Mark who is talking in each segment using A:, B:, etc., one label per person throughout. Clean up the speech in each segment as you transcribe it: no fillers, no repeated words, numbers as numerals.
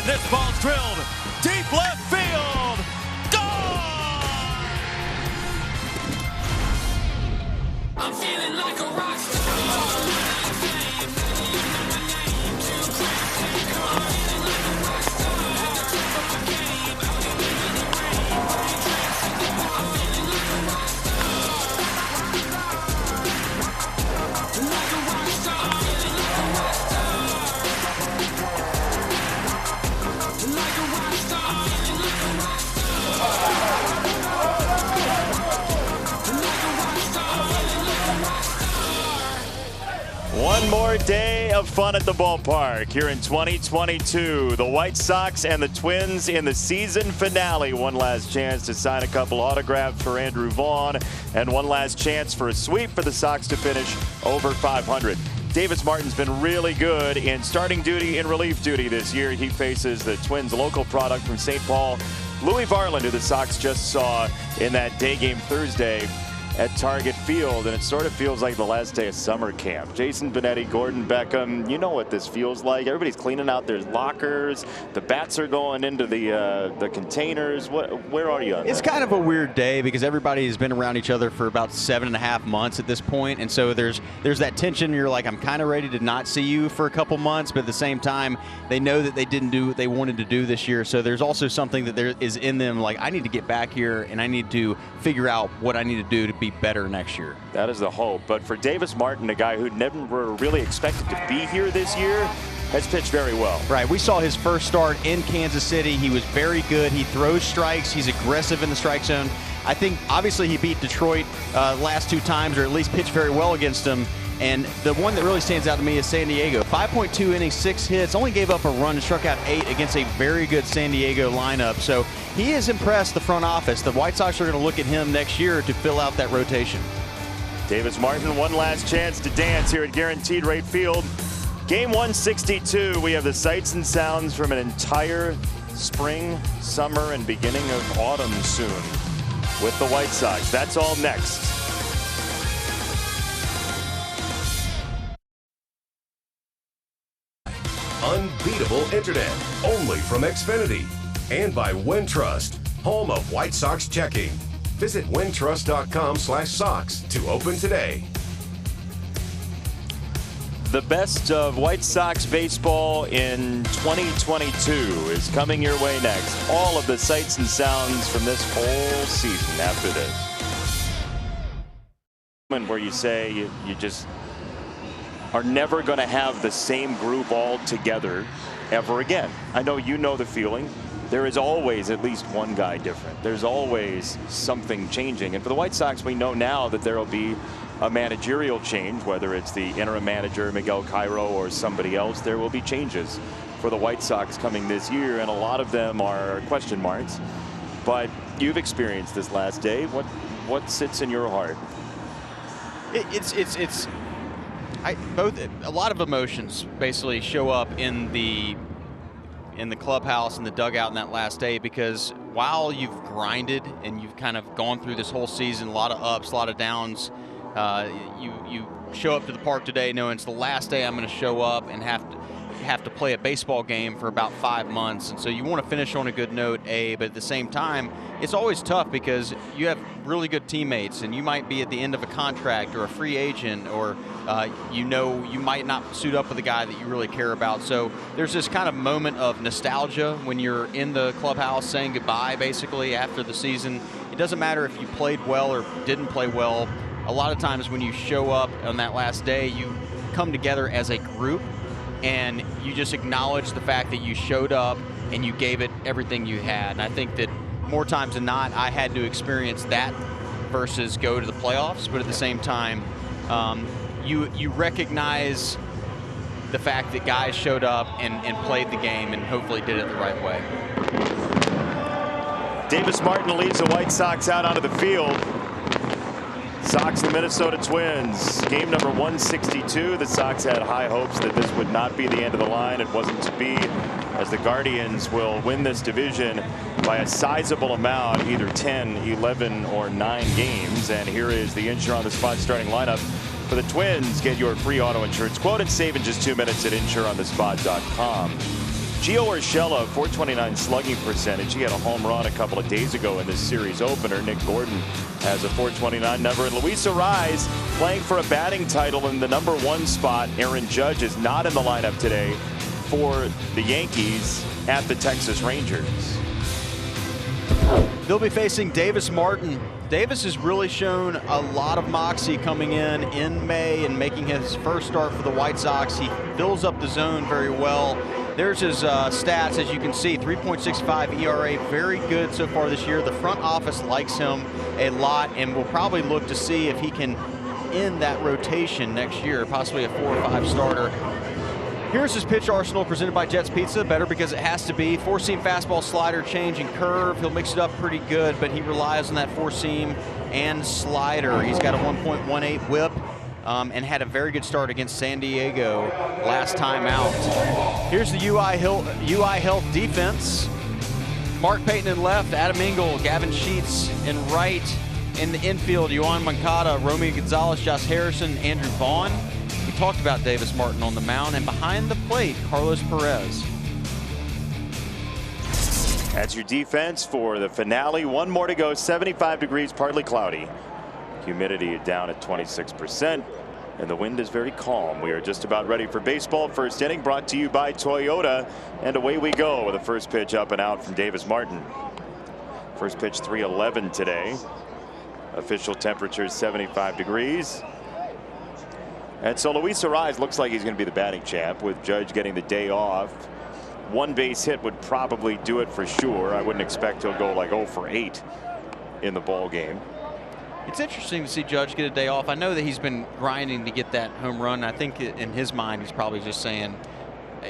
A: And this ball's drilled deep left field. Gone! I'm feeling like a rock star.
B: One more day of fun at the ballpark here in 2022. The White Sox and the Twins in the season finale. One last chance to sign a couple autographs for Andrew Vaughn, and one last chance for a sweep for the Sox to finish over 500. Davis Martin's been really good in starting duty and relief duty this year. He faces the Twins local product from St. Paul, Louis Varland, who the Sox just saw in that day game Thursday at Target Field, and it sort of feels like the last day of summer camp. Jason Benetti, Gordon Beckham, you know what this feels like. Everybody's cleaning out their lockers. The bats are going into the containers. Where are you on
C: It's
B: that?
C: kind of a weird day because everybody has been around each other for about 7.5 months at this point, and so there's that tension. You're like, I'm kind of ready to not see you for a couple months, but at the same time, they know that they didn't do what they wanted to do this year, so there's also something that there is in them, like, I need to get back here and I need to figure out what I need to do to be better next year.
B: That is the hope. But for Davis Martin, a guy who never really expected to be here this year, has pitched very well.
C: Right. We saw his first start in Kansas City. He was very good. He throws strikes. He's aggressive in the strike zone. I think obviously he beat Detroit last 2 times, or at least pitched very well against them. And the one that really stands out to me is San Diego. 5.2 innings, 6 hits, only gave up a run, struck out 8 against a very good San Diego lineup. So he has impressed the front office. The White Sox are going to look at him next year to fill out that rotation.
B: Davis Martin, one last chance to dance here at Guaranteed Rate Field. Game 162, we have the sights and sounds from an entire spring, summer, and beginning of autumn soon with the White Sox. That's all next.
D: Unbeatable internet, only from Xfinity. And by Wintrust, home of White Sox checking. Visit wintrust.com/Sox to open today.
B: The best of White Sox baseball in 2022 is coming your way next. All of the sights and sounds from this whole season after this. Where you say you just are never going to have the same group all together ever again. I know you know the feeling. There is always at least one guy different. There's always something changing. And for the White Sox, we know now that there will be a managerial change, whether it's the interim manager, Miguel Cairo, or somebody else. There will be changes for the White Sox coming this year, and a lot of them are question marks. But you've experienced this last day. What sits in your heart?
C: A lot of emotions basically show up in the clubhouse and the dugout in that last day, because while you've grinded and you've kind of gone through this whole season, a lot of ups, a lot of downs, you show up to the park today knowing it's the last day I'm going to show up and have to play a baseball game for about 5 months, and so you want to finish on a good note, but at the same time it's always tough because you have really good teammates and you might be at the end of a contract or a free agent, or you might not suit up with a guy that you really care about. So there's this kind of moment of nostalgia when you're in the clubhouse saying goodbye basically after the season. It doesn't matter if you played well or didn't play well. A lot of times when you show up on that last day, you come together as a group and you just acknowledge the fact that you showed up and you gave it everything you had. And I think that more times than not, I had to experience that versus go to the playoffs. But at the same time, you recognize the fact that guys showed up and played the game and hopefully did it the right way.
B: Davis Martin leads the White Sox out onto the field. Sox and Minnesota Twins, game number 162. The Sox had high hopes that this would not be the end of the line. It wasn't to be, as the Guardians will win this division by a sizable amount, either 10, 11, or 9 games. And here is the Insure on the Spot starting lineup for the Twins. Get your free auto insurance quote and save in just 2 minutes at insureonthespot.com. Gio Urshela, 429 slugging percentage. He had a home run a couple of days ago in this series opener. Nick Gordon has a 429 number. And Luis Arraez playing for a batting title in the #1 spot. Aaron Judge is not in the lineup today for the Yankees at the Texas Rangers.
C: They'll be facing Davis Martin. Davis has really shown a lot of moxie coming in May and making his first start for the White Sox. He fills up the zone very well. There's his stats, as you can see, 3.65 ERA, very good so far this year. The front office likes him a lot and will probably look to see if he can end that rotation next year, possibly a 4 or 5 starter. Here's his pitch arsenal presented by Jets Pizza. Better because it has to be. 4-seam fastball, slider, change, and curve. He'll mix it up pretty good, but he relies on that 4-seam and slider. He's got a 1.18 whip and had a very good start against San Diego last time out. Here's the UI Health defense. Mark Payton in left, Adam Engel, Gavin Sheets in right. In the infield, Yohan Moncada, Romeo Gonzalez, Josh Harrison, Andrew Vaughn. We talked about Davis Martin on the mound, and behind the plate, Carlos Perez.
B: That's your defense for the finale. One more to go. 75 degrees, partly cloudy. Humidity down at 26%, and the wind is very calm. We are just about ready for baseball. First inning brought to you by Toyota, and away we go with the first pitch up and out from Davis Martin. First pitch 311 today. Official temperature is 75 degrees. And so Luis Arraez looks like he's going to be the batting champ, with Judge getting the day off. One base hit would probably do it for sure. I wouldn't expect he'll go like 0 for 8 in the ball game.
C: It's interesting to see Judge get a day off. I know that he's been grinding to get that home run. I think in his mind he's probably just saying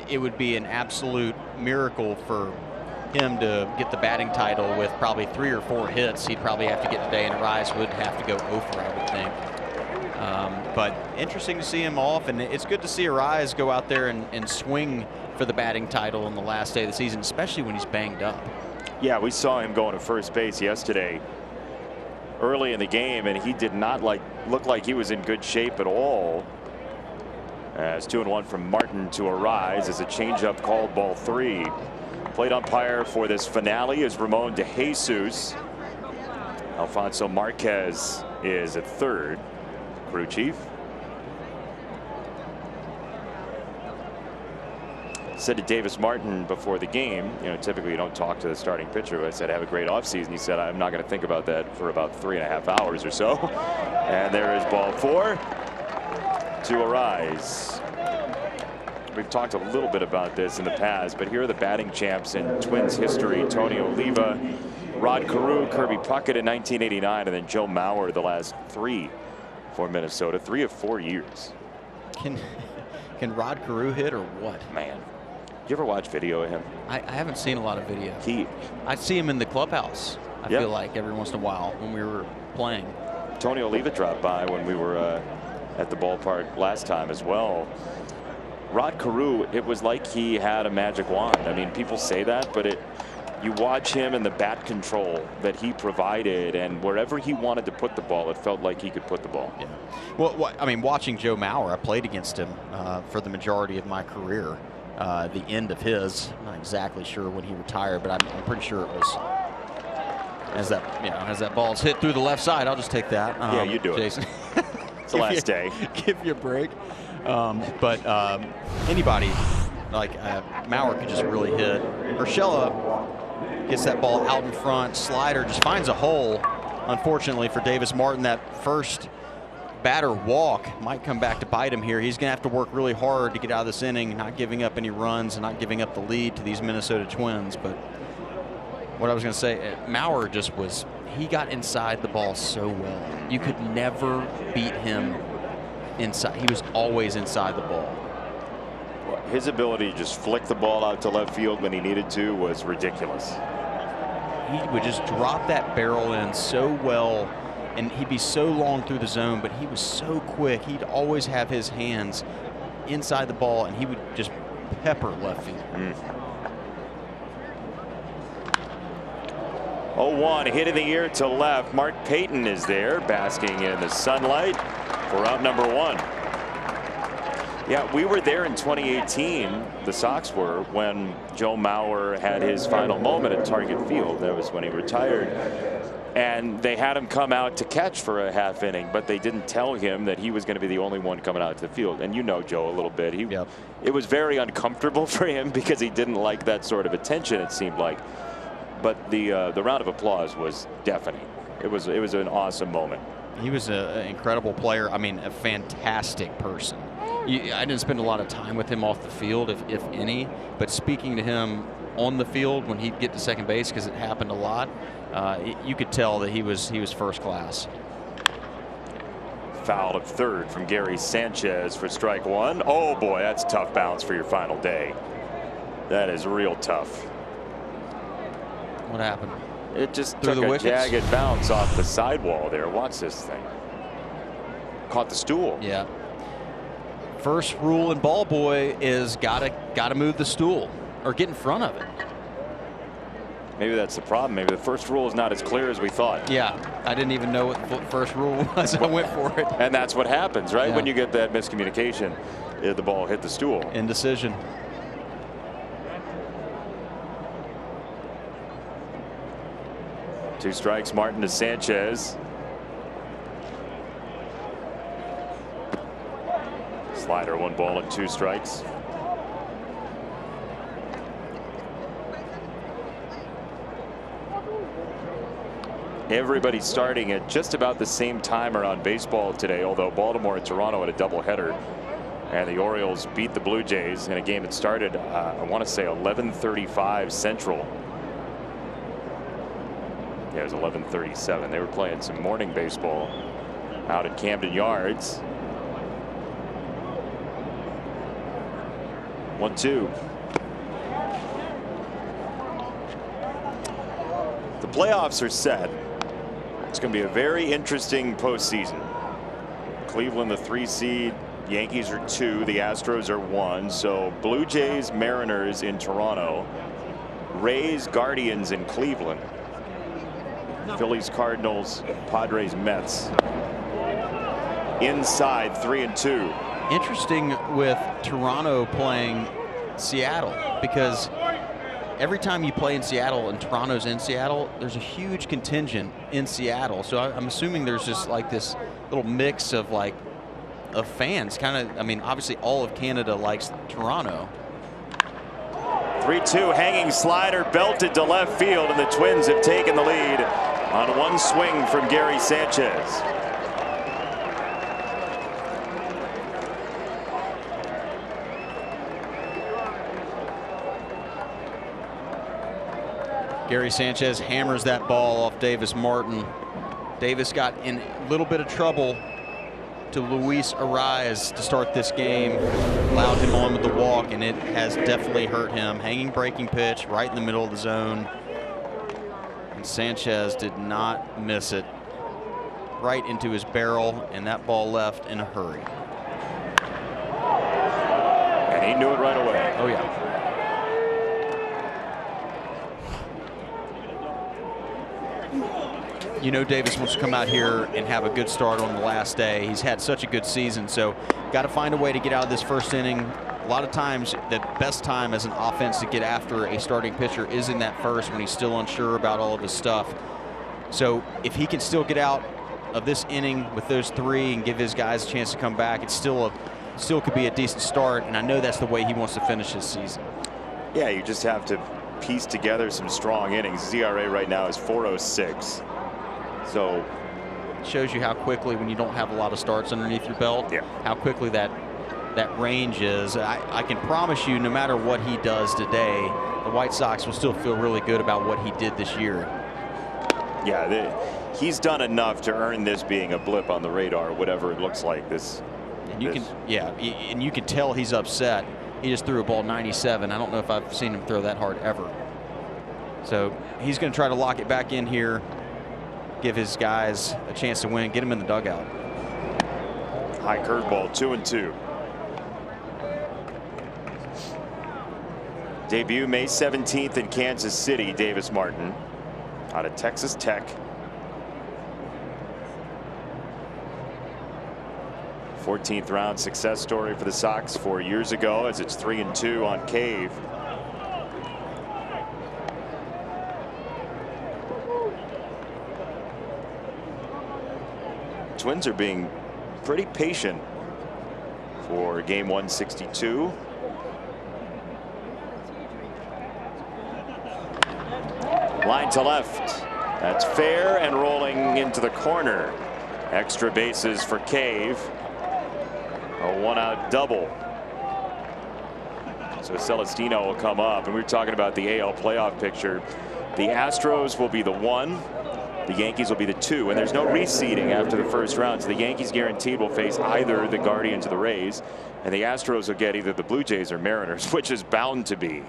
C: it would be an absolute miracle for him to get the batting title with probably 3 or 4 hits. He'd probably have to get today, and Arraez would have to go 0 for, I would think. But interesting to see him off, and it's good to see Arraez go out there and swing for the batting title on the last day of the season, especially when he's banged up.
B: Yeah, we saw him going to first base yesterday early in the game, and he did not look like he was in good shape at all. As 2-1 from Martin to Arraez as a changeup called ball 3. Plate umpire for this finale is Ramon De Jesus. Alfonso Marquez is at third. Crew chief said to Davis Martin before the game, you know, typically you don't talk to the starting pitcher, but I said, have a great offseason. He said, I'm not going to think about that for about 3.5 hours or so. And there is ball 4 to Arraez. We've talked a little bit about this in the past, but here are the batting champs in Twins history. Tony Oliva, Rod Carew, Kirby Puckett in 1989, and then Joe Mauer the last 3 for Minnesota. 3 of 4 years.
C: Can Rod Carew hit or what?
B: Man, you ever watch video of him?
C: I haven't seen a lot of video. I see him in the clubhouse. I feel like every once in a while when we were playing.
B: Tony Oliva dropped by when we were at the ballpark last time as well. Rod Carew, it was like he had a magic wand. I mean, people say that, but you watch him and the bat control that he provided, and wherever he wanted to put the ball, it felt like he could put the ball.
C: Yeah. Well, I mean, watching Joe Mauer, I played against him for the majority of my career. The end of his, I'm not exactly sure when he retired, but I'm pretty sure it was as that ball's hit through the left side. I'll just take that.
B: Yeah, you do
C: Jason.
B: it. It's the last day.
C: Give you a break. But anybody like Mauer could just really hit. Urshela gets that ball out in front. Slider just finds a hole. Unfortunately for Davis Martin, that first batter walk might come back to bite him here. He's going to have to work really hard to get out of this inning, not giving up any runs and not giving up the lead to these Minnesota Twins. But what I was going to say, Mauer he got inside the ball so well. You could never beat him inside. He was always inside the ball.
B: His ability to just flick the ball out to left field when he needed to was ridiculous.
C: He would just drop that barrel in so well, and he'd be so long through the zone, but he was so quick. He'd always have his hands inside the ball, and he would just pepper left field.
B: 0-1, hit in the air to left. Mark Payton is there, basking in the sunlight for out number 1. Yeah, we were there in 2018, the Sox were, when Joe Mauer had his final moment at Target Field. That was when he retired. And they had him come out to catch for a half inning, but they didn't tell him that he was going to be the only one coming out to the field. And you know Joe a little bit. It was very uncomfortable for him because he didn't like that sort of attention, it seemed like. But the round of applause was deafening. It was an awesome moment.
C: He was an incredible player. I mean, a fantastic person. I didn't spend a lot of time with him off the field, if any, but speaking to him on the field when he'd get to second base, because it happened a lot, you could tell that he was first class.
B: Foul at third from Gary Sanchez for strike one. Oh boy, that's a tough bounce for your final day. That is real tough.
C: What happened?
B: It just
C: Through
B: took
C: the
B: a
C: wickets?
B: jagged bounce off the sidewall there. Watch this thing. Caught the stool.
C: Yeah. First rule in ball boy is gotta move the stool or get in front of it.
B: Maybe that's the problem. Maybe the first rule is not as clear as we thought.
C: Yeah, I didn't even know what the first rule was. I went for it.
B: And that's what happens, right?
C: Yeah.
B: When you get that miscommunication, the ball hit the stool.
C: Indecision.
B: Two strikes, Martin to Sanchez. Slider, 1 ball and 2 strikes. Everybody's starting at just about the same time around baseball today, although Baltimore and Toronto had a doubleheader. And the Orioles beat the Blue Jays in a game that started, I want to say 11:35 Central. Yeah, it was 11:37. They were playing some morning baseball out at Camden Yards. 1-2. The playoffs are set. It's going to be a very interesting postseason. Cleveland, the 3 seed. Yankees are 2. The Astros are 1. So Blue Jays, Mariners in Toronto. Rays, Guardians in Cleveland. Phillies, Cardinals, Padres, Mets. Inside 3-2.
C: Interesting with Toronto playing Seattle, because every time you play in Seattle and Toronto's in Seattle, there's a huge contingent in Seattle. So I'm assuming there's just like this little mix of fans. Kind of, I mean, obviously all of Canada likes Toronto.
B: 3-2, hanging slider belted to left field, and the Twins have taken the lead on 1 swing from Gary Sanchez.
C: Gary Sanchez hammers that ball off Davis Martin. Davis got in a little bit of trouble to Luis Arias to start this game. Allowed him on with the walk, and it has definitely hurt him. Hanging breaking pitch right in the middle of the zone. And Sanchez did not miss it. Right into his barrel, and that ball left in a hurry.
B: And he knew it right away.
C: Oh, yeah. You know Davis wants to come out here and have a good start on the last day. He's had such a good season, so got to find a way to get out of this first inning. A lot of times the best time as an offense to get after a starting pitcher is in that first, when he's still unsure about all of his stuff. So if he can still get out of this inning with those 3 and give his guys a chance to come back, it's still could be a decent start, and I know that's the way he wants to finish his season.
B: Yeah, you just have to piece together some strong innings. ZRA right now is 4.06. So
C: it shows you how quickly, when you don't have a lot of starts underneath your belt, how quickly that range is. I can promise you, no matter what he does today, the White Sox will still feel really good about what he did this year.
B: Yeah, he's done enough to earn this being a blip on the radar, whatever it looks like.
C: And you can tell he's upset. He just threw a ball 97. I don't know if I've seen him throw that hard ever. So he's going to try to lock it back in here, give his guys a chance to win, get him in the dugout.
B: High curveball, 2-2. Debut May 17th in Kansas City, Davis Martin, out of Texas Tech. 14th round success story for the Sox 4 years ago, as it's 3-2 on Cave. Twins are being pretty patient for game 162. Line to left. That's fair and rolling into the corner. Extra bases for Cave. A one-out double. So Celestino will come up, and we were talking about the AL playoff picture. The Astros will be the 1. The Yankees will be the 2, and there's no reseeding after the first round. So the Yankees guaranteed will face either the Guardians or the Rays, and the Astros will get either the Blue Jays or Mariners, which is bound to be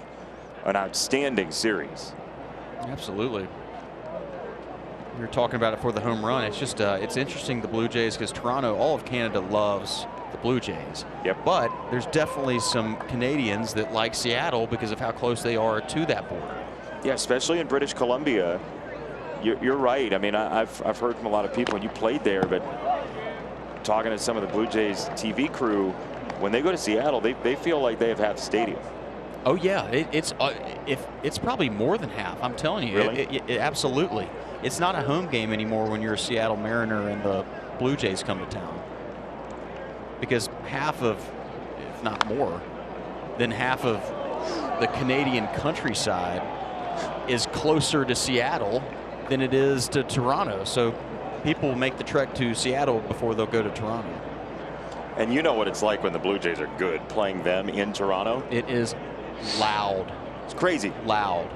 B: an outstanding series.
C: Absolutely. We were talking about it for the home run. It's just it's interesting, the Blue Jays, because Toronto, all of Canada loves the Blue Jays.
B: Yep.
C: But there's definitely some Canadians that like Seattle because of how close they are to that border.
B: Yeah, especially in British Columbia. You're right. I mean, I've heard from a lot of people, and you played there, but talking to some of the Blue Jays TV crew, when they go to Seattle, they feel like they have half the stadium.
C: Oh yeah, it's probably more than half. I'm telling you,
B: Really?
C: Absolutely. It's not a home game anymore when you're a Seattle Mariner and the Blue Jays come to town, because half of, if not more than half of the Canadian countryside is closer to Seattle than it is to Toronto. So people make the trek to Seattle before they'll go to Toronto.
B: And you know what it's like when the Blue Jays are good, playing them in Toronto.
C: It is loud.
B: It's crazy.
C: Loud.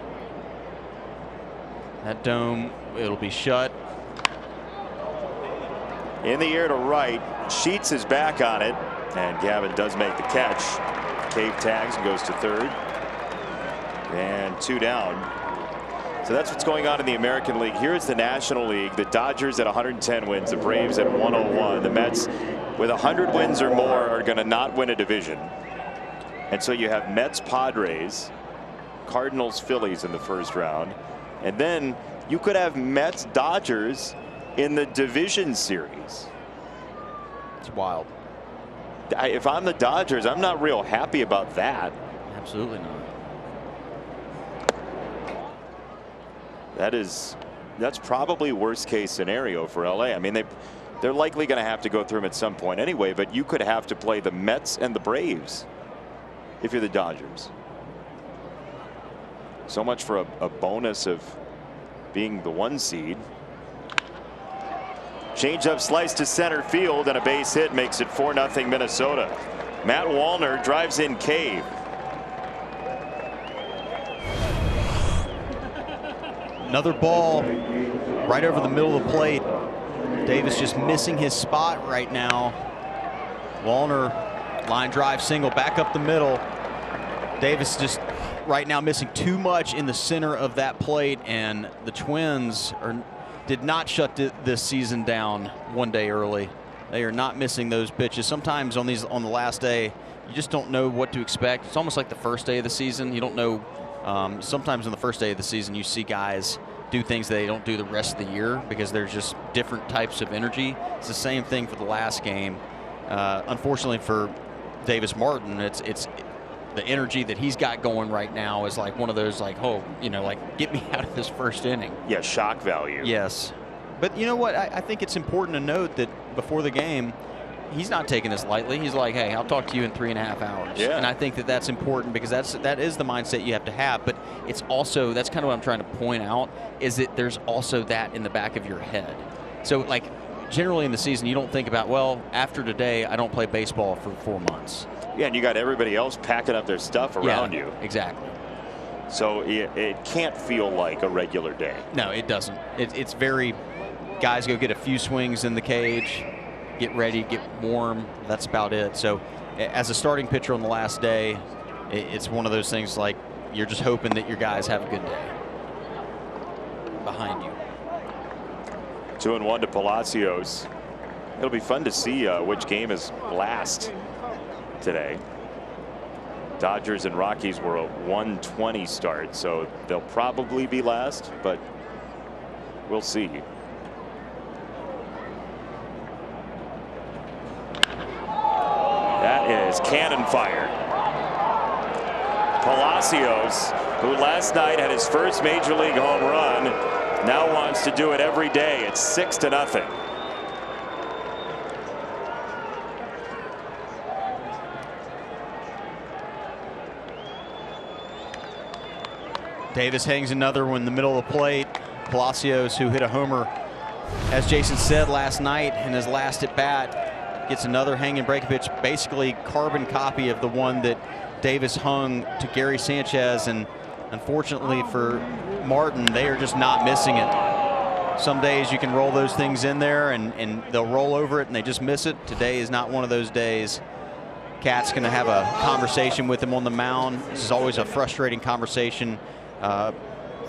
C: That dome, it'll be shut.
B: In the air to right. Sheets is back on it, and Gavin does make the catch. Cave tags and goes to third. And 2 down. So that's what's going on in the American League. Here's the National League. The Dodgers at 110 wins, the Braves at 101. The Mets with 100 wins or more are going to not win a division. And so you have Mets, Padres, Cardinals, Phillies in the first round. And then you could have Mets, Dodgers in the division series.
C: It's wild.
B: If I'm the Dodgers, I'm not real happy about that.
C: Absolutely not.
B: That's probably worst case scenario for LA. I mean, they're likely going to have to go through them at some point anyway, but you could have to play the Mets and the Braves if you're the Dodgers. So much for a bonus of being the 1 seed. Changeup slice to center field, and a base hit makes it 4-0 Minnesota. Matt Wallner drives in Cave.
C: Another ball right over the middle of the plate. Davis just missing his spot right now. Wallner, line drive single back up the middle. Davis just right now missing too much in the center of that plate, and the Twins did not shut this season down one day early. They are not missing those pitches. Sometimes on the last day, you just don't know what to expect. It's almost like the first day of the season. You don't know. Sometimes on the first day of the season, you see guys do things they don't do the rest of the year because there's just different types of energy. It's the same thing for the last game. Unfortunately for Davis Martin, it's the energy that he's got going right now is like one of those like, oh, you know, like get me out of this first inning.
B: Yeah, shock value.
C: Yes. But you know what? I think it's important to note that before the game, he's not taking this lightly. He's like, hey, I'll talk to you in 3.5 hours.
B: Yeah.
C: And I think that that's important because that is the mindset you have to have. But it's also, that's kind of what I'm trying to point out, is that there's also that in the back of your head. So like generally in the season, you don't think about, well, after today, I don't play baseball for 4 months.
B: Yeah, and you got everybody else packing up their stuff around you.
C: Exactly.
B: So it can't feel like a regular day.
C: No, it doesn't. It's very, guys go get a few swings in the cage, get ready, get warm. That's about it. So as a starting pitcher on the last day, it's one of those things like you're just hoping that your guys have a good day behind you.
B: 2-1 to Palacios. It'll be fun to see which game is last today. Dodgers and Rockies were a 1:20 start, so they'll probably be last, but we'll see. is cannon fire. Palacios, who last night had his first major league home run, now wants to do it every day. It's 6-0.
C: Davis hangs another one in the middle of the plate. Palacios, who hit a homer, as Jason said last night in his last at bat, gets another hanging break pitch, basically carbon copy of the one that Davis hung to Gary Sanchez, and unfortunately for Martin, they are just not missing it. Some days you can roll those things in there and they'll roll over it and they just miss it. Today is not one of those days. Cat's going to have a conversation with him on the mound. This is always a frustrating conversation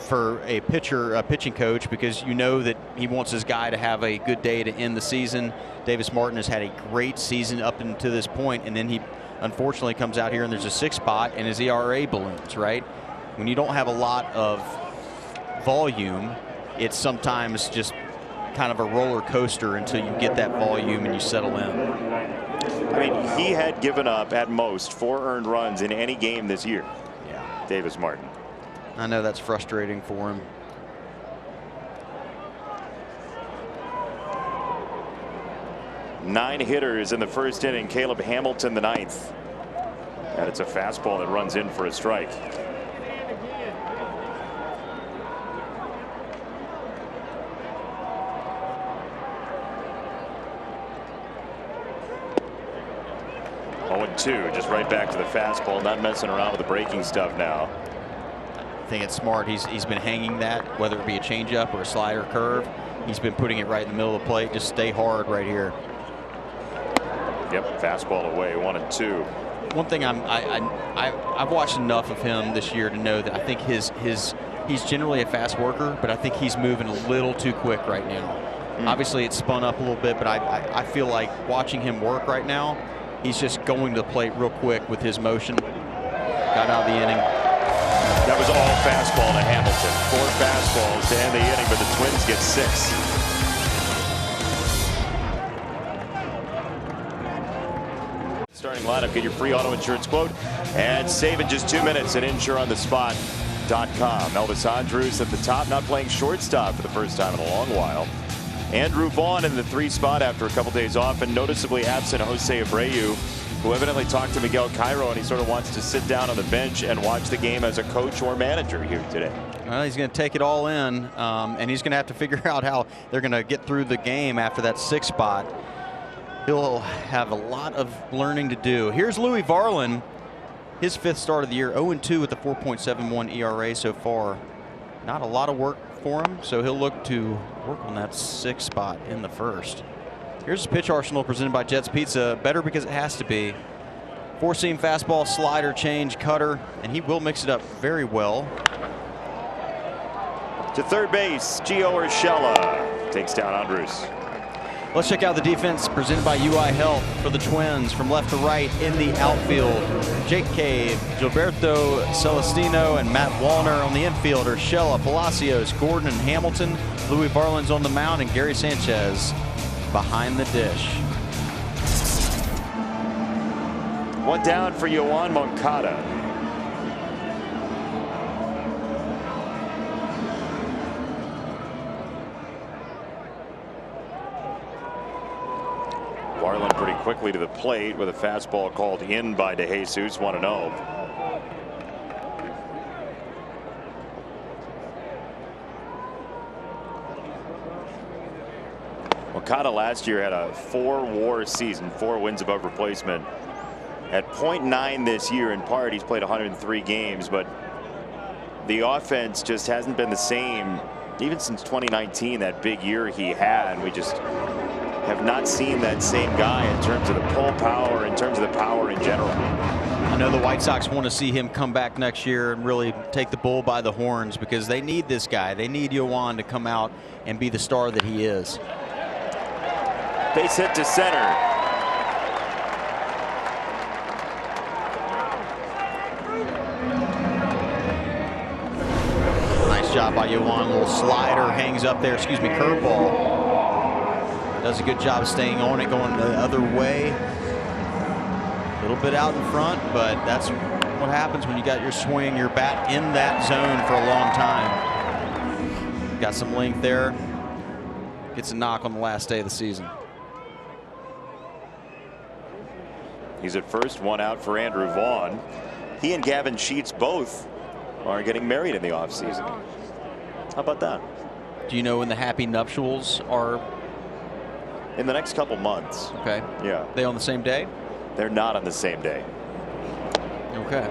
C: for a pitching coach, because you know that he wants his guy to have a good day to end the season. Davis Martin has had a great season up until this point, and then he unfortunately comes out here and there's a 6 spot and his ERA balloons, right? When you don't have a lot of volume, it's sometimes just kind of a roller coaster until you get that volume and you settle in.
B: I mean, he had given up at most 4 earned runs in any game this year.
C: Yeah.
B: Davis Martin.
C: I know that's frustrating for him.
B: Nine hitters in the first inning. Caleb Hamilton the 9th. And it's a fastball that runs in for a strike. Two, just right back to the fastball, not messing around with the breaking stuff now.
C: I think it's smart. He's been hanging that, whether it be a changeup or a slider curve. He's been putting it right in the middle of the plate. Just stay hard right here.
B: Yep, fastball away, 1-2.
C: One thing I've watched enough of him this year to know that I think he's generally a fast worker, but I think he's moving a little too quick right now. Obviously, it's spun up a little bit, but I feel like watching him work right now, he's just going to the plate real quick with his motion. Got out of the inning.
B: That was all fastball to Hamilton. 4 fastballs to end the inning, but the Twins get 6. Starting lineup, get your free auto insurance quote and save in just 2 minutes at InsureOnTheSpot.com. Elvis Andrus at the top, not playing shortstop for the first time in a long while. Andrew Vaughn in the 3 spot after a couple days off, and noticeably absent Jose Abreu, who evidently talked to Miguel Cairo, and he sort of wants to sit down on the bench and watch the game as a coach or manager here today.
C: Well, he's going to take it all in, and he's going to have to figure out how they're going to get through the game after that 6 spot. He'll have a lot of learning to do. Here's Louis Varland, his 5th start of the year, 0-2 with a 4.71 ERA so far. Not a lot of work for him, so he'll look to work on that 6 spot in the first. Here's his pitch arsenal presented by Jets Pizza. Better because it has to be. 4-seam fastball, slider, change, cutter, and he will mix it up very well.
B: To third base, Gio Urshela takes down Andrus.
C: Let's check out the defense presented by UI Health for the Twins. From left to right in the outfield, Jake Cave, Gilberto Celestino, and Matt Wallner. On the infield, Urshela, Palacios, Gordon, and Hamilton. Louis Varland's on the mound, and Gary Sanchez behind the dish.
B: 1 down for Yoan Moncada. Varland pretty quickly to the plate with a fastball called in by DeJesus, 1-0. Moncada last year had a 4-WAR season, 4 wins above replacement. At .9 this year, in part, he's played 103 games, but the offense just hasn't been the same even since 2019, that big year he had. We just have not seen that same guy in terms of the pull power, in terms of the power in general.
C: I know the White Sox want to see him come back next year and really take the bull by the horns, because they need this guy. They need Yoan to come out and be the star that he is.
B: Base hit to center.
C: Nice job by Yoan. Little slider hangs up there. Excuse me, curveball. Does a good job staying on it, going the other way. little bit out in front, but that's what happens when you got your swing, your bat in that zone for a long time. Got some length there. Gets a knock on the last day of the season.
B: He's at first, one out for Andrew Vaughn. He and Gavin Sheets both are getting married in the offseason. How about that?
C: Do you know when the happy nuptials are?
B: In the next couple months.
C: Okay.
B: Yeah.
C: They on the same day?
B: They're not on the same day.
C: Okay.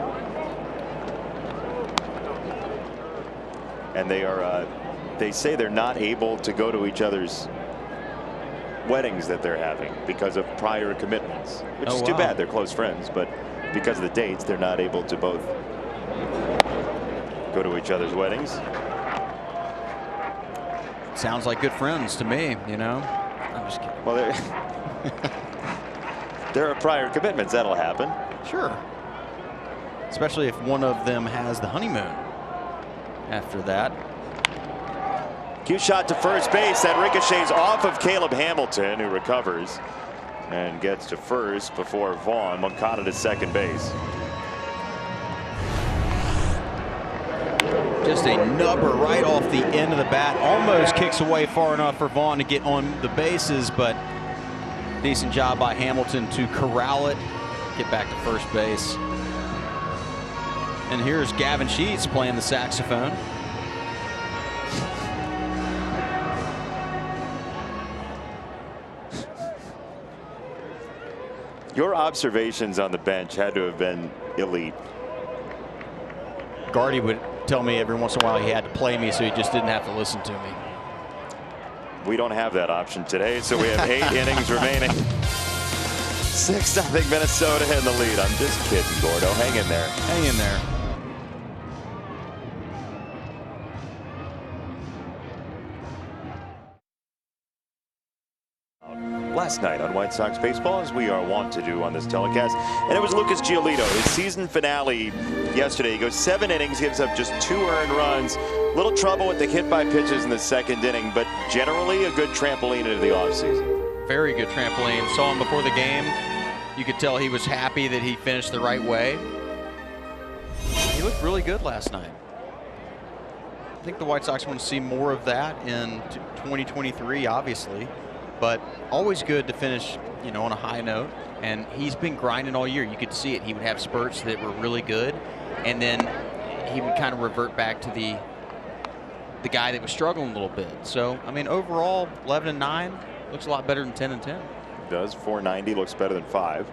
B: And they are, they say they're not able to go to each other's weddings that they're having because of prior commitments, which is too bad. They're close friends, but because of the dates, they're not able to both go to each other's weddings.
C: Sounds like good friends to me, you know. I'm just kidding.
B: Well, there are prior commitments. That'll happen.
C: Sure. Especially if one of them has the honeymoon after that.
B: Cue shot to first base. That ricochets off of Caleb Hamilton, who recovers and gets to first before Vaughn. Moncada to second base.
C: Just a nubber right off the end of the bat. Almost kicks away far enough for Vaughn to get on the bases, but decent job by Hamilton to corral it, get back to first base. And here's Gavin Sheets playing the saxophone.
B: Your observations on the bench had to have been elite.
C: Gardy would tell me every once in a while he had to play me so he just didn't have to listen to me.
B: We don't have that option today, so we have 8 innings remaining. 6-0 Minnesota in the lead. I'm just kidding, Gordo. Hang in there.
C: Hang in there.
B: Last night on White Sox Baseball, as we are wont to do on this telecast, and it was Lucas Giolito, his season finale yesterday. He goes 7 innings, gives up just 2 earned runs. Little trouble with the hit by pitches in the second inning, but generally a good trampoline into the offseason.
C: Very good trampoline. Saw him before the game. You could tell he was happy that he finished the right way. He looked really good last night. I think the White Sox want to see more of that in 2023, obviously. But always good to finish, you know, on a high note. And he's been grinding all year. You could see it. He would have spurts that were really good, and then he would kind of revert back to the guy that was struggling a little bit. So, I mean, overall, 11-9 looks a lot better than 10-10.
B: It does. 490 looks better than 5.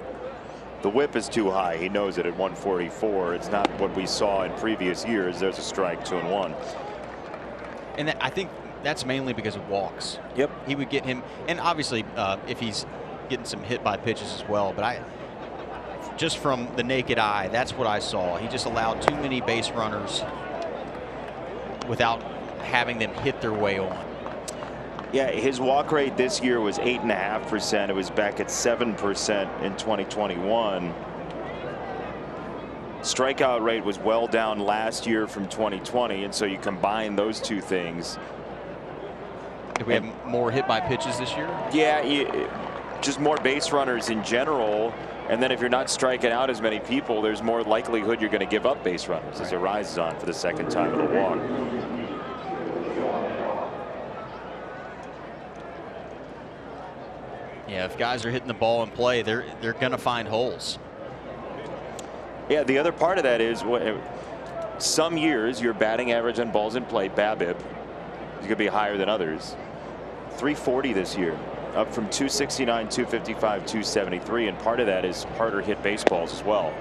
B: The whip is too high. He knows it at 144. It's not what we saw in previous years. There's a strike, 2-1.
C: And I think that's mainly because of walks.
B: Yep.
C: He would get him, and obviously if he's getting some hit by pitches as well, but just from the naked eye, that's what I saw. He just allowed too many base runners without having them hit their way on.
B: Yeah, his walk rate this year was 8.5%. It was back at 7% in 2021. Strikeout rate was well down last year from 2020, and so you combine those two things.
C: Did we have more hit by pitches this year?
B: Yeah, just more base runners in general. And then if you're not striking out as many people, there's more likelihood you're going to give up base runners as it rises on for the second time in a walk.
C: Yeah, if guys are hitting the ball in play, they're going to find holes.
B: Yeah, the other part of that is some years your batting average on balls in play, BABIP, is going to be higher than others. 340 this year, up from 269, 255, 273, and part of that is harder hit baseballs as well.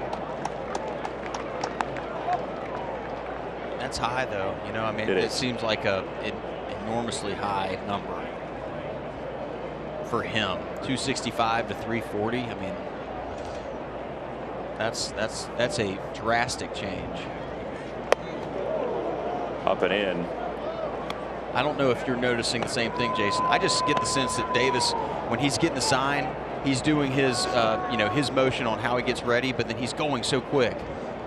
C: That's high, though. You know, I mean, it seems like an enormously high number for him. 265 to 340. I mean, that's a drastic change.
B: Up and in.
C: I don't know if you're noticing the same thing, Jason. I just get the sense that Davis, when he's getting the sign, he's doing his, his motion on how he gets ready, but then he's going so quick.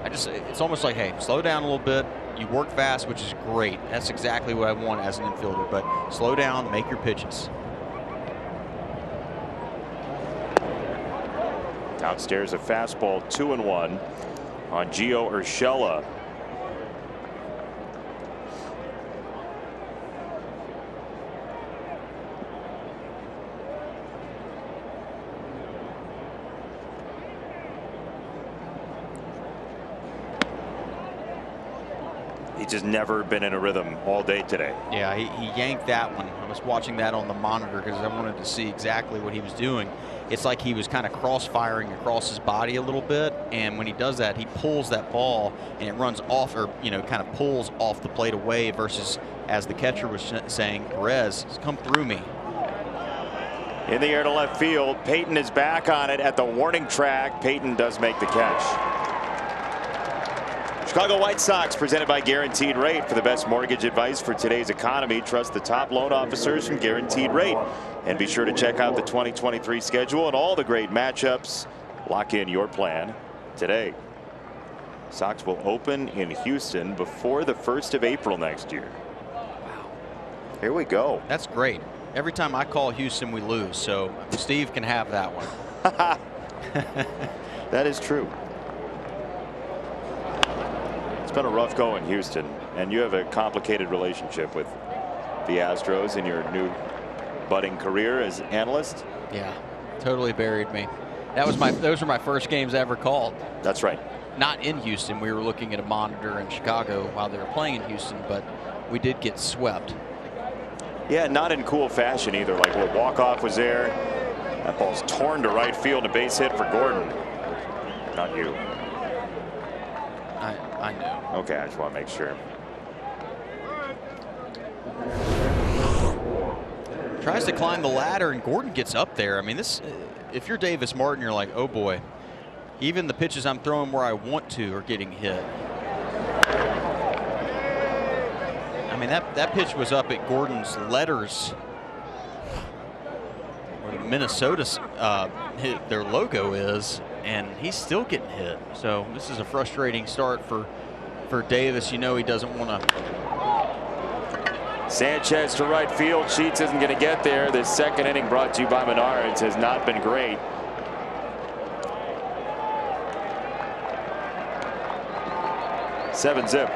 C: It's almost like, hey, slow down a little bit. You work fast, which is great. That's exactly what I want as an infielder. But slow down, make your pitches.
B: Downstairs a fastball 2-1 on Gio Urshela. He's just never been in a rhythm all day today.
C: Yeah, he yanked that one. I was watching that on the monitor because I wanted to see exactly what he was doing. It's like he was kind of cross-firing across his body a little bit, and when he does that, he pulls that ball and it runs off, or kind of pulls off the plate away, versus, as the catcher was saying, Perez, come through me.
B: In the air to left field, Peyton is back on it at the warning track. Peyton does make the catch. Chicago White Sox, presented by Guaranteed Rate. For the best mortgage advice for today's economy, trust the top loan officers from Guaranteed Rate. And be sure to check out the 2023 schedule and all the great matchups. Lock in your plan today. Sox will open in Houston before the 1st of April next year.
C: Wow.
B: Here we go.
C: That's great. Every time I call Houston, we lose. So Steve can have that one.
B: That is true. It's been a rough go in Houston, and you have a complicated relationship with the Astros in your new budding career as analyst.
C: Yeah, totally buried me. Those were my first games I ever called.
B: That's right.
C: Not in Houston. We were looking at a monitor in Chicago while they were playing in Houston, but we did get swept.
B: Yeah, not in cool fashion either. Like, well, walk-off was there. That ball's torn to right field, a base hit for Gordon. Not you.
C: I know.
B: Okay, I just want to make sure.
C: Tries to climb the ladder, and Gordon gets up there. I mean, this, if you're Davis Martin, you're like, oh boy, even the pitches I'm throwing where I want to are getting hit. I mean, that pitch was up at Gordon's letters, where Minnesota's their logo is, and he's still getting hit. So this is a frustrating start for Davis. You know, he doesn't want to.
B: Sanchez to right field. Sheets isn't going to get there. The second inning, brought to you by Menards, has not been great. Seven zip.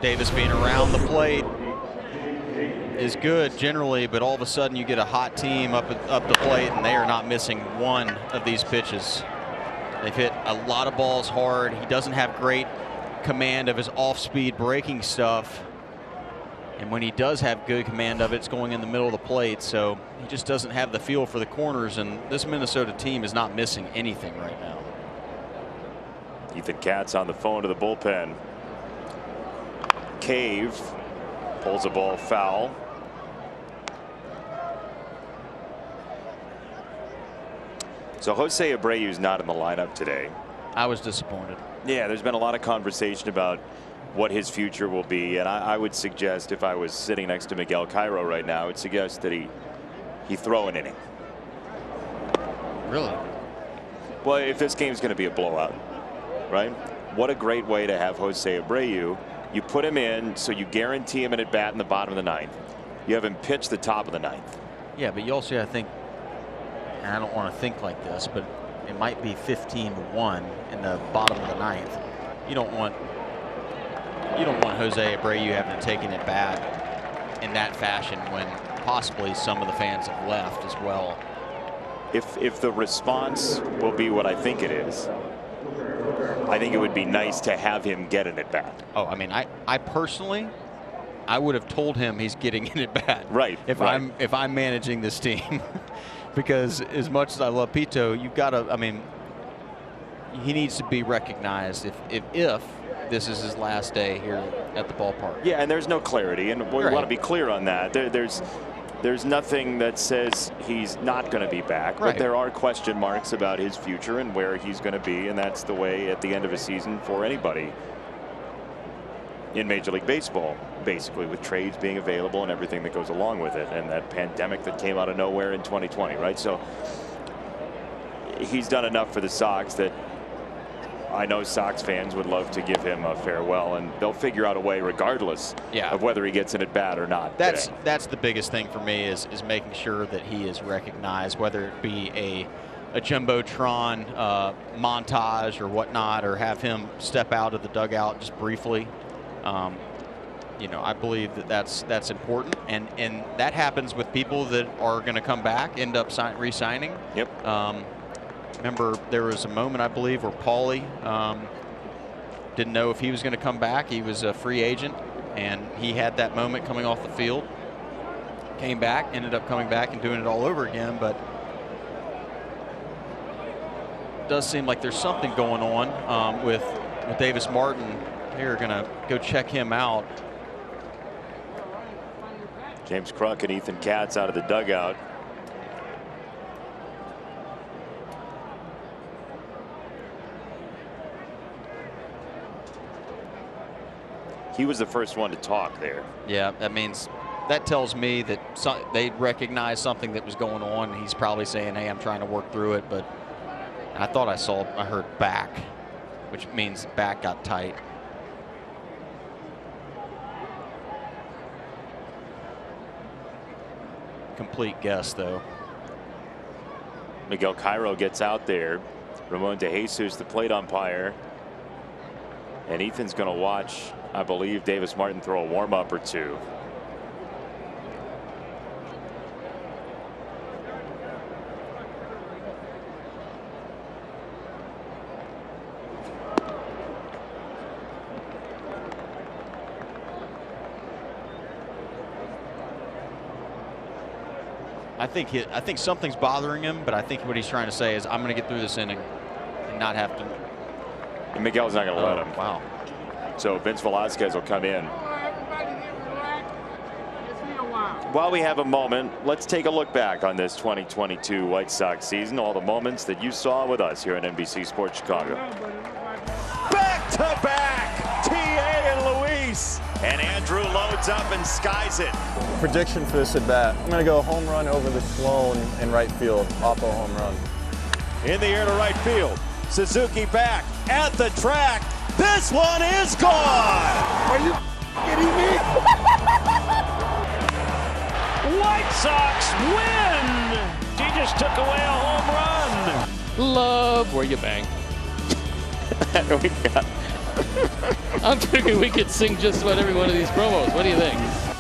C: Davis being around the plate is good generally, but all of a sudden you get a hot team up the plate, and they are not missing one of these pitches. They've hit a lot of balls hard. He doesn't have great command of his off-speed breaking stuff, and when he does have good command of it, it's going in the middle of the plate. So he just doesn't have the feel for the corners, and this Minnesota team is not missing anything right now.
B: Ethan Katz on the phone to the bullpen. Cave pulls a ball foul. So Jose Abreu's not in the lineup today.
C: I was disappointed.
B: Yeah, there's been a lot of conversation about what his future will be, and I would suggest, if I was sitting next to Miguel Cairo right now, I would suggest that he throw an inning.
C: Really?
B: Well, if this game's going to be a blowout, right? What a great way to have Jose Abreu. You put him in, so you guarantee him an at bat in the bottom of the ninth. You have him pitch the top of the ninth.
C: Yeah, but you also, I think, and I don't want to think like this, but it might be 15-1 in the bottom of the ninth. You don't want Jose Abreu having to take an at bat in that fashion when possibly some of the fans have left as well.
B: If the response will be what I think it is, I think it would be nice to have him get an at bat.
C: Oh, I mean, I personally, I would have told him he's getting an at bat.
B: Right.
C: If I'm managing this team, because as much as I love Pito, you've got to. I mean, he needs to be recognized if this is his last day here at the ballpark.
B: Yeah, and there's no clarity, and we want to be clear on that. There's nothing that says he's not going to be back, but there are question marks about his future and where he's going to be, and that's the way at the end of a season for anybody in Major League Baseball, basically, with trades being available and everything that goes along with it, and that pandemic that came out of nowhere in 2020, right? So he's done enough for the Sox that I know Sox fans would love to give him a farewell, and they'll figure out a way regardless of whether he gets an at bat or not.
C: That's the biggest thing for me is making sure that he is recognized, whether it be a Jumbotron montage or whatnot, or have him step out of the dugout just briefly. You know, I believe that's important, and that happens with people that are going to come back, end up re-signing.
B: Yep.
C: Remember, there was a moment, I believe, where Paulie didn't know if he was going to come back. He was a free agent, and he had that moment coming off the field. Came back, ended up coming back and doing it all over again, but it does seem like there's something going on with Davis Martin. They're going to go check him out.
B: James Kruk and Ethan Katz out of the dugout. He was the first one to talk there.
C: Yeah, that tells me that they recognized something that was going on. He's probably saying, "Hey, I'm trying to work through it," but I thought I heard back, which means back got tight. Complete guess, though.
B: Miguel Cairo gets out there. Ramon DeJesus, the plate umpire. And Ethan's going to watch, I believe, Davis Martin throw a warm-up or two.
C: I think something's bothering him, but I think what he's trying to say is, I'm going to get through this inning and not have to.
B: And Miguel's not going to let him.
C: Wow.
B: So Vince Velasquez will come in. While we have a moment, let's take a look back on this 2022 White Sox season, all the moments that you saw with us here on NBC Sports Chicago. Back to back, TA and Luis. And Andrew loads up and skies it.
E: Prediction for this at bat. I'm going to go home run over the Sloan in right field. Oppo home run.
A: In the air to right field. Suzuki back at the track. This one is gone.
F: Are you kidding me?
A: White Sox win. He just took away a home run.
F: Love where you bang.
B: We got
F: I'm thinking we could sing just about every one of these promos. What do you think?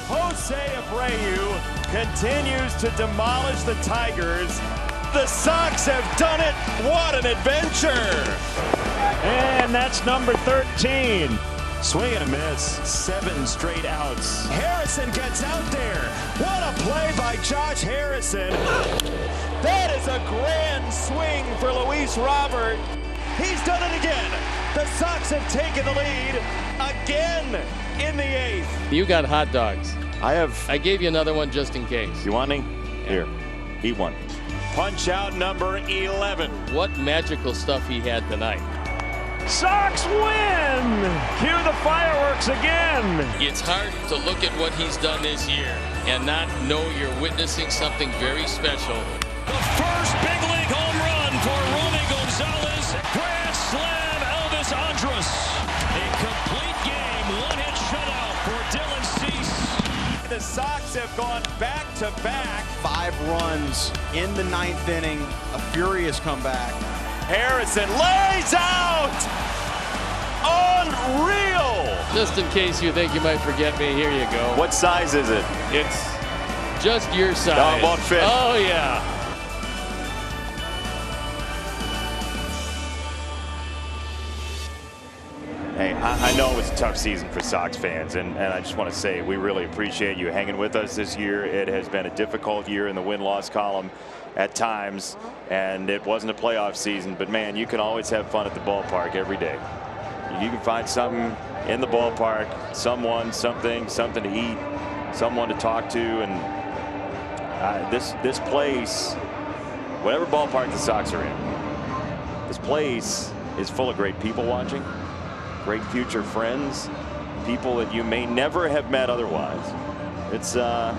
A: Jose Abreu continues to demolish the Tigers. The Sox have done it. What an adventure. And that's number 13. Swing and a miss. 7 straight outs. Harrison gets out there. What a play by Josh Harrison. That is a grand swing for Luis Robert. He's done it again. The Sox have taken the lead again in the 8th.
F: You got hot dogs.
B: I
F: gave you another one just in case.
B: You want any? Here, eat one.
A: Punch out number 11.
F: What magical stuff he had tonight.
A: Sox win! Cue the fireworks again.
F: It's hard to look at what he's done this year and not know you're witnessing something very special.
A: The first big league home run for Romy Gonzalez. Grand slam, Elvis Andrus. A complete game, one-hit shutout for Dylan Cease. The Sox have gone back-to-back.
C: 5 runs in the 9th inning, a furious comeback.
A: Harrison lays out. Unreal.
F: Just in case you think you might forget me, here you go.
B: What size is it?
F: It's just your size.
B: No, it won't fit.
F: Oh, yeah.
B: Hey, I know it was a tough season for Sox fans, and I just want to say we really appreciate you hanging with us this year. It has been a difficult year in the win-loss column at times, and it wasn't a playoff season, but man, you can always have fun at the ballpark every day. You can find something in the ballpark, someone, something to eat, someone to talk to, and this place, whatever ballpark the Sox are in, this place is full of great people watching. Great future friends, people that you may never have met otherwise. It's a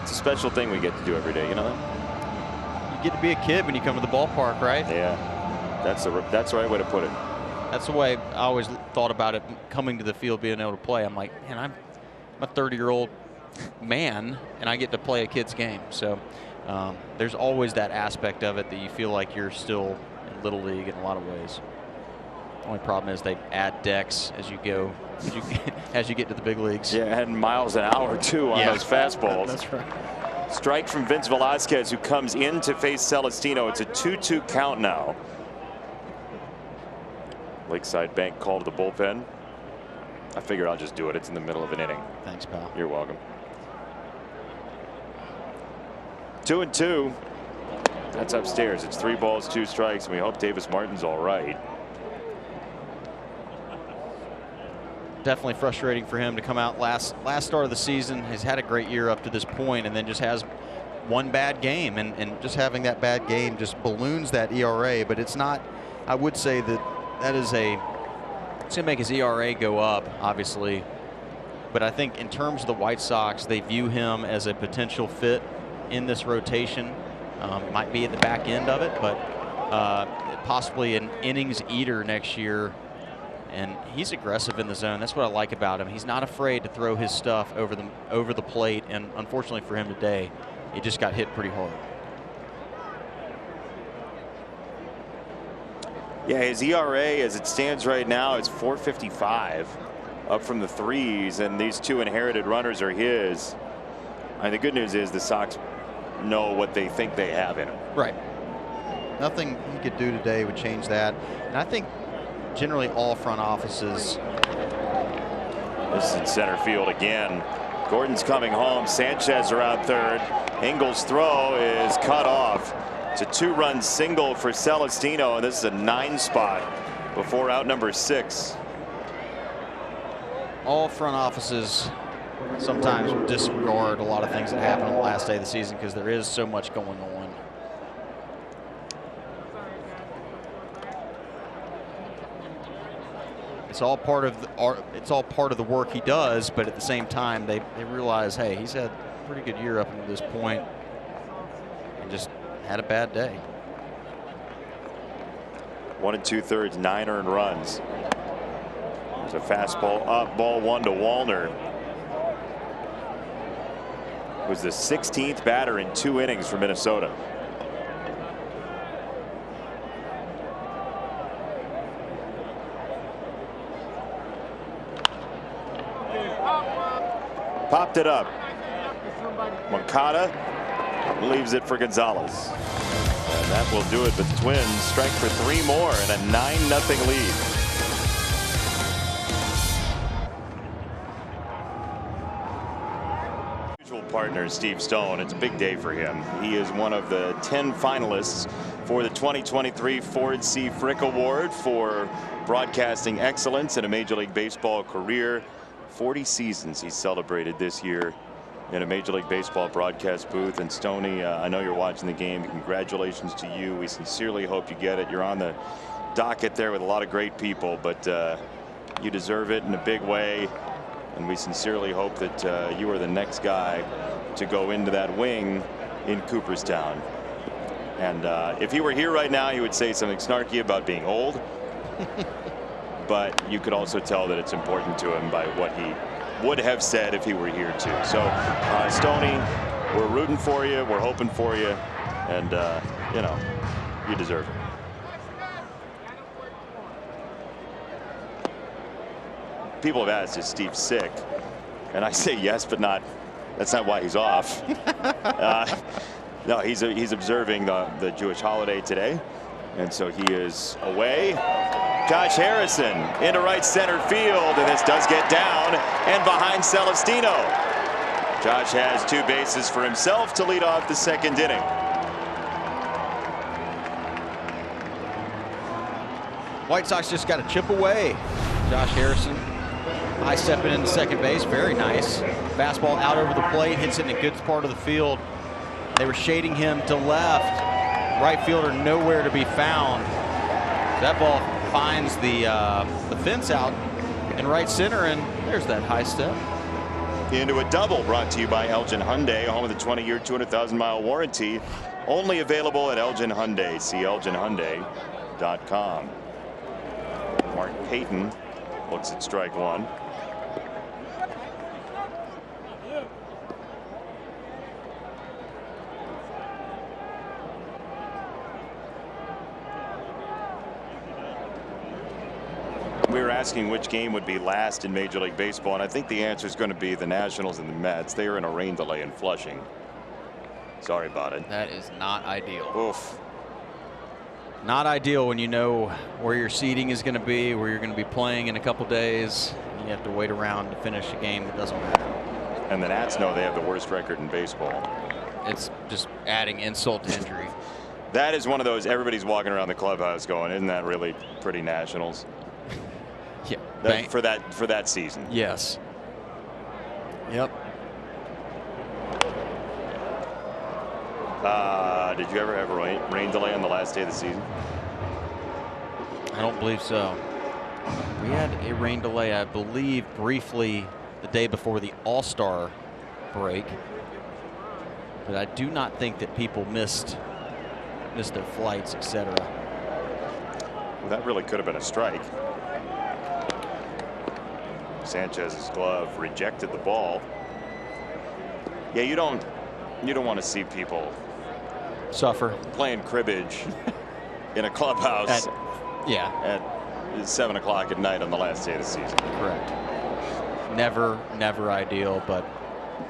B: special thing we get to do every day, you know that?
C: You get to be a kid when you come to the ballpark, right?
B: Yeah, that's the right way to put it.
C: That's the way I always thought about it, coming to the field, being able to play. I'm like, man, I'm a 30-year-old man, and I get to play a kid's game. So there's always that aspect of it that you feel like you're still in Little League in a lot of ways. The only problem is they add decks as you go, as you get to the big leagues.
B: Yeah, and miles an hour too on those fastballs.
C: That's right.
B: Strike from Vince Velasquez, who comes in to face Celestino. It's a 2-2 count now. Lakeside Bank called to the bullpen. I figured I'll just do it. It's in the middle of an inning.
C: Thanks, pal.
B: You're welcome. 2-2. That's upstairs. It's 3 balls, 2 strikes, and we hope Davis Martin's all right.
C: Definitely frustrating for him to come out last start of the season. He's had a great year up to this point, and then just has one bad game, and just having that bad game just balloons that ERA. But it's not, I would say that is it's gonna make his ERA go up, obviously. But I think in terms of the White Sox, they view him as a potential fit in this rotation. Might be at the back end of it, but possibly an innings eater next year. And he's aggressive in the zone. That's what I like about him. He's not afraid to throw his stuff over the plate. And unfortunately for him today, he just got hit pretty hard.
B: Yeah, his ERA as it stands right now is 4.55, up from the 3s, and these 2 inherited runners are his. And the good news is the Sox know what they think they have in him.
C: Right. Nothing he could do today would change that. And I think generally all front offices.
B: This is in center field again. Gordon's coming home. Sanchez around third. Engel's throw is cut off. It's a 2-run single for Celestino, and this is a 9 spot before out number 6.
C: All front offices sometimes disregard a lot of things that happen on the last day of the season because there is so much going on. It's all part of the work he does, but at the same time they realize, hey, he's had a pretty good year up until this point and just had a bad day.
B: 1 2/3, 9 earned runs. There's a fastball up, ball 1 to Wallner. Was the 16th batter in 2 innings for Minnesota. Popped it up. Moncada leaves it for Gonzalez. And that will do it. The Twins strike for 3 more and a 9-0 lead. Usual partner Steve Stone. It's a big day for him. He is one of the 10 finalists for the 2023 Ford C. Frick Award for broadcasting excellence in a Major League Baseball career. 40 seasons he celebrated this year in a Major League Baseball broadcast booth. And Stoney, I know you're watching the game. Congratulations to you. We sincerely hope you get it. You're on the docket there with a lot of great people, but you deserve it in a big way. And we sincerely hope that you are the next guy to go into that wing in Cooperstown. And if he were here right now, he would say something snarky about being old. But you could also tell that it's important to him by what he would have said if he were here too. So Stoney, we're rooting for you, we're hoping for you, and you know, you deserve it. People have asked, is Steve sick? And I say yes, but not, that's not why he's off. No, he's observing the Jewish holiday today, and so he is away. Josh Harrison into right center field, and this does get down and behind Celestino. Josh has 2 bases for himself to lead off the 2nd inning.
C: White Sox just got to chip away. Josh Harrison high stepping into second base, very nice. Fastball out over the plate, hits it in a good part of the field. They were shading him to left. Right fielder nowhere to be found. That ball finds the fence out in right center, and there's that high step.
B: Into a double brought to you by Elgin Hyundai, home of the 20-year, 200,000-mile warranty. Only available at Elgin Hyundai. See ElginHyundai.com. Mark Payton looks at strike one. We were asking which game would be last in Major League Baseball, and I think the answer is going to be the Nationals and the Mets. They are in a rain delay in Flushing. Sorry about it.
C: That is not ideal.
B: Oof.
C: Not ideal when you know where your seating is going to be, where you're going to be playing in a couple days. You have to wait around to finish a game that doesn't matter.
B: And the Nats know they have the worst record in baseball.
C: It's just adding insult to injury.
B: That is one of those, everybody's walking around the clubhouse going, isn't that really pretty Nationals?
C: Yeah.
B: For that season.
C: Yes. Yep.
B: Did you ever have a rain delay on the last day of the season?
C: I don't believe so. We had a rain delay, I believe, briefly the day before the All-Star break. But I do not think that people missed their flights, etc.
B: Well, that really could have been a strike. Sanchez's glove rejected the ball. Yeah, you don't want to see people
C: suffer
B: playing cribbage in a clubhouse at 7 o'clock at night on the last day of the season.
C: Correct. Never ideal, but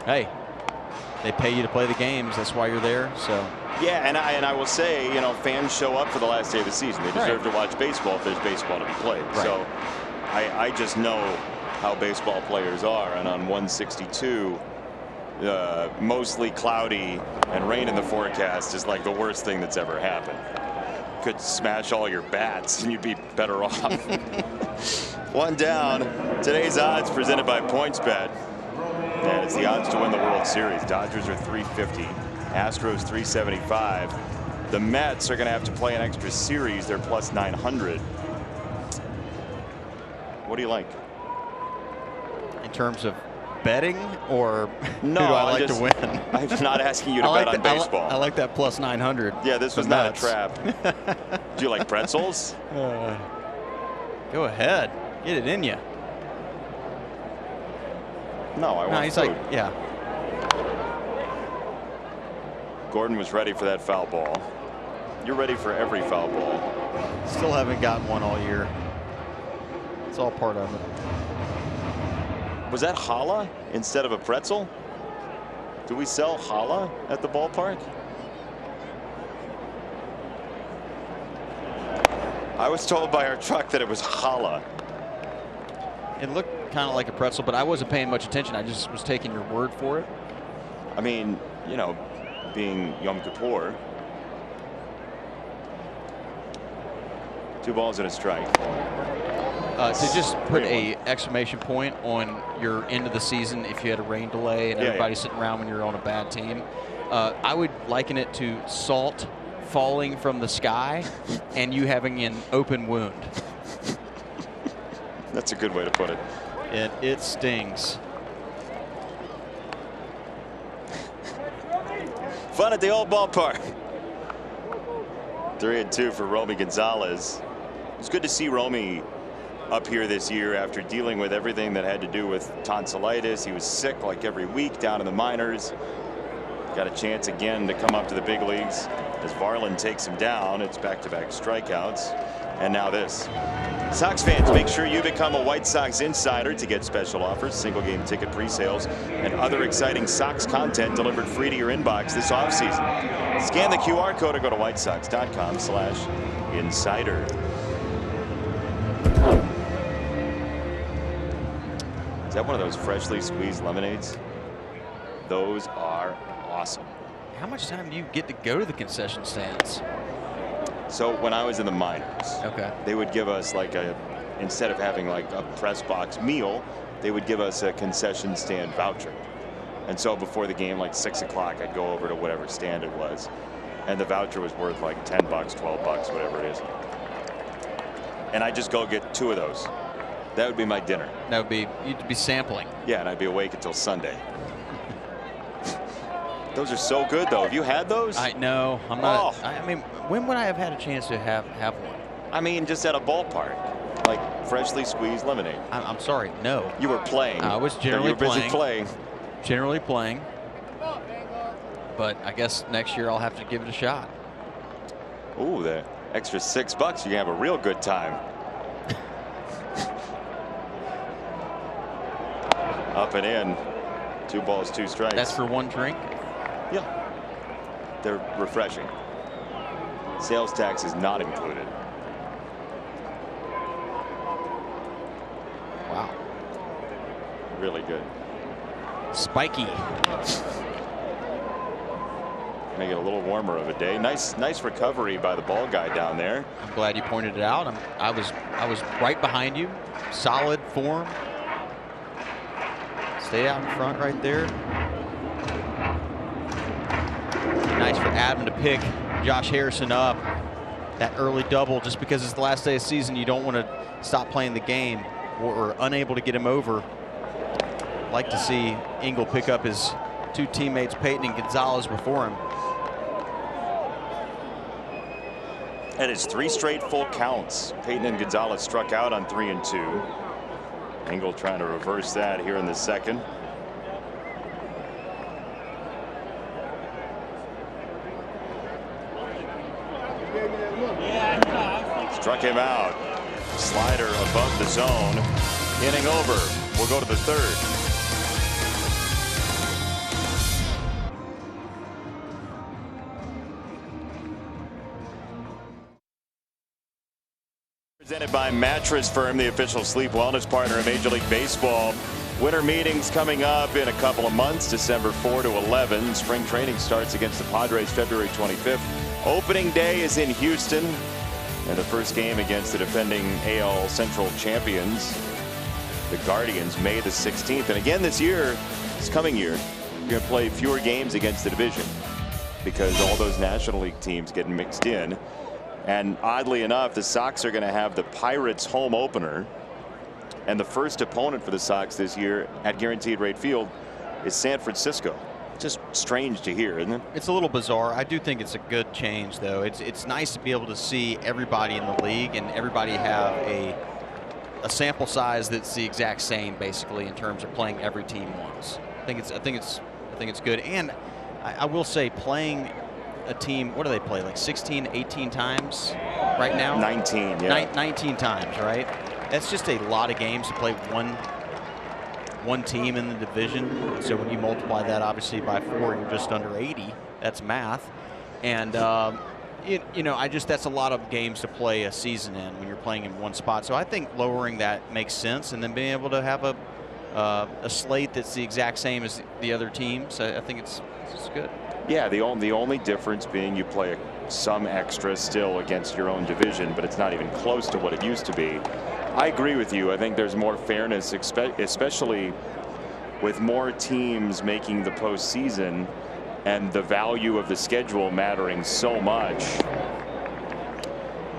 C: hey, they pay you to play the games. That's why you're there. So
B: yeah, and I will say, fans show up for the last day of the season. They deserve to watch baseball if there's baseball to be played. Right. So I just know how baseball players are, and on 162, mostly cloudy and rain in the forecast is like the worst thing that's ever happened. Could smash all your bats and you'd be better off. One down. Today's odds presented by PointsBet. And it's the odds to win the World Series. Dodgers are 350, Astros 375. The Mets are going to have to play an extra series. They're plus 900. What do you like?
C: In terms of betting, or
B: no,
C: who do I like to win?
B: I'm not asking you to bet on baseball.
C: I like that plus 900.
B: Yeah, this was not a trap. Do you like pretzels?
C: Go ahead, get it in you.
B: No, I want
C: he's
B: food.
C: Like, yeah.
B: Gordon was ready for that foul ball. You're ready for every foul ball.
C: Still haven't gotten one all year. It's all part of it.
B: Was that challah instead of a pretzel? Do we sell challah at the ballpark? I was told by our truck that it was challah.
C: It looked kind of like a pretzel, but I wasn't paying much attention. I just was taking your word for it.
B: I mean, being Yom Kippur. 2 balls and a strike.
C: To just put a exclamation point on your end of the season, if you had a rain delay and everybody sitting around when you're on a bad team, I would liken it to salt falling from the sky and you having an open wound.
B: That's a good way to put it.
C: It stings.
B: Fun at the old ballpark. 3-2 for Romy Gonzalez. It's good to see Romy up here this year after dealing with everything that had to do with tonsillitis. He was sick like every week down in the minors. Got a chance again to come up to the big leagues as Varland takes him down. It's back-to-back strikeouts. And now this. Sox fans, make sure you become a White Sox insider to get special offers, single game ticket pre-sales, and other exciting Sox content delivered free to your inbox this offseason. Scan the QR code or go to whitesox.com/insider. Is that one of those freshly squeezed lemonades? Those are awesome.
C: How much time do you get to go to the concession stands?
B: So when I was in the minors, they would give us like instead of having like a press box meal, they would give us a concession stand voucher. And so before the game, like 6 o'clock, I'd go over to whatever stand it was. And the voucher was worth like $10, $12, whatever it is. And I'd just go get 2 of those. That would be my dinner.
C: That would be, you'd be sampling.
B: Yeah, and I'd be awake until Sunday. Those are so good, though. Have you had those?
C: No, I'm not. I mean, when would I have had a chance to have one?
B: I mean, just at a ballpark. like freshly squeezed lemonade.
C: I'm sorry, no.
B: You were playing.
C: I was generally
B: you were busy playing.
C: Generally playing. But I guess next year I'll have to give it a shot.
B: Ooh, the extra $6. You can have a real good time. Up and in. 2 balls, 2 strikes.
C: That's for one drink?
B: Yeah. They're refreshing. Sales tax is not included.
C: Wow.
B: Really good.
C: Spiky.
B: Make it a little warmer of a day. Nice recovery by the ball guy down there.
C: I'm glad you pointed it out. I was right behind you. Solid form. Stay out in front right there. Nice for Adam to pick Josh Harrison up. That early double, just because it's the last day of the season, you don't want to stop playing the game or unable to get him over. I'd like to see Engel pick up his 2 teammates, Peyton and Gonzalez, before him.
B: And it's 3 straight full counts. Peyton and Gonzalez struck out on 3 and 2. Engel trying to reverse that here in the second. Struck him out. Slider above the zone. Inning over. We'll go to the 3rd. Presented by Mattress Firm, the official sleep wellness partner of Major League Baseball. Winter meetings coming up in a couple of months, December 4 to 11. Spring training starts against the Padres February 25th. Opening day is in Houston, and the first game against the defending AL Central champions, the Guardians, May the 16th. And again this year, this coming year, you're going to play fewer games against the division because all those National League teams get mixed in. And oddly enough, the Sox are going to have the Pirates home opener. And the first opponent for the Sox this year at Guaranteed Rate Field is San Francisco. Just strange to hear, isn't it?
C: It's a little bizarre. I do think it's a good change, though. It's nice to be able to see everybody in the league and everybody have a sample size that's the exact same, basically, in terms of playing every team once. I think it's good. And I will say, playing a team, what do they play, like 16, 18 times right now?
B: 19, yeah.
C: 19 times, right? That's just a lot of games to play one team in the division. So when you multiply that obviously by 4, you're just under 80. That's math. And you know, that's a lot of games to play a season in when you're playing in one spot. So I think lowering that makes sense, and then being able to have a slate that's the exact same as the other teams. I think it's good.
B: Yeah, the only difference being you play some extra still against your own division, but it's not even close to what it used to be. I agree with you. I think there's more fairness, especially with more teams making the postseason and the value of the schedule mattering so much.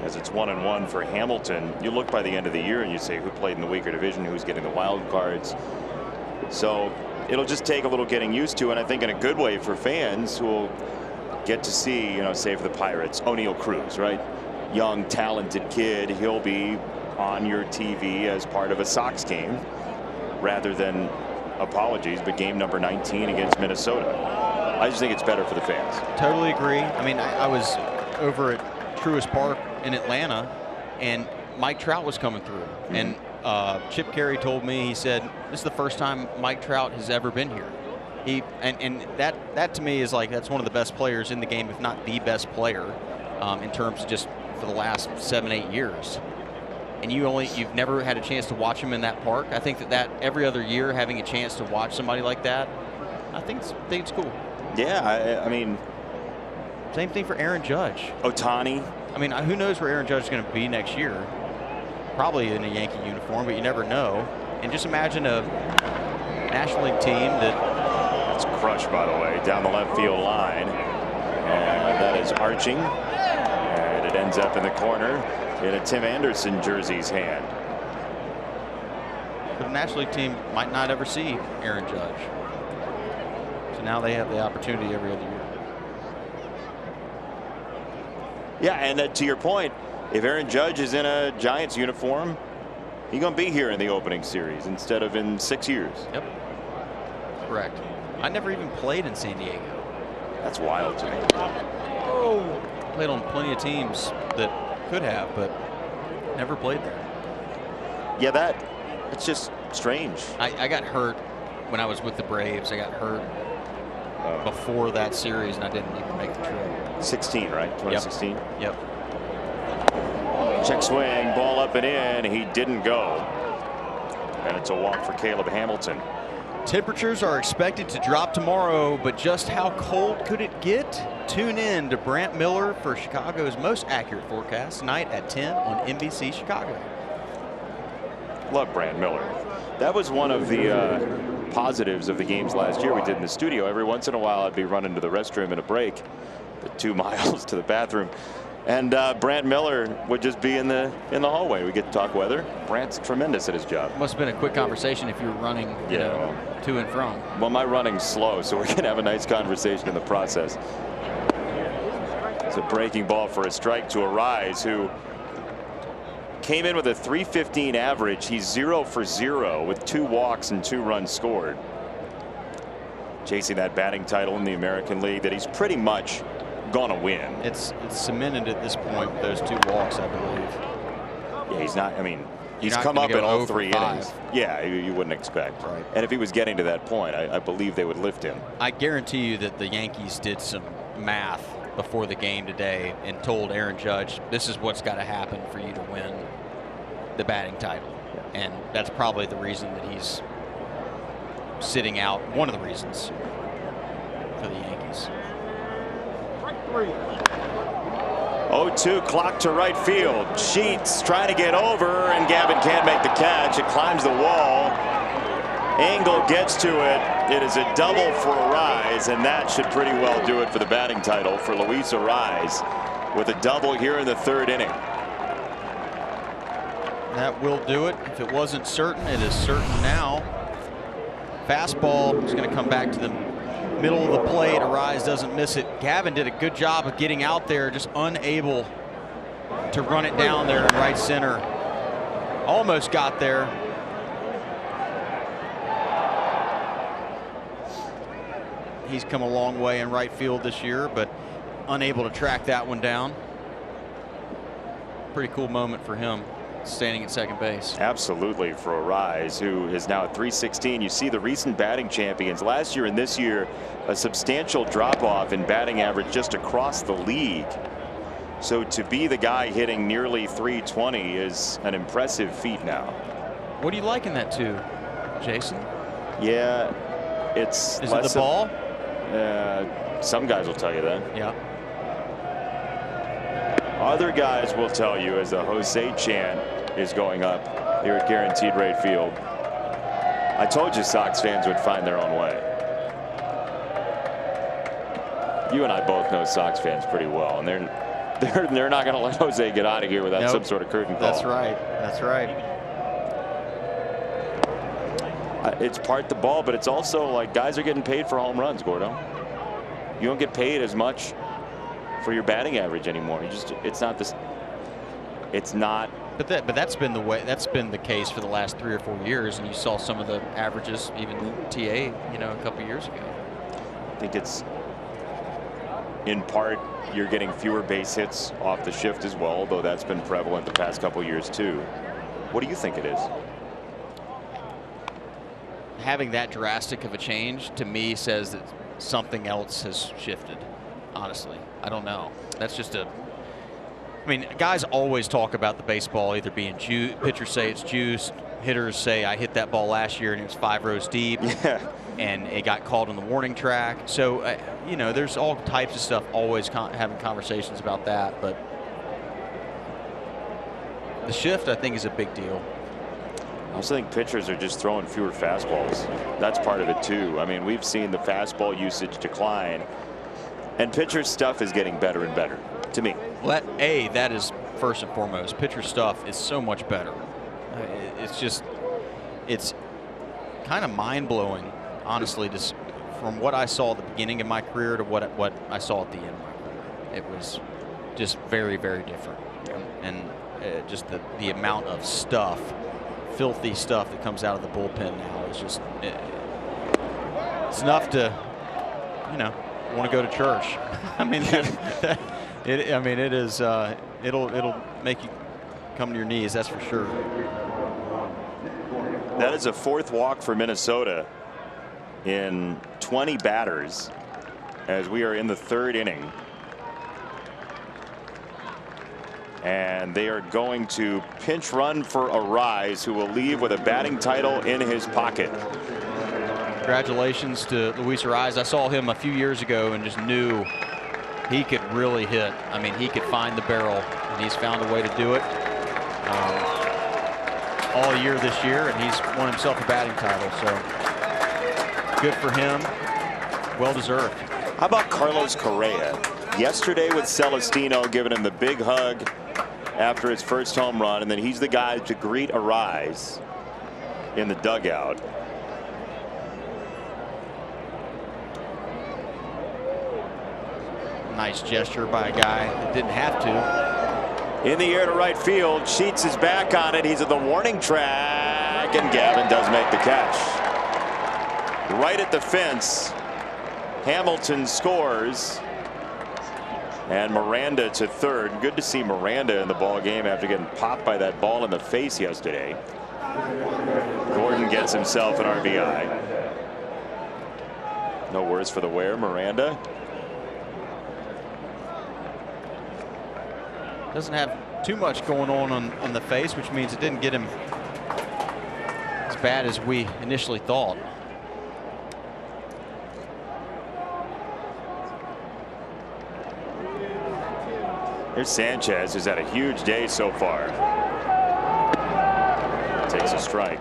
B: As it's 1-1 for Hamilton, you look by the end of the year and you say who played in the weaker division, who's getting the wild cards. So it'll just take a little getting used to, and I think in a good way for fans who will get to see, you know, say for the Pirates, O'Neal Cruz, right? Young, talented kid. He'll be on your TV as part of a Sox game rather than, apologies, but game number 19 against Minnesota. I just think it's better for the fans.
C: Totally agree. I mean, I was over at Truist Park in Atlanta, and Mike Trout was coming through. Mm-hmm. And Chip Carey told me, he said, this is the first time Mike Trout has ever been here. And that to me is like, that's one of the best players in the game, if not the best player, in terms of just for the last 7-8 years. And you've never had a chance to watch him in that park. I think that every other year having a chance to watch somebody like that, I think it's cool.
B: Yeah, I mean,
C: same thing for Aaron Judge.
B: Ohtani.
C: I mean, who knows where Aaron Judge is going to be next year? Probably in a Yankee uniform, but you never know. And just imagine a National League team
B: that's crushed, by the way, down the left field line, and that is arching, and it ends up in the corner in a Tim Anderson jersey's hand.
C: But the National League team might not ever see Aaron Judge. So now they have the opportunity every other year.
B: Yeah, and to your point, if Aaron Judge is in a Giants uniform, He's going to be here in the opening series instead of in 6 years.
C: Yep. Correct. I never even played in San Diego.
B: That's wild to me.
C: Oh. Played on plenty of teams that could have, but never played there.
B: Yeah, it's just strange.
C: I got hurt when I was with the Braves. I got hurt before that series, and I didn't even make the trip.
B: 16, right? 2016?
C: Yep.
B: Check swing, ball up and in. He didn't go. And it's a walk for Caleb Hamilton.
C: Temperatures are expected to drop tomorrow, but just how cold could it get? Tune in to Brant Miller for Chicago's most accurate forecast tonight at 10 on NBC Chicago.
B: Love Brant Miller. That was one of the positives of the games last year we did in the studio. Every once in a while I'd be running to the restroom in a break, the 2 miles to the bathroom, and Brant Miller would just be in the hallway. We get to talk weather. Brant's tremendous at his job.
C: Must have been a quick conversation if you were running to and from.
B: Well, my running's slow, so we're going to have a nice conversation in the process. It's a breaking ball for a strike to Arise, who came in with a .315 average. He's 0 for 0 with 2 walks and 2 runs scored. Chasing that batting title in the American League that he's pretty much gonna win.
C: It's cemented at this point with those 2 walks, I believe.
B: Yeah, he's not. I mean, he's come up in all 3 innings. Yeah, you wouldn't expect.
C: Right.
B: And if he was getting to that point, I believe they would lift him.
C: I guarantee you that the Yankees did some math before the game today and told Aaron Judge, this is what's got to happen for you to win the batting title. And that's probably the reason that he's sitting out. One of the reasons for the Yankees.
B: 0-2 clock to right field. Sheets trying to get over, and Gavin can't make the catch. It climbs the wall. Engel gets to it. It is a double for Arise, and that should pretty well do it for the batting title for Luis Arise with a double here in the 3rd inning.
C: That will do it. If it wasn't certain, it is certain now. Fastball is going to come back to the middle of the plate. Arise doesn't miss it. Gavin did a good job of getting out there, just unable to run it down there in right center. Almost got there. He's come a long way in right field this year, but unable to track that one down. Pretty cool moment for him, standing at second base.
B: Absolutely, for Arise, who is now at .316. You see the recent batting champions last year and this year, a substantial drop off in batting average just across the league. So to be the guy hitting nearly .320 is an impressive feat now.
C: What do you like in that too, Jason?
B: Yeah, it's
C: is it the ball?
B: Some guys will tell you that.
C: Yeah.
B: Other guys will tell you as the Jose chant is going up here at Guaranteed Rate Field. I told you Sox fans would find their own way. You and I both know Sox fans pretty well, and they're not going to let Jose get out of here without some sort of curtain call.
C: That's right. That's right.
B: It's part the ball, but it's also like guys are getting paid for home runs, Gordo. You don't get paid as much for your batting average anymore. It's not this. It's not.
C: But that's been the way. That's been the case for the last 3 or 4 years, and you saw some of the averages, even TA, a couple years ago.
B: I think it's in part you're getting fewer base hits off the shift as well, though that's been prevalent the past couple years too. What do you think it is?
C: Having that drastic of a change to me says that something else has shifted. Honestly, I don't know. That's just I mean, guys always talk about the baseball either being pitchers say it's juiced, hitters say I hit that ball last year and it was 5 rows deep.
B: Yeah.
C: And it got called on the warning track. So there's all types of stuff always having conversations about that, but the shift I think is a big deal.
B: I also think pitchers are just throwing fewer fastballs. That's part of it too. I mean, we've seen the fastball usage decline, and pitcher stuff is getting better and better to me.
C: Well, that is first and foremost. Pitcher stuff is so much better. It's kind of mind-blowing, honestly, just from what I saw at the beginning of my career to what I saw at the end of my career. It was just very, very different. And just the amount of stuff filthy stuff that comes out of the bullpen now is just it's enough to, you know, want to go to church. I mean, it is. It'll make you come to your knees. That's for sure.
B: That is a 4th walk for Minnesota in 20 batters as we are in the 3rd inning. And they are going to pinch run for Arraez, who will leave with a batting title in his pocket.
C: Congratulations to Luis Arraez. I saw him a few years ago and just knew he could really hit. I mean, he could find the barrel, and he's found a way to do it all year this year, and he's won himself a batting title. So good for him. Well deserved.
B: How about Carlos Correa? Yesterday with Celestino giving him the big hug after his first home run, and then he's the guy to greet Arraez in the dugout.
C: Nice gesture by a guy that didn't have to.
B: In the air to right field. Sheets is back on it. He's at the warning track, and Gavin does make the catch. Right at the fence. Hamilton scores. And Miranda to third. Good to see Miranda in the ball game after getting popped by that ball in the face yesterday. Gordon gets himself an RBI. No worse for the wear. Miranda
C: doesn't have too much going on the face, which means it didn't get him as bad as we initially thought.
B: Here's Sanchez, who's had a huge day so far. Takes a strike.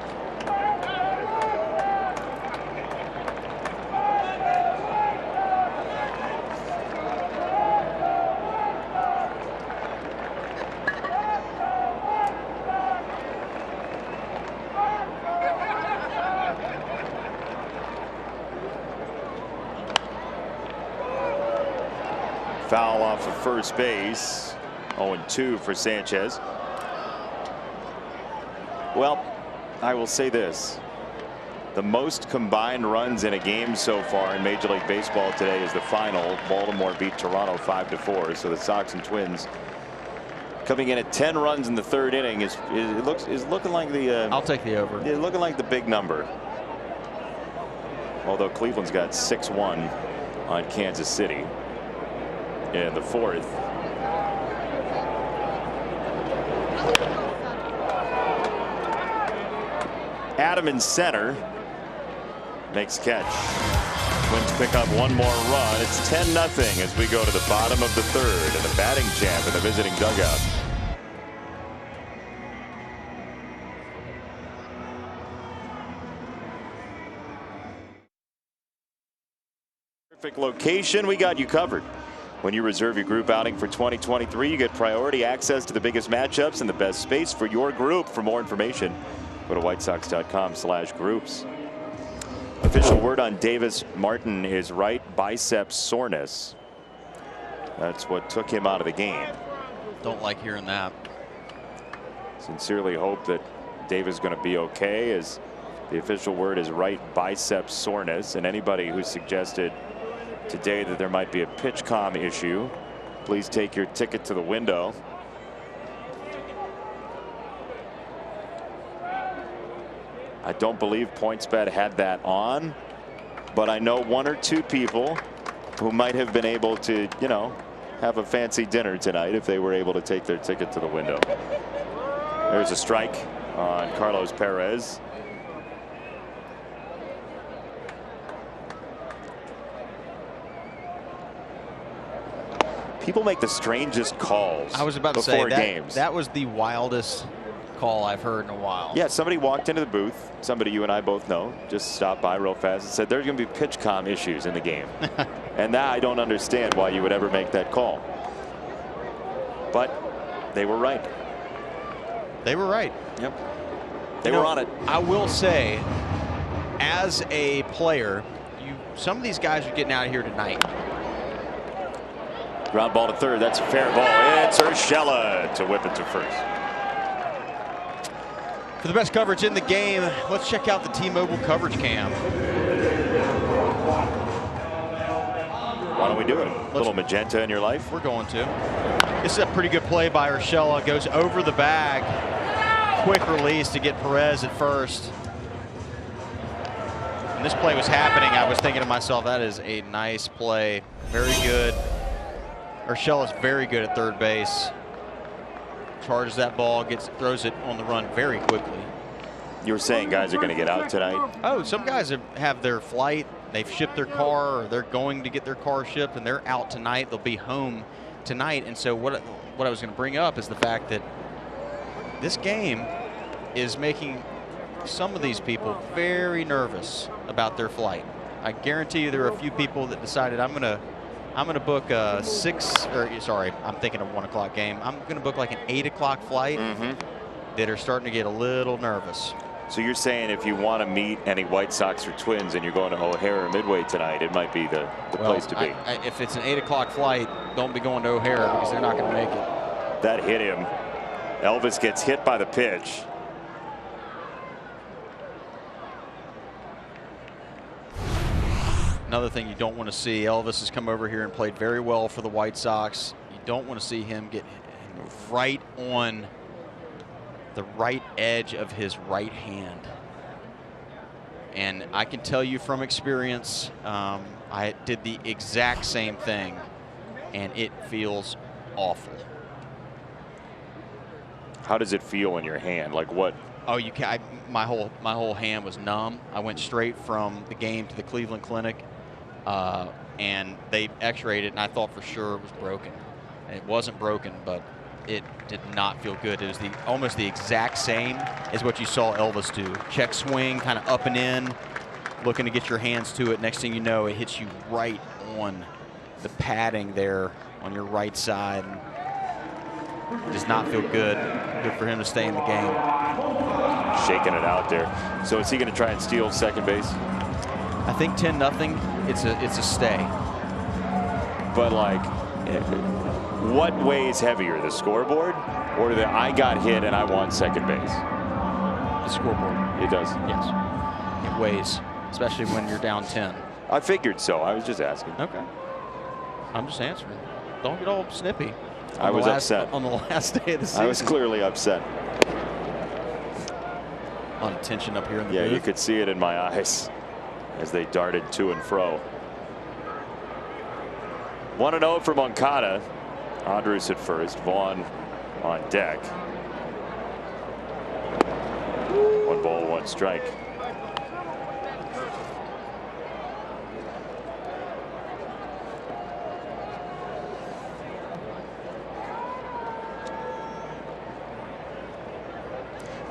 B: Foul off of first base. 0-2 for Sanchez. Well, I will say this. The most combined runs in a game so far in Major League Baseball today is the final. Baltimore beat Toronto 5-4. So the Sox and Twins coming in at 10 runs in the 3rd inning is looking like the.
C: I'll take the over.
B: Looking like the big number. Although Cleveland's got 6-1 on Kansas City in the 4th. Adam in center makes catch. Twins pick up one more run. It's 10-0 as we go to the bottom of the 3rd, and the batting champ in the visiting dugout. Perfect location. We got you covered. When you reserve your group outing for 2023, you get priority access to the biggest matchups and the best space for your group. For more information, go to whitesox.com/groups. Official word on Davis Martin is right bicep soreness. That's what took him out of the game.
C: Don't like hearing that.
B: Sincerely hope that Davis is going to be okay, as the official word is right bicep soreness. And anybody who suggested today that there might be a PitchCom issue, please take your ticket to the window. I don't believe PointsBet had that on, but I know 1 or 2 people who might have been able to, you know, have a fancy dinner tonight if they were able to take their ticket to the window. There's a strike on Carlos Perez. People make the strangest calls.
C: I was about to say
B: games.
C: that was the wildest call I've heard in a while.
B: Yeah, somebody walked into the booth. Somebody you and I both know just stopped by real fast and said there's going to be PitchCom issues in the game. And now I don't understand why you would ever make that call. But they were right.
C: They were right.
B: Yep. They were on it.
C: I will say, as a player, some of these guys are getting out of here tonight.
B: Ground ball to third. That's a fair ball. It's Urshela to whip it to first.
C: For the best coverage in the game, let's check out the T-Mobile coverage cam.
B: Why don't we do it? A little magenta in your life?
C: We're going to. This is a pretty good play by Urshela. Goes over the bag. Quick release to get Perez at first. When this play was happening, I was thinking to myself, that is a nice play. Very good. Urshela's very good at third base. Charges that ball, throws it on the run very quickly.
B: You were saying guys are going to get out tonight?
C: Oh, some guys have their flight. They've shipped their car, or they're going to get their car shipped, and they're out tonight. They'll be home tonight. And so what I was going to bring up is the fact that this game is making some of these people very nervous about their flight. I guarantee you there are a few people that decided I'm gonna book a 1 o'clock game. I'm gonna book like an 8 o'clock flight that are starting to get a little nervous.
B: So you're saying if you want to meet any White Sox or Twins and you're going to O'Hare or Midway tonight, it might be the place to be.
C: If it's an 8 o'clock flight, don't be going to O'Hare because they're not going to make it.
B: That hit him. Elvis gets hit by the pitch.
C: Another thing you don't want to see, Elvis has come over here and played very well for the White Sox. You don't want to see him get right on the right edge of his right hand. And I can tell you from experience, I did the exact same thing, and it feels awful.
B: How does it feel in your hand? Like what?
C: Oh, you can. My whole hand was numb. I went straight from the game to the Cleveland Clinic, and they X-rayed it, and I thought for sure it was broken. And it wasn't broken, but it did not feel good. It was almost the exact same as what you saw Elvis do. Check swing, kind of up and in, looking to get your hands to it. Next thing you know, it hits you right on the padding there on your right side. It does not feel good. Good for him to stay in the game.
B: Shaking it out there. So is he going to try and steal second base?
C: I think 10-0. It's a stay.
B: But like, what weighs heavier, the scoreboard or the I got hit and I won second base?
C: The scoreboard.
B: It does.
C: Yes. It weighs, especially when you're down 10.
B: I figured so. I was just asking.
C: Okay. I'm just answering. Don't get all snippy.
B: I was upset
C: on the last day of the season.
B: I was clearly upset.
C: A lot of tension up here in the
B: booth.
C: booth.
B: You could see it in my eyes as they darted to and fro. 1-0 for Moncada. Andrus at first, Vaughn on deck. 1 ball, 1 strike.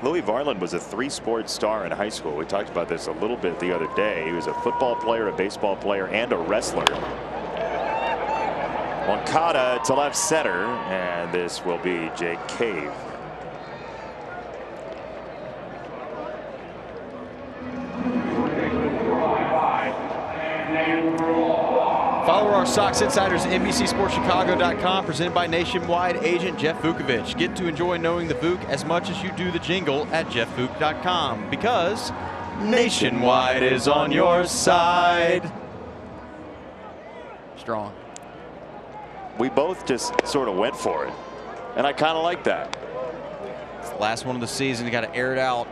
B: Louis Varland was a 3-sport star in high school. We talked about this a little bit the other day. He was a football player, a baseball player, and a wrestler. Moncada to left center, and this will be Jake Cave.
C: Follow our Sox Insiders at NBCSportsChicago.com, presented by Nationwide agent Jeff Vukovich. Get to enjoy knowing the Vuk as much as you do the jingle at JeffVuk.com, because Nationwide is on your side. Strong.
B: We both just sort of went for it, and I kind of like that.
C: It's the last one of the season. You got to air it out.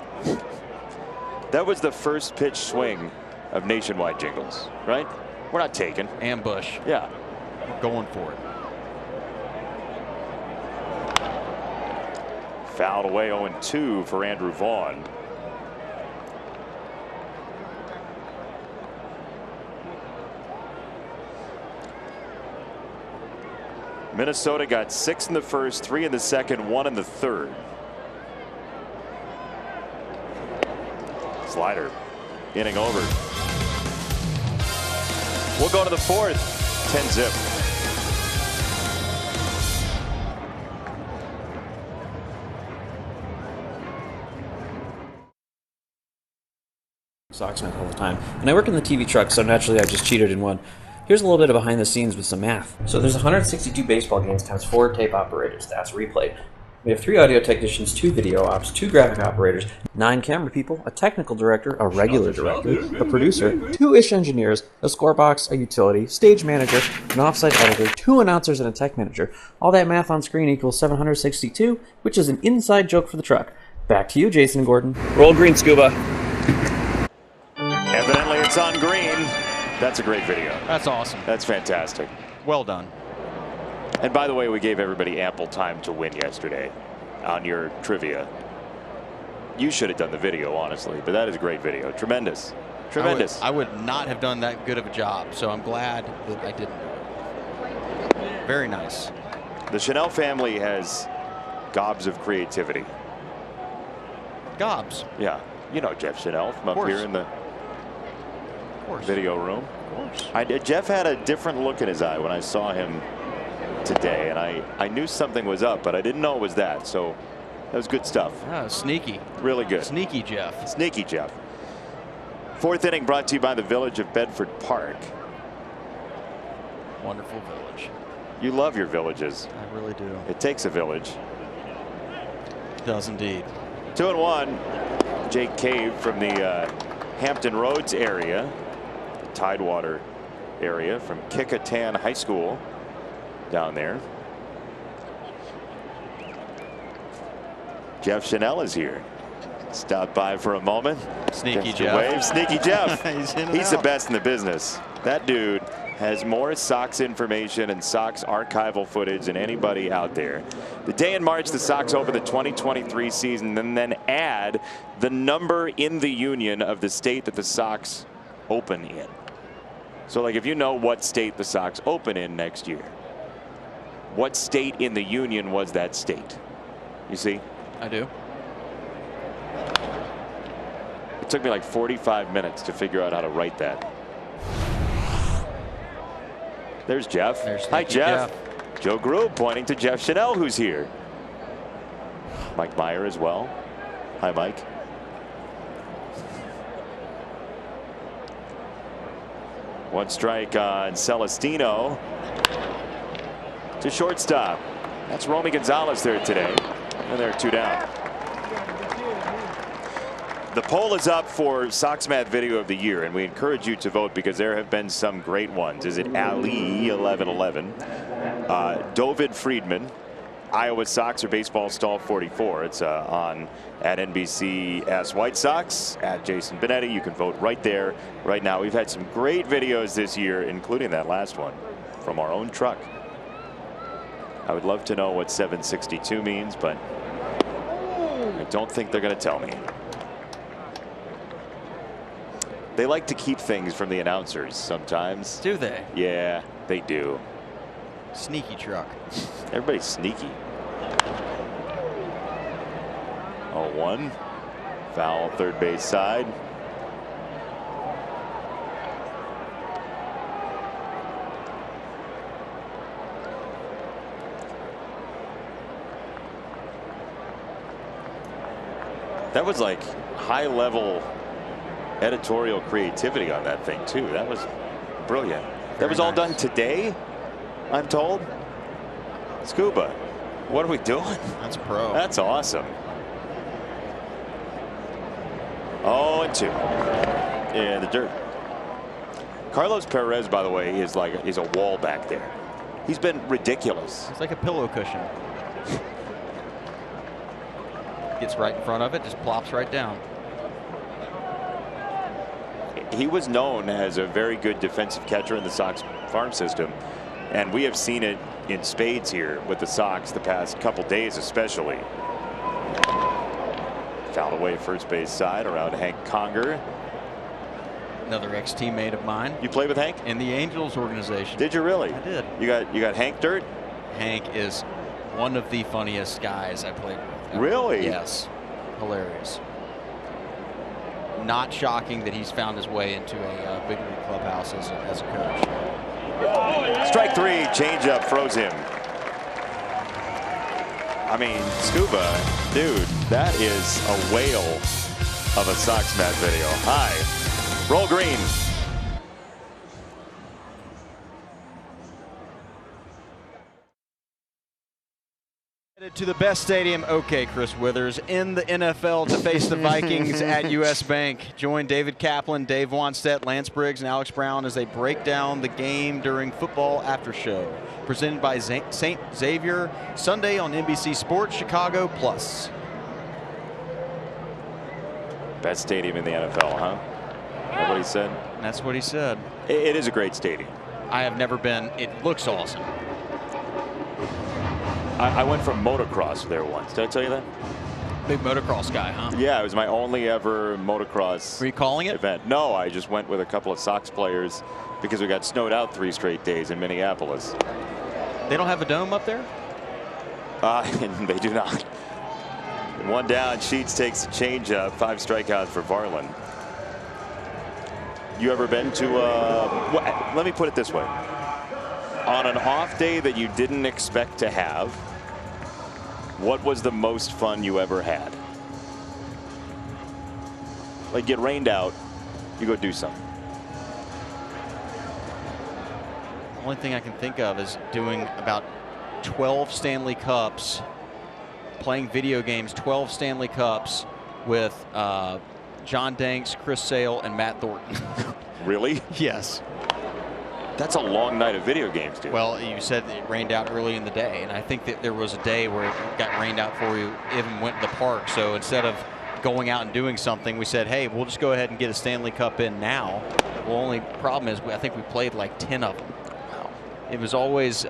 B: That was the first pitch swing of Nationwide jingles, right? We're not taking.
C: Ambush.
B: Yeah.
C: We're going for it.
B: Fouled away 0-2 for Andrew Vaughn. Minnesota got 6 in the first, 3 in the second, 1 in the third. Slider. Inning over. We'll go to the fourth. 10-zip.
G: Sox fan all the time. And I work in the TV truck, so naturally I just cheated and won. Here's a little bit of behind the scenes with some math. So there's 162 baseball games times 4 tape operators. That's replayed. We have 3 audio technicians, 2 video ops, 2 graphic operators, 9 camera people, a technical director, a regular director, a producer, 2-ish engineers, a score box, a utility, stage manager, an offsite editor, 2 announcers, and a tech manager. All that math on screen equals 762, which is an inside joke for the truck. Back to you, Jason and Gordon.
E: Roll green, Scuba.
B: Evidently it's on green. That's a great video.
C: That's awesome.
B: That's fantastic.
C: Well done.
B: And by the way, we gave everybody ample time to win yesterday on your trivia. You should have done the video, honestly, but that is a great video. Tremendous. Tremendous.
C: I would not have done that good of a job, so I'm glad that I didn't do it. Very nice.
B: The Chanel family has gobs of creativity.
C: Gobs.
B: Yeah. You know Jeff Chanel from up here in the video room.
C: Of course.
B: Jeff had a different look in his eye when I saw him today, and I knew something was up, but I didn't know it was that. So that was good stuff.
C: Oh, sneaky.
B: Really good.
C: Sneaky Jeff.
B: Sneaky Jeff. 4th inning brought to you by the Village of Bedford Park.
C: Wonderful village.
B: You love your villages.
C: I really do.
B: It takes a village.
C: It does indeed.
B: 2-1. Jake Cave from the Hampton Roads area, Tidewater area, from Kickotan High School down there. Jeff Chanel is here. Stopped by for a moment.
C: Sneaky
B: Just a
C: Jeff.
B: wave. Sneaky Jeff.
C: He's
B: the best in the business. That dude has more Sox information and Sox archival footage than anybody out there. The day in March the Sox open the 2023 season and then add the number in the union of the state that the Sox open in. So like if you know what state the Sox open in next year, what state in the union was that state? You see?
C: I do.
B: It took me like 45 minutes to figure out how to write that. There's Jeff. Hi, Jeff. Joe Grube pointing to Jeff Chanel, who's here. Mike Meyer as well. Hi, Mike. One strike on Celestino to shortstop. That's Romy Gonzalez there today. And they're 2 down. The poll is up for SoxMath Video of the Year, and we encourage you to vote because there have been some great ones. Is it Ali 1111, Dovid Friedman, Iowa Sox or Baseball Stall 44? It's on at NBC Ask White Sox, at Jason Benetti. You can vote right there, right now. We've had some great videos this year, including that last one from our own truck. I would love to know what 762 means, but I don't think they're going to tell me. They like to keep things from the announcers sometimes.
C: Do they?
B: Yeah, they do.
C: Sneaky truck.
B: Everybody's sneaky. 0-1. Foul, third base side. That was like high level editorial creativity on that thing too. That was brilliant. That was all done today, I'm told. Scuba, what are we doing?
C: That's pro.
B: That's awesome. 0-2 in the dirt. Carlos Perez, by the way, is a wall back there. He's been ridiculous.
C: It's like a pillow cushion. Gets right in front of it, just plops right down.
B: He was known as a very good defensive catcher in the Sox farm system, and we have seen it in spades here with the Sox the past couple days, especially. Fouled away first base side around Hank Conger.
C: Another ex-teammate of mine.
B: You played with Hank
C: in the Angels organization.
B: Did you really?
C: I did.
B: You got Hank dirt?
C: Hank is one of the funniest guys I played with.
B: Really?
C: Yes. Hilarious. Not shocking that he's found his way into a big league clubhouse as a coach.
B: Strike 3, changeup, froze him. I mean, Scuba, dude, that is a whale of a SoxMath video. Hi. Roll green.
C: to the best stadium, okay, Chris Withers, in the NFL to face the Vikings at U.S. Bank. Join David Kaplan, Dave Wannstedt, Lance Briggs, and Alex Brown as they break down the game during Football After Show. Presented by St. Xavier, Sunday on NBC Sports, Chicago Plus.
B: Best stadium in the NFL, huh? That's what he said?
C: That's what he said.
B: It is a great stadium.
C: I have never been. It looks awesome.
B: I went for motocross there once. Did I tell you that?
C: Big motocross guy, huh?
B: Yeah, it was my only ever motocross.
C: Were you calling it?
B: Event. No, I just went with a couple of Sox players because we got snowed out 3 straight days in Minneapolis.
C: They don't have a dome up there?
B: They do not. 1 down, Sheets takes a changeup, 5 strikeouts for Varland. You ever been to, let me put it this way. On an off day that you didn't expect to have, what was the most fun you ever had? Like, get rained out, you go do something.
C: The only thing I can think of is doing about 12 Stanley Cups, playing video games, 12 Stanley Cups with John Danks, Chris Sale, and Matt Thornton.
B: Really?
C: Yes.
B: That's a long night of video games, dude.
C: Well, you said it rained out early in the day, and I think that there was a day where it got rained out before you even went to the park. So instead of going out and doing something, we said, hey, we'll just go ahead and get a Stanley Cup in now. The only problem is I think we played like 10 of them. Wow. It was always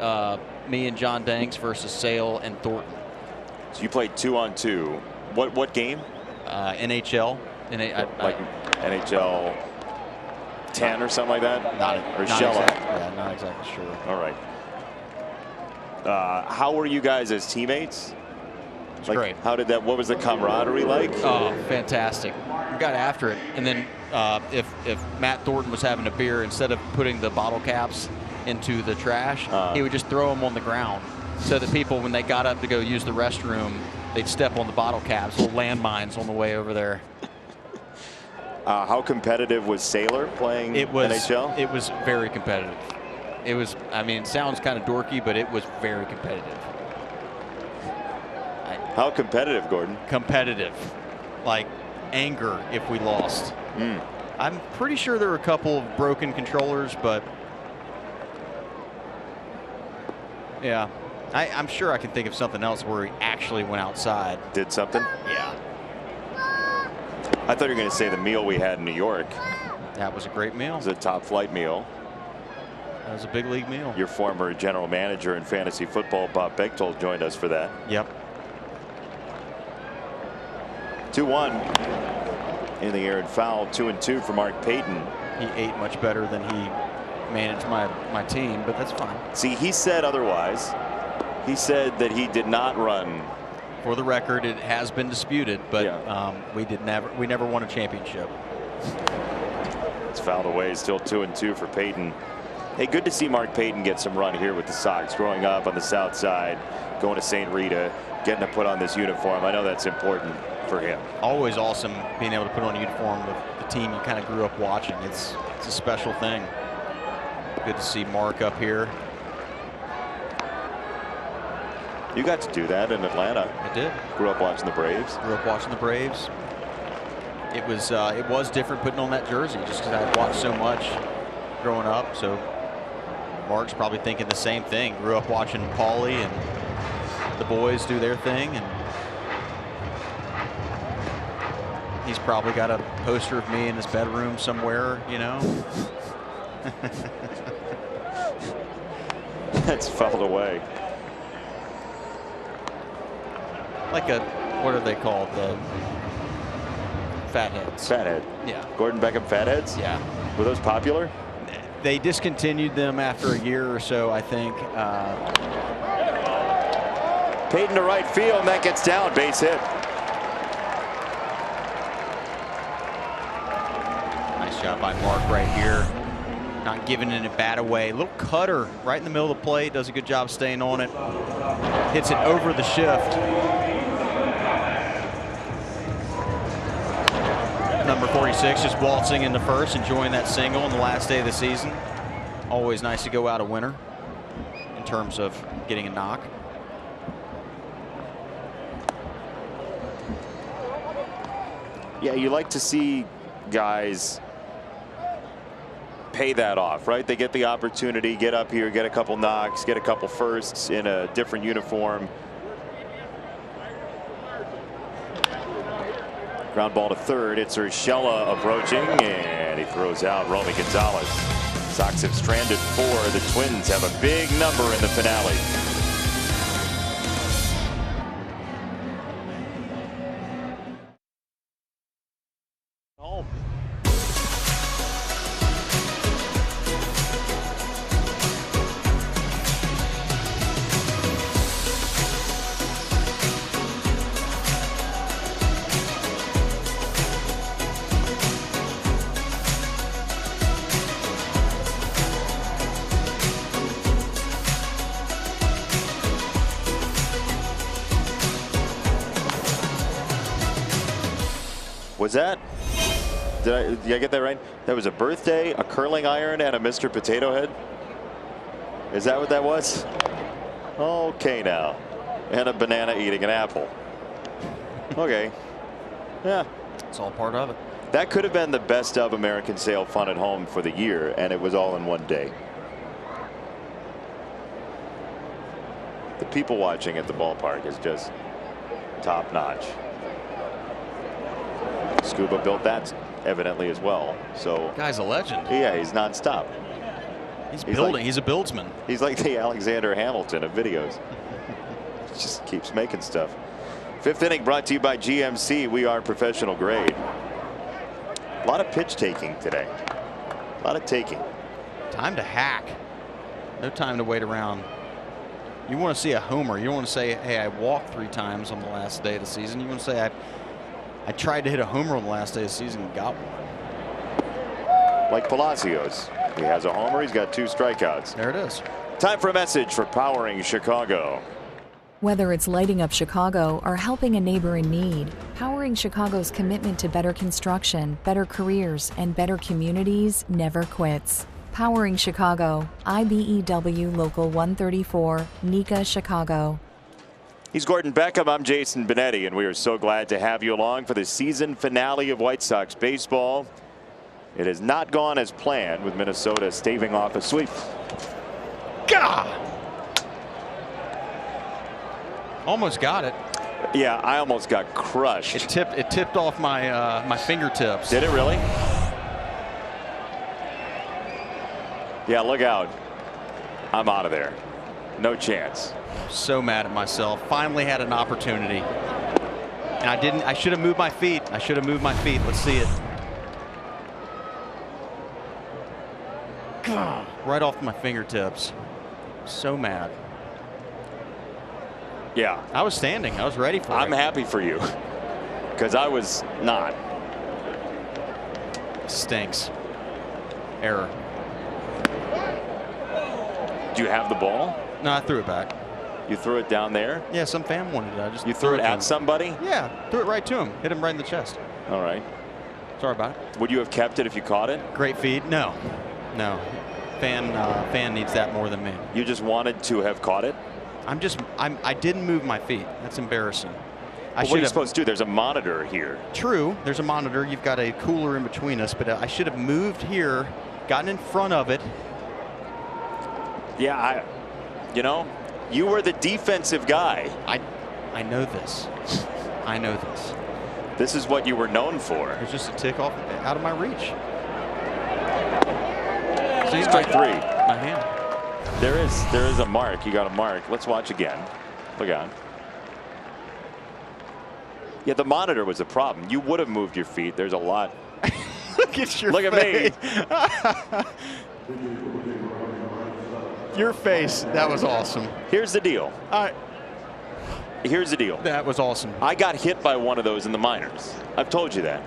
C: me and John Danks versus Sale and Thornton.
B: So you played 2-on-2. What game?
C: NHL.
B: NHL 10 or something like that?
C: Not exactly sure.
B: All right. How were you guys as teammates?
C: It's great.
B: How did that? What was the camaraderie like?
C: Oh, fantastic. We got after it. And then if Matt Thornton was having a beer, instead of putting the bottle caps into the trash, he would just throw them on the ground so that people, when they got up to go use the restroom, they'd step on the bottle caps, little landmines on the way over there.
B: How competitive was Sailor playing NHL?
C: It was very competitive. It was, I mean, it sounds kind of dorky, but it was very competitive.
B: How competitive, Gordon?
C: Competitive. Like anger if we lost. I'm pretty sure there were a couple of broken controllers, but yeah. I'm sure I can think of something else where he actually went outside.
B: Did something?
C: Yeah.
B: I thought you were going to say the meal we had in New York.
C: That was a great meal.
B: It was a top flight meal.
C: That was a big league meal.
B: Your former general manager in fantasy football, Bob Bechtold, joined us for that.
C: Yep.
B: 2-1 in the air and foul. 2-2 for Mark Payton.
C: He ate much better than he managed my team, but that's fine.
B: See, he said otherwise. He said that he did not run.
C: For the record, it has been disputed, but
B: yeah.
C: we never won a championship.
B: It's fouled away. Still 2-2 for Payton. Hey, good to see Mark Payton get some run here with the Sox. Growing up on the south side, going to St. Rita, getting to put on this uniform. I know that's important for him.
C: Always awesome being able to put on a uniform with the team you kind of grew up watching. It's a special thing. Good to see Mark up here.
B: You got to do that in Atlanta.
C: I did.
B: Grew up watching the Braves.
C: Grew up watching the Braves. It was different putting on that jersey just because I watched so much growing up. So Mark's probably thinking the same thing. Grew up watching Paulie and the boys do their thing, and he's probably got a poster of me in his bedroom somewhere, you know.
B: That's fouled away.
C: Like a, what are they called? The fatheads.
B: Fathead.
C: Yeah.
B: Gordon Beckham fatheads?
C: Yeah.
B: Were those popular?
C: They discontinued them after a year or so, I think.
B: Payton to right field, and that gets down. Base hit.
C: Nice job by Mark right here. Not giving it a bat away. Little cutter right in the middle of the plate. Does a good job staying on it. Hits it over the shift. Number 46 just waltzing into first, enjoying that single on the last day of the season. Always nice to go out a winner in terms of getting a knock.
B: Yeah, you like to see guys pay that off, right? They get the opportunity, get up here, get a couple knocks, get a couple firsts in a different uniform. Ground ball to third. It's Urshela approaching, and he throws out Romy Gonzalez. Sox have stranded 4. The Twins have a big number in the finale. Home. Was that? Did I get that right? That was a birthday, a curling iron, and a Mr. Potato Head? Is that what that was? Okay now. And a banana eating an apple. Okay. Yeah.
C: It's all part of it.
B: That could have been the best of American Sale Fun at Home for the year, and it was all in one day. The people watching at the ballpark is just top notch. Scuba built that evidently as well. So
C: guy's a legend.
B: Yeah, he's nonstop.
C: He's building. Like, he's a buildsman.
B: He's like the Alexander Hamilton of videos. Just keeps making stuff. 5th inning brought to you by GMC. We are professional grade. A lot of pitch taking today. A lot of taking.
C: Time to hack. No time to wait around. You want to see a homer. You don't want to say, hey, I walked 3 times on the last day of the season. You want to say, I tried to hit a homer on the last day of the season and got one.
B: Like Palacios. He has a homer. He's got 2 strikeouts.
C: There it is.
B: Time for a message for Powering Chicago.
H: Whether it's lighting up Chicago or helping a neighbor in need, Powering Chicago's commitment to better construction, better careers, and better communities never quits. Powering Chicago, IBEW Local 134, NECA, Chicago.
B: He's Gordon Beckham. I'm Jason Benetti, and we are so glad to have you along for the season finale of White Sox baseball. It has not gone as planned, with Minnesota staving off a sweep.
C: Gah! Almost got it.
B: Yeah, I almost got crushed.
C: It tipped off my my fingertips.
B: Did it really? Yeah, look out. I'm out of there. No chance.
C: So mad at myself. Finally had an opportunity. And I didn't. I should have moved my feet. I should have moved my feet. Let's see it. Right off my fingertips. So mad.
B: Yeah.
C: I was standing. I was ready for it.
B: I'm happy for you. Because I was not.
C: Stinks. Error.
B: Do you have the ball?
C: No, I threw it back.
B: You threw it down there?
C: Yeah, some fan wanted it. I just
B: You threw it at somebody?
C: Yeah, threw it right to him. Hit him right in the chest.
B: All right.
C: Sorry about it.
B: Would you have kept it if you caught it?
C: Great feed. No. No. Fan needs that more than me.
B: You just wanted to have caught it?
C: I didn't move my feet. That's embarrassing.
B: Well, what are you supposed to do? There's a monitor here.
C: True. There's a monitor. You've got a cooler in between us, but I should have moved here, gotten in front of it.
B: Yeah, you know, you were the defensive guy.
C: I know this. I know this.
B: This is what you were known for.
C: It's just a tick off out of my reach. See,
B: strike 3.
C: My hand.
B: There is a mark. You got a mark. Let's watch again. Look out. Yeah, the monitor was the problem. You would have moved your feet. There's a lot.
C: Look at your
B: Look
C: face.
B: at me.
C: Your face. That was awesome.
B: Here's the deal. Here's the deal.
C: That was awesome.
B: I got hit by one of those in the minors. I've told you that.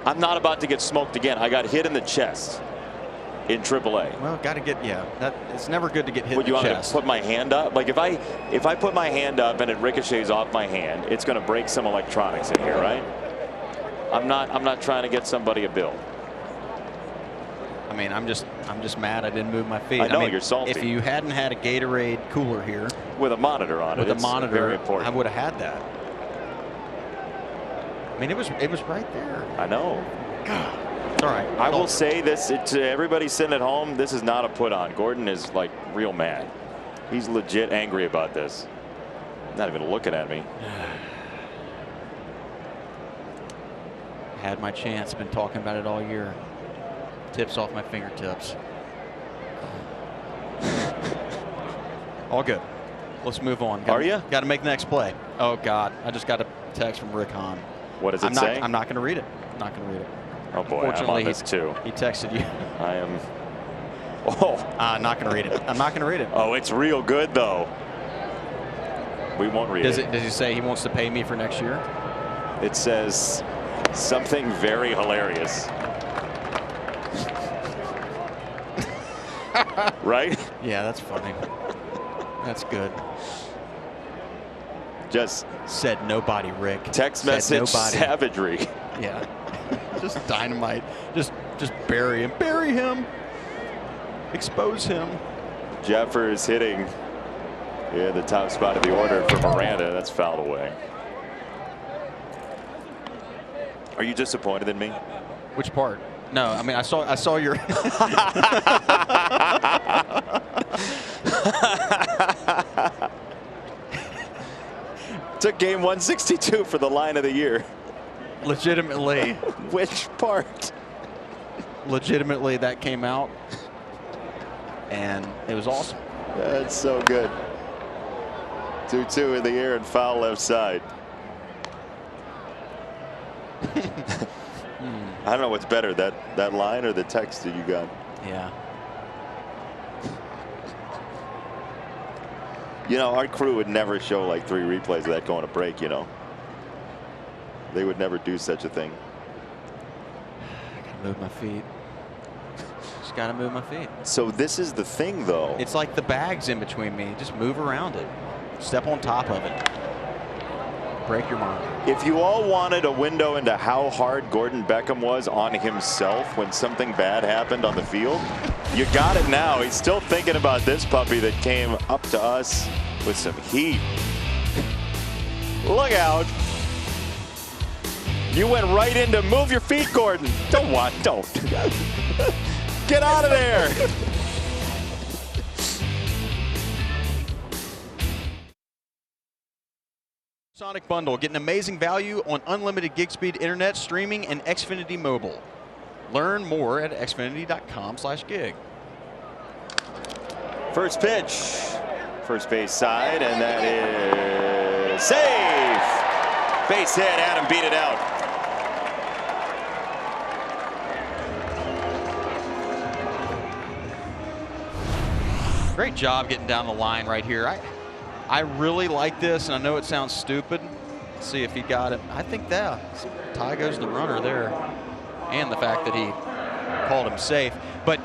B: I'm not about to get smoked again. I got hit in the chest in AAA.
C: Well, got to get, it's never good to get hit
B: Would
C: in the
B: you want
C: chest.
B: me to put my hand up? Like if I put my hand up and it ricochets off my hand, it's going to break some electronics in here, right? I'm not trying to get somebody a bill.
C: I mean, I'm just mad I didn't move my feet.
B: I know, you're salty.
C: If you hadn't had a Gatorade cooler here
B: with a monitor on it,
C: with a monitor,
B: very important.
C: I would have had that. I mean, it was right there.
B: I know.
C: It's all right.
B: I will say this to everybody sitting at home, this is not a put on. Gordon is like real mad. He's legit angry about this. Not even looking at me.
C: Had my chance. Been talking about it all year. Tips off my fingertips. All good. Let's move on.
B: Are you?
C: Got to make the next play. Oh, God. I just got a text from Rick Hahn.
B: What does it say?
C: I'm not going to read it. I'm not going to read it.
B: Oh, boy. I'm on this, too.
C: He texted you.
B: I am. Oh.
C: I'm not going to read it. I'm not going to read it.
B: Oh, it's real good, though. We won't read it.
C: Does he say he wants to pay me for next year?
B: It says something very hilarious. Right?
C: Yeah, that's funny. That's good.
B: Just
C: said nobody, Rick.
B: Text message savagery.
C: Yeah. Just dynamite. Just bury him. Bury him. Expose him.
B: Jeffers hitting the top spot of the order for Miranda. That's fouled away. Are you disappointed in me?
C: Which part? No, I mean I saw your
B: Took game 162 for the line of the year.
C: Legitimately.
B: Which part?
C: Legitimately, that came out, and it was awesome.
B: That's so good. 2-2 in the air and foul left side. I don't know what's better, that line or the text that you got.
C: Yeah.
B: You know, our crew would never show like 3 replays of that going to break, you know. They would never do such a thing.
C: I gotta move my feet. Just gotta move my feet.
B: So this is the thing, though.
C: It's like the bag's in between me. Just move around it. Step on top of it. Break your mind.
B: If you all wanted a window into how hard Gordon Beckham was on himself when something bad happened on the field, you got it now. He's still thinking about this puppy that came up to us with some heat. Look out. You went right into move your feet, Gordon. Don't. Get out of there.
C: Sonic Bundle. Get an amazing value on unlimited gig speed internet, streaming, and Xfinity Mobile. Learn more at xfinity.com/gig.
B: First pitch. First base side, and that is safe. Base hit. Adam beat it out.
C: Great job getting down the line right here. I really like this, and I know it sounds stupid. Let's see if he got it. I think that Ty goes the runner there, and the fact that he called him safe. But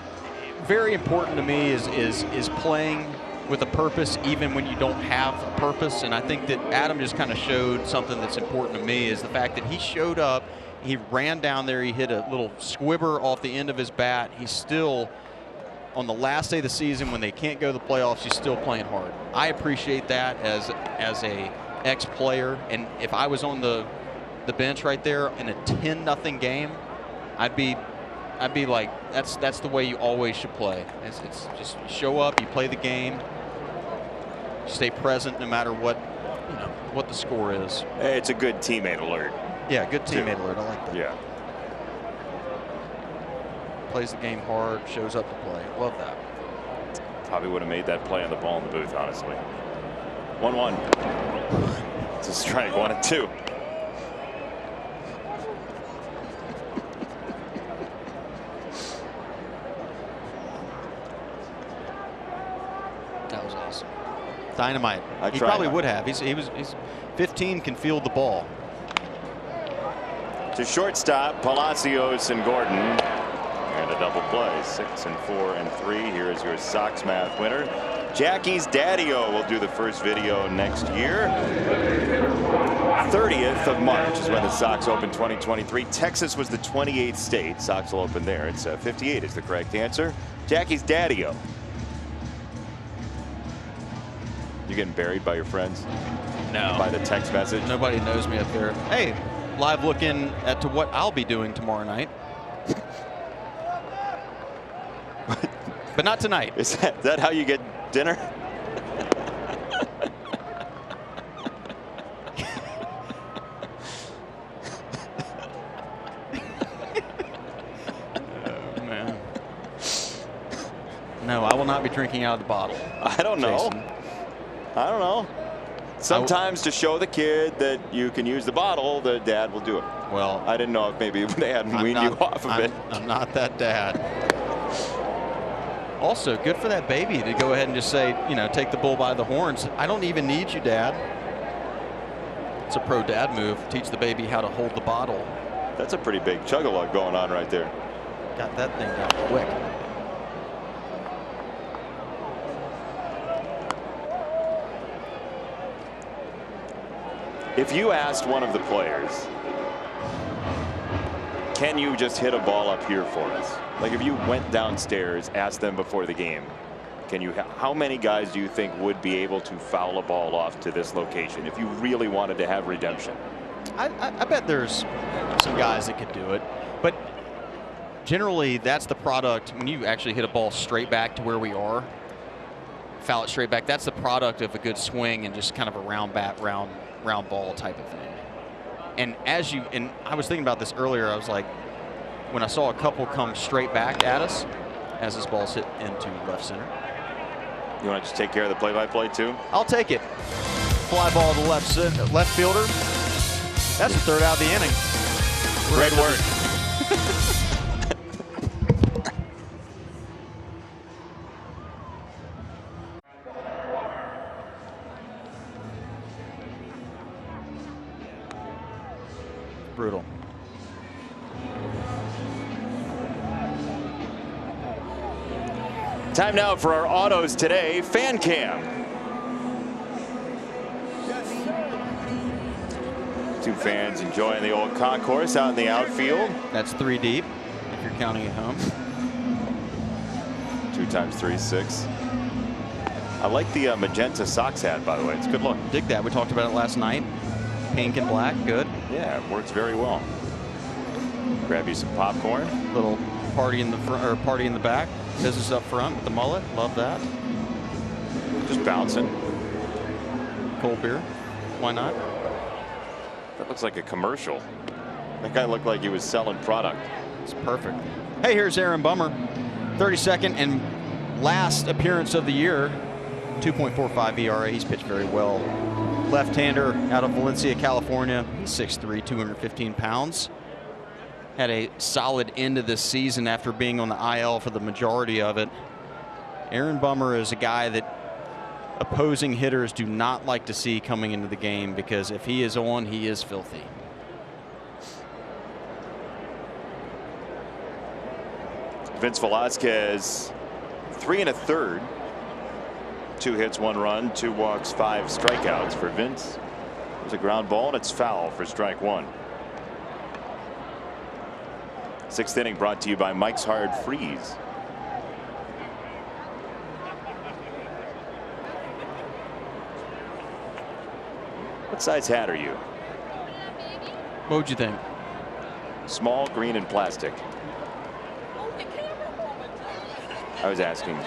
C: very important to me is playing with a purpose, even when you don't have a purpose. And I think that Adam just kind of showed something that's important to me, is the fact that he showed up, he ran down there, he hit a little squibber off the end of his bat. He's still, on the last day of the season when they can't go to the playoffs, he's still playing hard. I appreciate that as a ex-player, and if I was on the bench right there in a 10-0 game, I'd be like, that's the way you always should play. It's just show up, you play the game, stay present no matter what the score is.
B: Hey, it's a good teammate alert.
C: Yeah, good teammate alert. I like that.
B: Yeah.
C: Plays the game hard, shows up to play. Love that.
B: Probably would have made that play on the ball in the booth, honestly. 1-1. It's a strike, 1-2.
C: That was awesome. Dynamite. He
B: tried
C: probably
B: hard.
C: would have. He's 15, can field the ball.
B: To shortstop, Palacios and Gordon. And a double play. 6 and 4 and 3. Here is your Sox math winner. Jackie's Daddy-O will do the first video next year. 30th of March is when the Sox open 2023. Texas was the 28th state. Sox will open there. It's 58 is the correct answer. Jackie's Daddy-O. You getting buried by your friends?
C: No.
B: By the text message?
C: Nobody knows me up there. Hey, live look in at to what I'll be doing tomorrow night. But not tonight.
B: Is that how you get dinner?
C: Oh, man. No, I will not be drinking out of the bottle.
B: I don't know.
C: Jason.
B: I don't know. Sometimes to show the kid that you can use the bottle, the dad will do it.
C: Well,
B: I didn't know if maybe they hadn't weaned you off of it.
C: I'm not that dad. Also, good for that baby to go ahead and just say, you know, take the bull by the horns. I don't even need you, Dad. It's a pro dad move. Teach the baby how to hold the bottle.
B: That's a pretty big chug-a-lug going on right there.
C: Got that thing down quick.
B: If you asked one of the players, can you just hit a ball up here for us? Like if you went downstairs, asked them before the game, can you? How many guys do you think would be able to foul a ball off to this location if you really wanted to have redemption?
C: I bet there's some guys that could do it, but generally that's the product when you actually hit a ball straight back to where we are, foul it straight back. That's the product of a good swing and just kind of a round ball type of thing. And and I was thinking about this earlier. I was like, when I saw a couple come straight back at us as this ball's hit into left center.
B: You want to just take care of the play-by-play too?
C: I'll take it. Fly ball to the left fielder. That's the third out of the inning.
B: Great work.
C: Brutal.
B: Time now for our autos today. Fan Cam. Two fans enjoying the old concourse out in the outfield.
C: That's 3 deep if you're counting at home.
B: 2 times 3 is 6. I like the magenta Sox hat, by the way. It's a good look.
C: Dig that. We talked about it last night. Pink and black. Good.
B: Yeah, it works very well. Grab you some popcorn.
C: Little party in the front or party in the back. Business up front with the mullet. Love that.
B: Just bouncing.
C: Cold beer. Why not?
B: That looks like a commercial. That guy looked like he was selling product.
C: It's perfect. Hey, here's Aaron Bummer. 32nd and last appearance of the year. 2.45 ERA. He's pitched very well. Left-hander out of Valencia, California. He's 6'3", 215 pounds. Had a solid end of this season after being on the IL for the majority of it. Aaron Bummer is a guy that opposing hitters do not like to see coming into the game because if he is on, he is filthy.
B: Vince Velasquez, 3 1/3. 2 hits, 1 run, 2 walks, 5 strikeouts for Vince. There's a ground ball and it's foul for strike 1. 6th inning brought to you by Mike's Hard Freeze. What size hat are you?
C: What would you think?
B: Small, green, and plastic. I was asking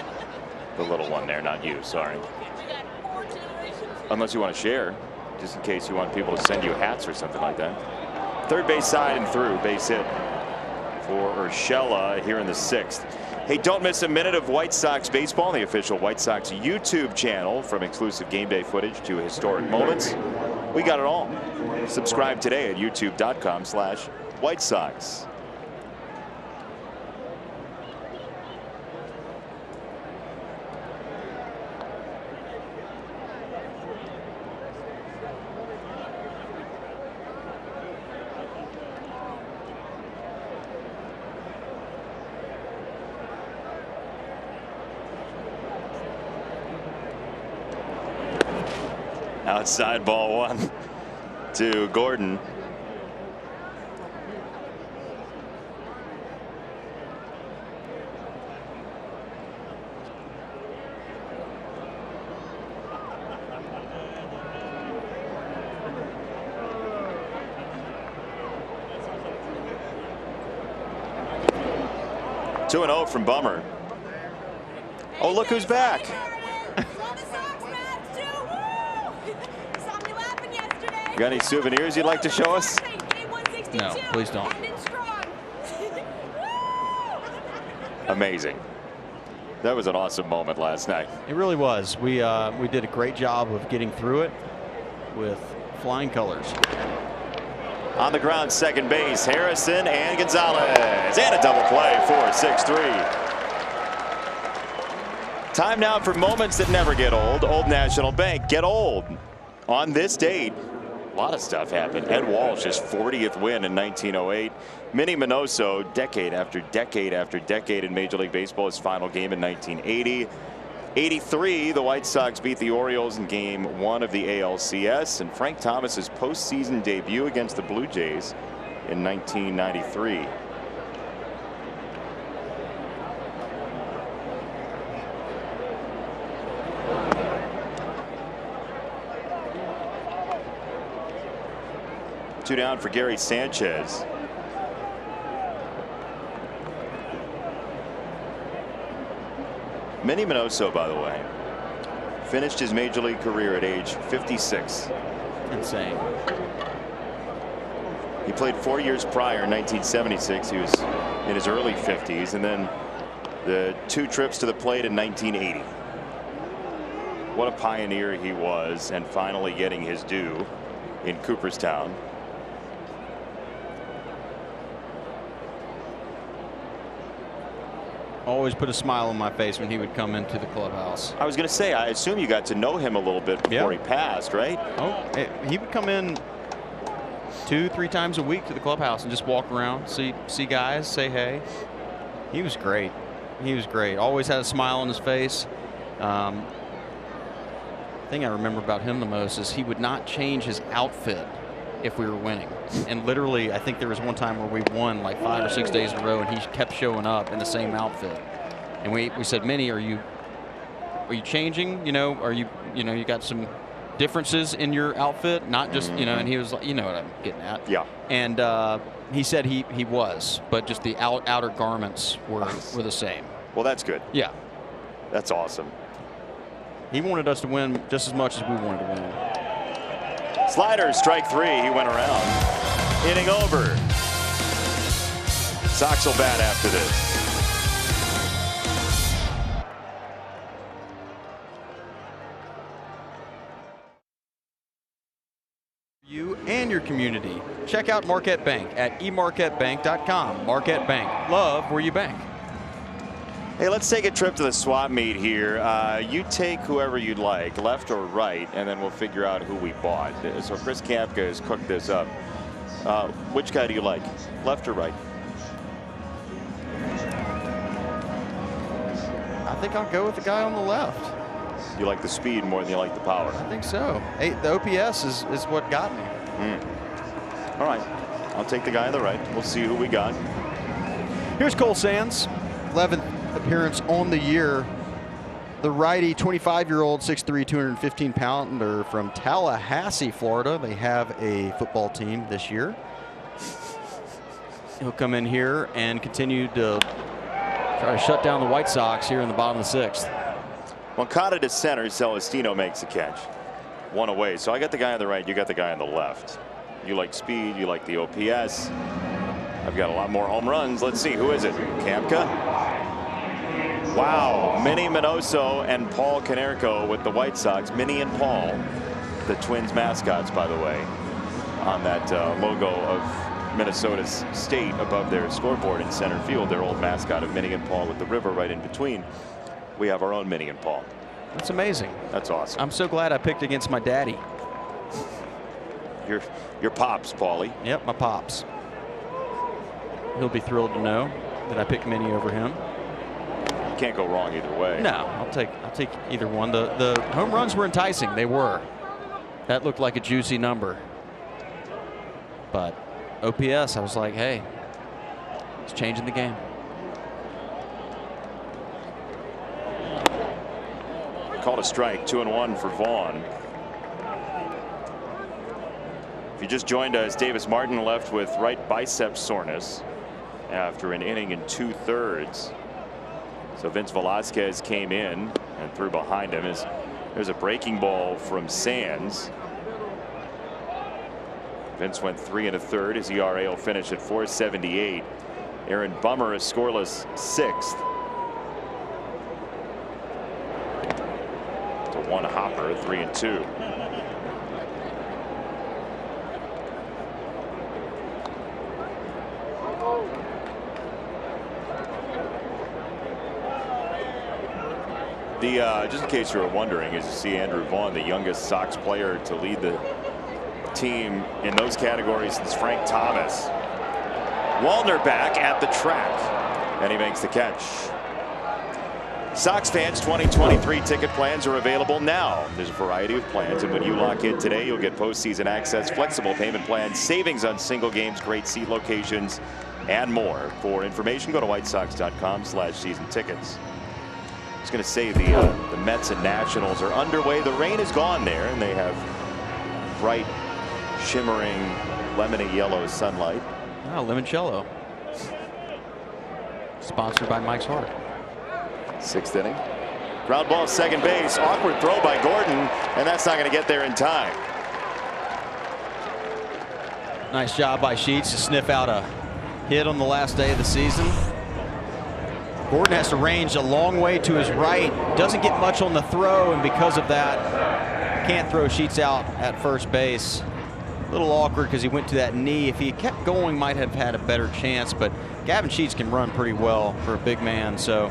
B: the little one there, not you. Sorry. Unless you want to share, just in case you want people to send you hats or something like that. Third base side and through. Base hit for Urshela here in the 6th. Hey, don't miss a minute of White Sox baseball on the official White Sox YouTube channel. From exclusive game day footage to historic moments, we got it all. Subscribe today at youtube.com/White Sox. Outside ball 1 to Gordon. 2-0 from Bummer. Oh, look who's back. You got any souvenirs you'd like to show us?
C: No, please don't.
B: Amazing. That was an awesome moment last night.
C: It really was. We did a great job of getting through it with flying colors.
B: On the ground, second base, Harrison and Gonzalez. And a double play for 6-3. Time now for moments that never get old. Old National Bank, get old. On this date, a lot of stuff happened. Ed Walsh's 40th win in 1908. Minnie Minoso, decade after decade after decade in Major League Baseball, his final game in 1980. 83, the White Sox beat the Orioles in Game 1 of the ALCS. And Frank Thomas's postseason debut against the Blue Jays in 1993. Two down for Gary Sanchez. Minnie Minoso, by the way, finished his major league career at age 56.
C: Insane.
B: He played 4 years prior in 1976. He was in his early 50s, and then the 2 trips to the plate in 1980. What a pioneer he was, and finally getting his due in Cooperstown.
C: Always put a smile on my face when he would come into the clubhouse.
B: I was going to say, I assume you got to know him a little bit before he passed, right?
C: Oh, he would come in 2-3 times a week to the clubhouse and just walk around, see guys, say hey. He was great. He was great. Always had a smile on his face. The thing I remember about him the most is he would not change his outfit if we were winning. And literally, I think there was one time where we won like 5 or 6 days in a row, and he kept showing up in the same outfit. And we said, Minnie, are you changing? You know, are you got some differences in your outfit, not just and he was like, you know what I'm getting at.
B: Yeah.
C: And he said he was, but just the outer garments were the same.
B: Well, that's good.
C: Yeah.
B: That's awesome.
C: He wanted us to win just as much as we wanted to win.
B: Slider, strike 3. He went around. Inning over. Sox will bat after this.
C: You and your community. Check out Marquette Bank at emarquettebank.com. Marquette Bank. Love where you bank.
B: Hey, let's take a trip to the swap meet here. You take whoever you'd like, left or right, and then we'll figure out who we bought. So Chris Kampka has cooked this up. Which guy do you like, left or right?
C: I think I'll go with the guy on the left.
B: You like the speed more than you like the power?
C: I think so. Hey, the OPS is what got me.
B: All right. I'll take the guy on the right. We'll see who we got.
C: Here's Cole Sands, 11th appearance on the year. The righty, 25-year-old, 6'3", 215-pounder from Tallahassee, Florida. They have a football team this year. He'll come in here and continue to try to shut down the White Sox here in the bottom of the 6th.
B: Moncada to center, Celestino makes the catch. One away. So I got the guy on the right, you got the guy on the left. You like speed, you like the OPS. I've got a lot more home runs. Let's see, who is it? Kampka? Wow, Minnie Minoso and Paul Konerko with the White Sox. Minnie and Paul, the Twins mascots, by the way, on that logo of Minnesota's state above their scoreboard in center field. Their old mascot of Minnie and Paul with the river right in between. We have our own Minnie and Paul.
C: That's amazing.
B: That's awesome.
C: I'm so glad I picked against my daddy.
B: Your pops, Paulie.
C: Yep, my pops. He'll be thrilled to know that I picked Minnie over him.
B: Can't go wrong either way.
C: No, I'll take either one. The home runs were enticing. They were. That looked like a juicy number. But OPS, I was like, hey, it's changing the game.
B: Called a strike, 2-1 for Vaughn. If you just joined us, Davis Martin left with right bicep soreness. after an inning and 2/3. So Vince Velasquez came in and threw behind him. There's a breaking ball from Sands. Vince went 3 1/3. His ERA will finish at 4.78. Aaron Bummer is scoreless 6th. To one hopper, 3-2. Just in case you were wondering, as you see Andrew Vaughn, the youngest Sox player to lead the team in those categories since Frank Thomas. Wallner back at the track, and he makes the catch. Sox fans, 2023 ticket plans are available now. There's a variety of plans, and when you lock in today, you'll get postseason access, flexible payment plans, savings on single games, great seat locations, and more. For information, go to whitesox.com/season tickets. I was going to say the Mets and Nationals are underway. The rain is gone there, and they have bright, shimmering, lemony yellow sunlight.
C: Oh, limoncello. Sponsored by Mike's Hard.
B: 6th inning. Ground ball, second base. Awkward throw by Gordon, and that's not going to get there in time.
C: Nice job by Sheets to sniff out a hit on the last day of the season. Gordon has to range a long way to his right. Doesn't get much on the throw, and because of that, can't throw Sheets out at first base. A little awkward because he went to that knee. If he kept going, might have had a better chance, but Gavin Sheets can run pretty well for a big man, so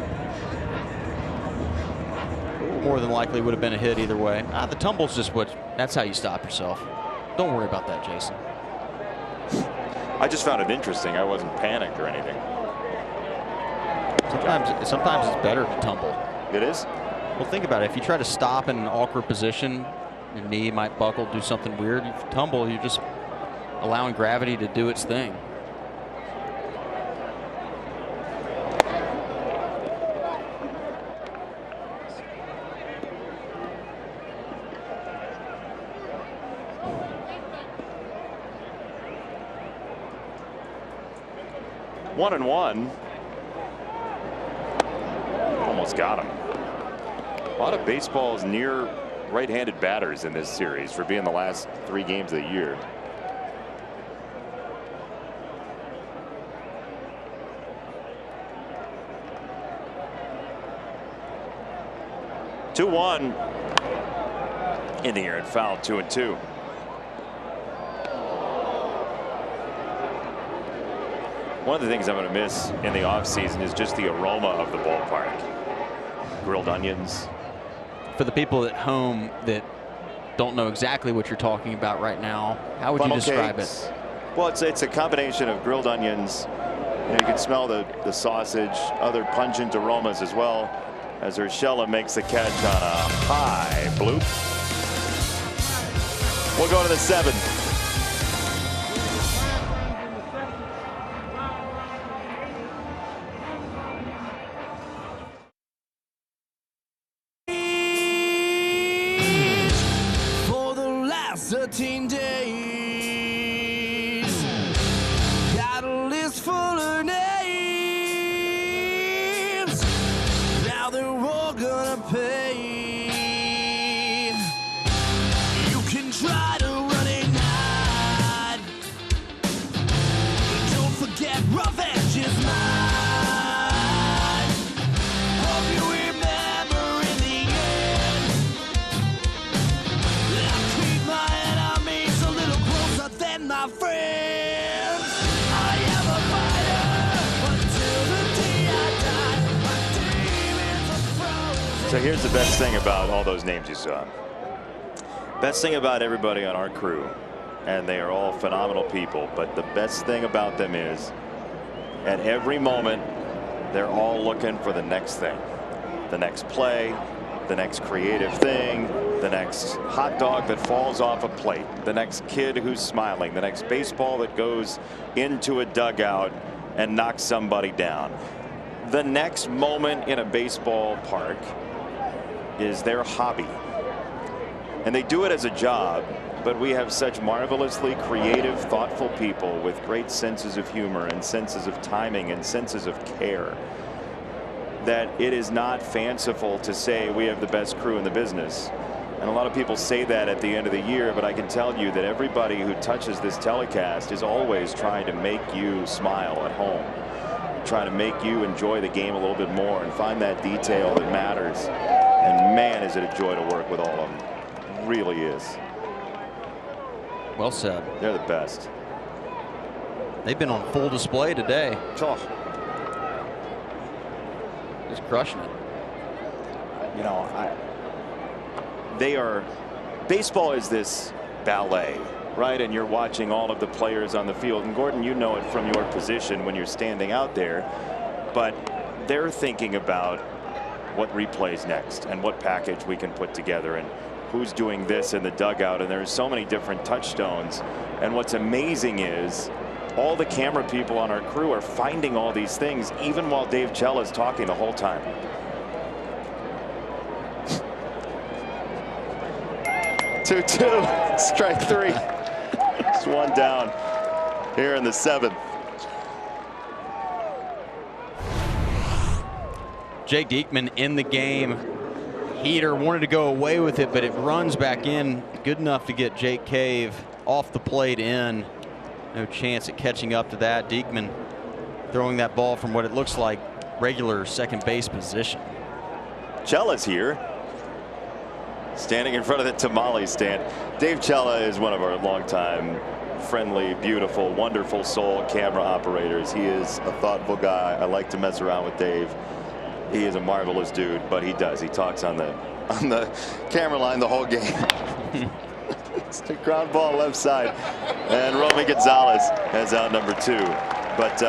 C: more than likely would have been a hit either way. The tumble's just that's how you stop yourself. Don't worry about that, Jason.
B: I just found it interesting. I wasn't panicked or anything.
C: Sometimes it's better to tumble.
B: It is?
C: Well, think about it. If you try to stop in an awkward position, your knee might buckle, do something weird. If you tumble, you're just allowing gravity to do its thing.
B: One and one. Almost got him. A lot of baseballs near right-handed batters in this series for being the last 3 games of the year. Two one in the air and foul. 2-2. One of the things I'm going to miss in the offseason is just the aroma of the ballpark. Grilled onions.
C: For the people at home that don't know exactly what you're talking about right now, how would you describe it?
B: Well, it's a combination of grilled onions. You can smell the sausage, other pungent aromas as well, as Urshela makes the catch on a high bloop. We'll go to the 7th.
I: For the last 13 days, got a list full of names. Now they're all gonna pay. You can try to run and hide. Don't forget revenge is mine. Hope you remember in the end. I keep my enemies a little closer than my friends. I am a fighter until the day I die. My demons are frozen.
B: So here's the best thing about all those names you saw. Best thing about everybody on our crew, and they are all phenomenal people, but the best thing about them is at every moment they're all looking for the next thing, the next play, the next creative thing, the next hot dog that falls off a plate, the next kid who's smiling, the next baseball that goes into a dugout and knocks somebody down. The next moment in a baseball park is their hobby. And they do it as a job, but we have such marvelously creative, thoughtful people with great senses of humor and senses of timing and senses of care that it is not fanciful to say we have the best crew in the business. And a lot of people say that at the end of the year, but I can tell you that everybody who touches this telecast is always trying to make you smile at home, trying to make you enjoy the game a little bit more and find that detail that matters. And man, is it a joy to work with all of them. It really is.
C: Well said.
B: They're the best.
C: They've been on full display today.
B: Oh.
C: Just crushing it.
B: You know, baseball is this ballet, right? And you're watching all of the players on the field. And Gordon, you know it from your position when you're standing out there. But they're thinking about what replays next and what package we can put together and who's doing this in the dugout. And there's so many different touchstones. And what's amazing is all the camera people on our crew are finding all these things even while Dave Cella is talking the whole time. Two, strike three. Just one down here in the seventh.
C: Jake Diekman in the game. Heater wanted to go away with it, but it runs back in good enough to get Jake Cave off the plate in. No chance at catching up to that. Diekman throwing that ball from what it looks like regular second base position.
B: Cella's here, standing in front of the tamale stand. Dave Cella is one of our longtime friendly, beautiful, wonderful soul camera operators. He is a thoughtful guy. I like to mess around with Dave. He is a marvelous dude, but he talks on the camera line the whole game. It's the ground ball left side, and Romy Gonzalez has out number 2. But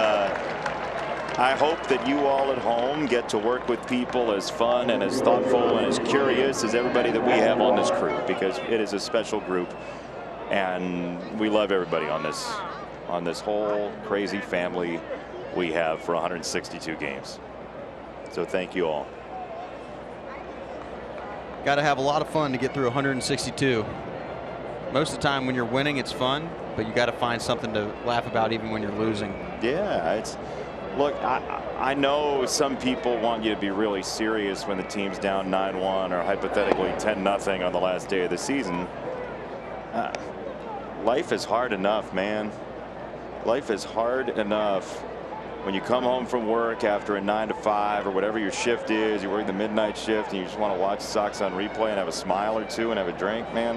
B: I hope that you all at home get to work with people as fun and as thoughtful and as curious as everybody that we have on this crew, because it is a special group, and we love everybody on this whole crazy family we have for 162 games. So thank you all.
C: Got to have a lot of fun to get through 162. Most of the time when you're winning, it's fun, but you got to find something to laugh about even when you're losing.
B: Yeah, look, I know some people want you to be really serious when the team's down 9-1 or hypothetically 10-0 on the last day of the season. Life is hard enough, man. Life is hard enough. When you come home from work after a 9 to 5 or whatever your shift is, you work the midnight shift and you just want to watch Sox on replay and have a smile or two and have a drink, man.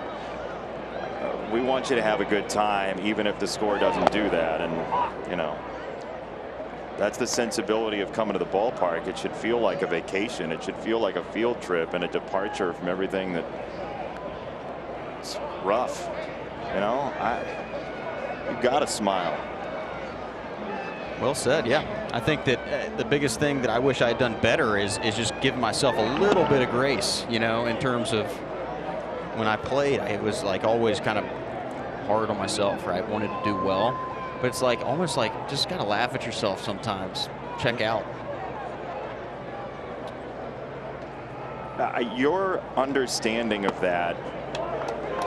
B: We want you to have a good time, even if the score doesn't do that. And, you know, that's the sensibility of coming to the ballpark. It should feel like a vacation. It should feel like a field trip and a departure from everything that's rough. You know, you got to smile.
C: Well said. Yeah, I think that the biggest thing that I wish I had done better is just give myself a little bit of grace, you know, in terms of when I played. It was like always kind of hard on myself, right? Wanted to do well, but it's like almost like just gotta laugh at yourself sometimes. Check out.
B: Your understanding of that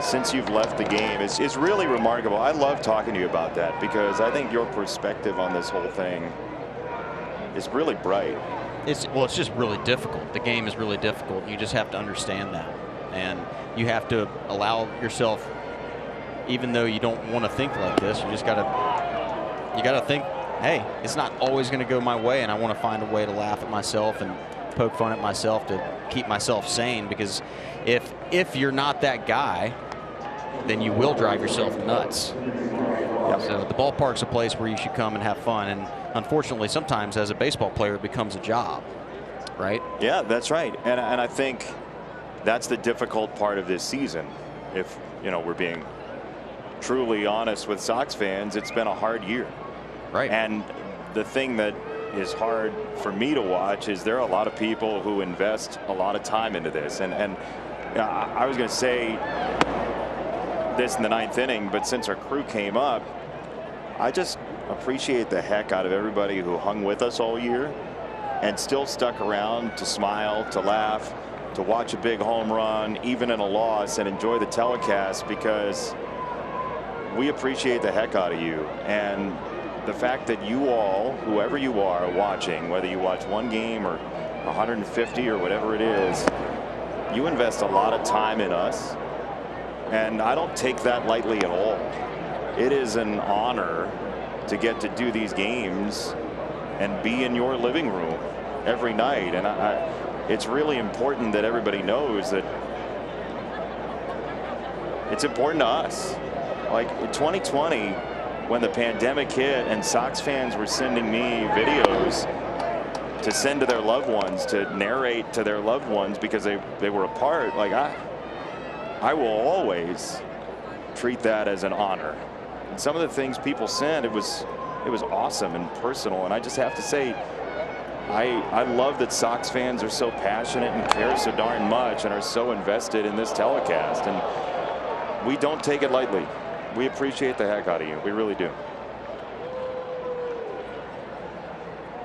B: since you've left the game is really remarkable. I love talking to you about that because I think your perspective on this whole thing is really bright.
C: It's just really difficult. The game is really difficult. You just have to understand that, and you have to allow yourself, even though you don't want to think like this, you gotta think, hey, it's not always going to go my way, and I want to find a way to laugh at myself and poke fun at myself to keep myself sane, because if you're not that guy, then you will drive yourself nuts. Yep. So the ballpark's a place where you should come and have fun, and unfortunately sometimes as a baseball player it becomes a job, right?
B: Yeah, that's right. And I think that's the difficult part of this season. If we're being truly honest with Sox fans, it's been a hard year.
C: Right.
B: And the thing that is hard for me to watch is there are a lot of people who invest a lot of time into this, and I was going to say this in the 9th inning, but since our crew came up, I just appreciate the heck out of everybody who hung with us all year and still stuck around to smile, to laugh, to watch a big home run, even in a loss, and enjoy the telecast, because we appreciate the heck out of you. And the fact that you all, whoever you are watching, whether you watch one game or 150 or whatever it is, you invest a lot of time in us. And I don't take that lightly at all. It is an honor to get to do these games and be in your living room every night. And it's really important that everybody knows that it's important to us. Like in 2020, when the pandemic hit and Sox fans were sending me videos to send to their loved ones, to narrate to their loved ones because they were apart, like I will always treat that as an honor. And some of the things people sent, it was awesome and personal. And I just have to say, I love that Sox fans are so passionate and care so darn much and are so invested in this telecast. And we don't take it lightly. We appreciate the heck out of you. We really do.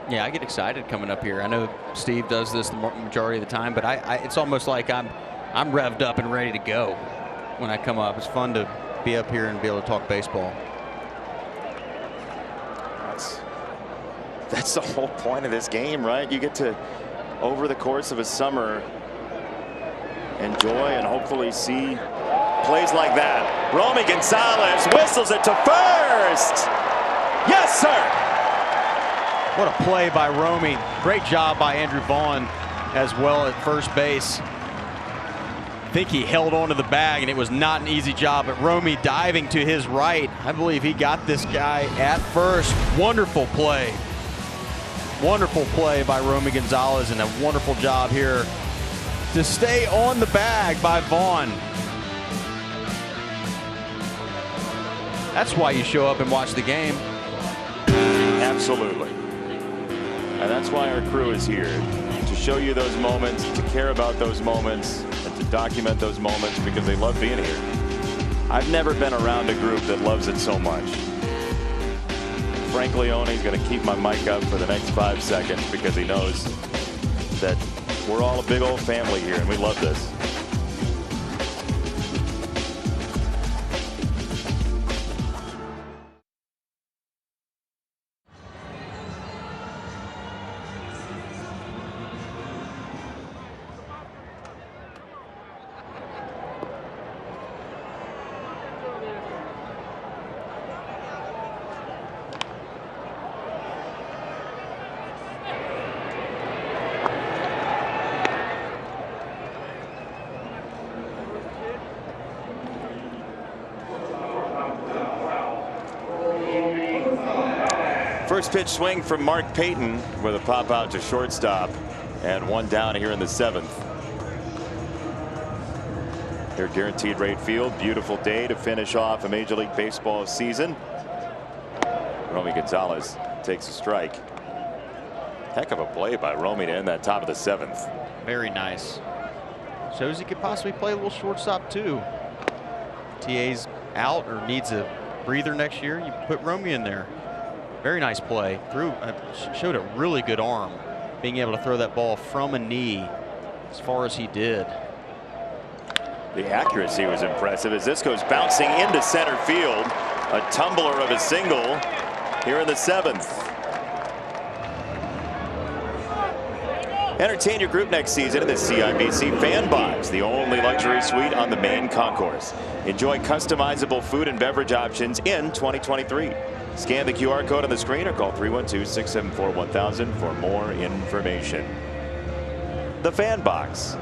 C: Yeah, I get excited coming up here. I know Steve does this the majority of the time, but it's almost like I'm revved up and ready to go when I come up. It's fun to be up here and be able to talk baseball.
B: That's the whole point of this game, right? You get to, over the course of a summer, enjoy and hopefully see plays like that. Romy Gonzalez whistles it to first. Yes, sir.
C: What a play by Romy. Great job by Andrew Vaughn as well at first base. I think he held on to the bag, and it was not an easy job, but Romy diving to his right. I believe he got this guy at first. Wonderful play. Wonderful play by Romy Gonzalez, and a wonderful job here to stay on the bag by Vaughn. That's why you show up and watch the game.
B: Absolutely. And that's why our crew is here, to show you those moments, to care about those moments, and to document those moments because they love being here. I've never been around a group that loves it so much. Frank Leone is going to keep my mic up for the next 5 seconds because he knows that we're all a big old family here and we love this. First pitch swing from Mark Payton with a pop out to shortstop, and one down here in the 7th. They're Guaranteed Rate Field. Beautiful day to finish off a Major League Baseball season. Romy Gonzalez takes a strike. Heck of a play by Romy to end that top of the 7th.
C: Very nice. Shows he could possibly play a little shortstop too. TA's out or needs a breather next year. You put Romy in there. Very nice play. Showed a really good arm, being able to throw that ball from a knee as far as he did.
B: The accuracy was impressive as this goes bouncing into center field. A tumbler of a single here in the 7th. Entertain your group next season in the CIBC Fan Box, the only luxury suite on the main concourse. Enjoy customizable food and beverage options in 2023. Scan the QR code on the screen or call 312-674-1000 for more information. The Fan Box.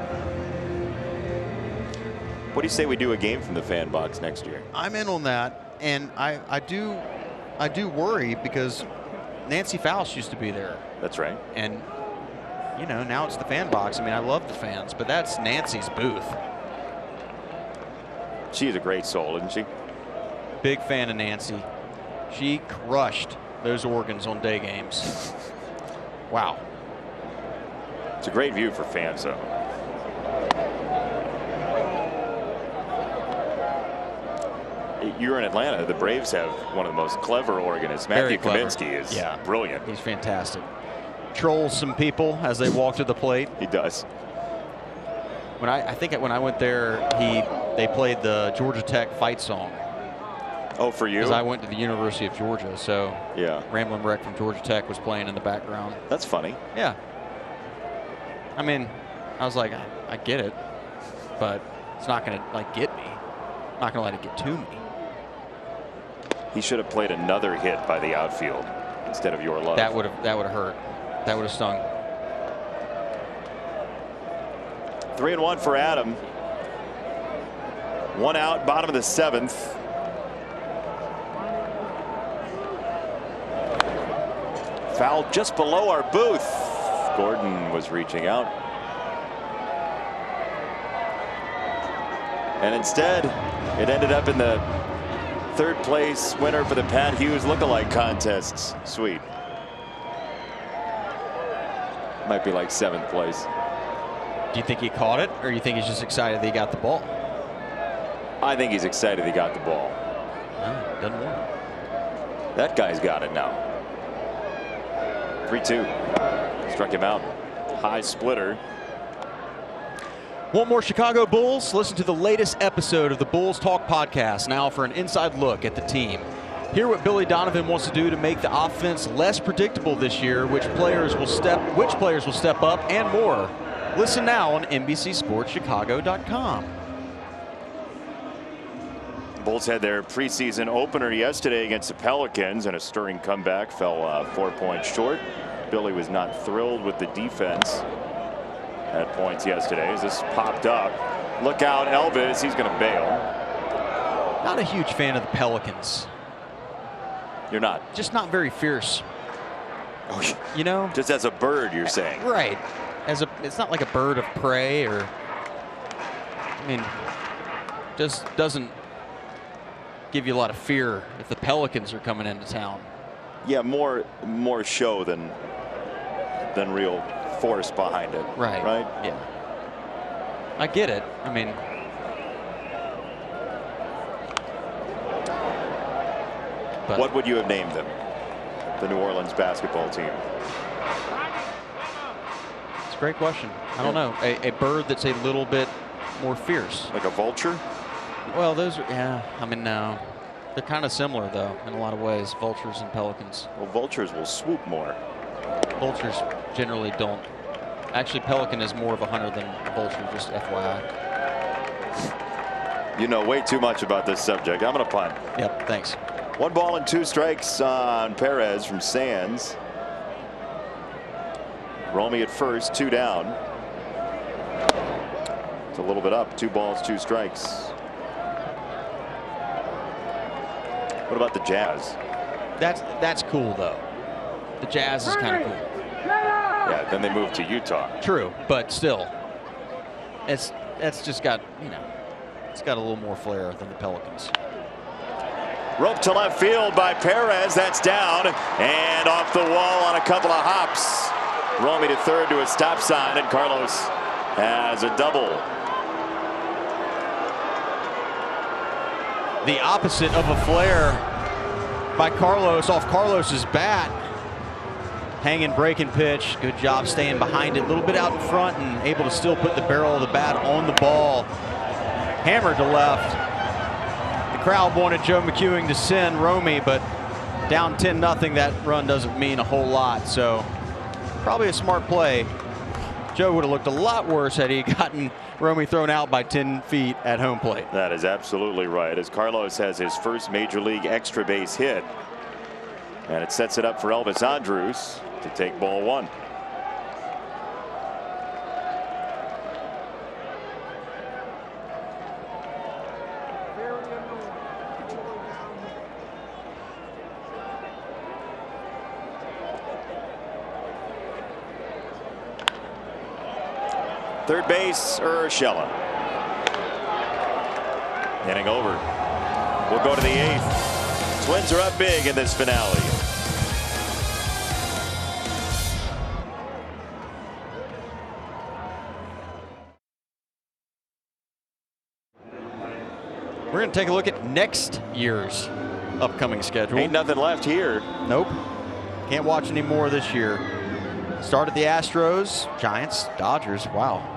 B: What do you say we do a game from the Fan Box next year?
C: I'm in on that, and I do worry because Nancy Faust used to be there.
B: That's right.
C: And you know, now it's the Fan Box. I mean, I love the fans, but that's Nancy's booth.
B: She's a great soul, isn't she?
C: Big fan of Nancy. She crushed those organs on day games. Wow.
B: It's a great view for fans, though. You're in Atlanta. The Braves have one of the most clever organists. Matthew Kaminsky is brilliant.
C: He's fantastic. Trolls some people as they walk to the plate.
B: He does.
C: I think when I went there, they played the Georgia Tech fight song.
B: Oh, for you?
C: Because I went to the University of Georgia, so
B: yeah.
C: Ramblin' Wreck from Georgia Tech was playing in the background.
B: That's funny.
C: Yeah. I mean, I was like, I get it, but it's not going to like get me. I'm not going to let it get to me.
B: He should have played another hit by the outfield instead of your love.
C: That would have hurt. That would have stung.
B: 3-1 for Adam. 1 out, bottom of the 7th. Foul just below our booth. Gordon was reaching out. And instead, it ended up in the 3rd place winner for the Pat Hughes lookalike contests. Sweet. Might be like 7th place.
C: Do you think he caught it, or you think he's just excited that he got the ball?
B: I think he's excited he got the ball.
C: No, doesn't want it.
B: That guy's got it now. 3-2. Struck him out. High splitter.
C: Want more Chicago Bulls? Listen to the latest episode of the Bulls Talk podcast now for an inside look at the team. Hear what Billy Donovan wants to do to make the offense less predictable this year, which players will step up, and more. Listen now on NBCSportsChicago.com.
B: Bulls had their preseason opener yesterday against the Pelicans, and a stirring comeback, fell 4 points short. Billy was not thrilled with the defense at points yesterday as this popped up. Look out, Elvis, he's going to bail.
C: Not a huge fan of the Pelicans.
B: You're not?
C: Just not very fierce.
B: Oh,
C: you know?
B: Just as a bird, you're saying?
C: Right. It's not like a bird of prey, or, I mean, just doesn't give you a lot of fear if the Pelicans are coming into town.
B: Yeah, more show than real force behind it.
C: Right.
B: Right?
C: Yeah. I get it. I mean, but
B: what would you have named them? The New Orleans basketball team.
C: It's a great question. I don't know. A bird that's a little bit more fierce.
B: Like a vulture?
C: Well, those are, yeah. I mean, no. They're kind of similar, though, in a lot of ways, vultures and pelicans.
B: Well, vultures will swoop more.
C: Vultures generally don't. Actually, pelican is more of a hunter than a vulture, just FYI.
B: You know way too much about this subject. I'm going to punt.
C: Yep, thanks.
B: 1 ball and 2 strikes on Perez from Sands. Romy at first, 2 down. It's a little bit up. 2 balls, 2 strikes. What about the Jazz?
C: That's cool, though. The Jazz is kind of cool.
B: Yeah, then they moved to Utah.
C: True, but still, that's just got, you know, it's got a little more flair than the Pelicans.
B: Rope to left field by Perez. That's down and off the wall on a couple of hops. Romy to third to a stop sign, and Carlos has a double.
C: The opposite of a flare by Carlos off Carlos's bat. Hanging breaking pitch. Good job staying behind it. A little bit out in front and able to still put the barrel of the bat on the ball. Hammered to left. The crowd wanted Joe McEwing to send Romy, but down 10-0, that run doesn't mean a whole lot. So probably a smart play. Joe would have looked a lot worse had he gotten Romy thrown out by 10 feet at home plate.
B: That is absolutely right, as Carlos has his first major league extra base hit. And it sets it up for Elvis Andrus to take ball 1. Third base, Urshela. Inning over. We'll go to the 8th. Twins are up big in this finale.
C: We're going to take a look at next year's upcoming schedule.
B: Ain't nothing left here.
C: Nope. Can't watch any more this year. Started the Astros, Giants, Dodgers. Wow.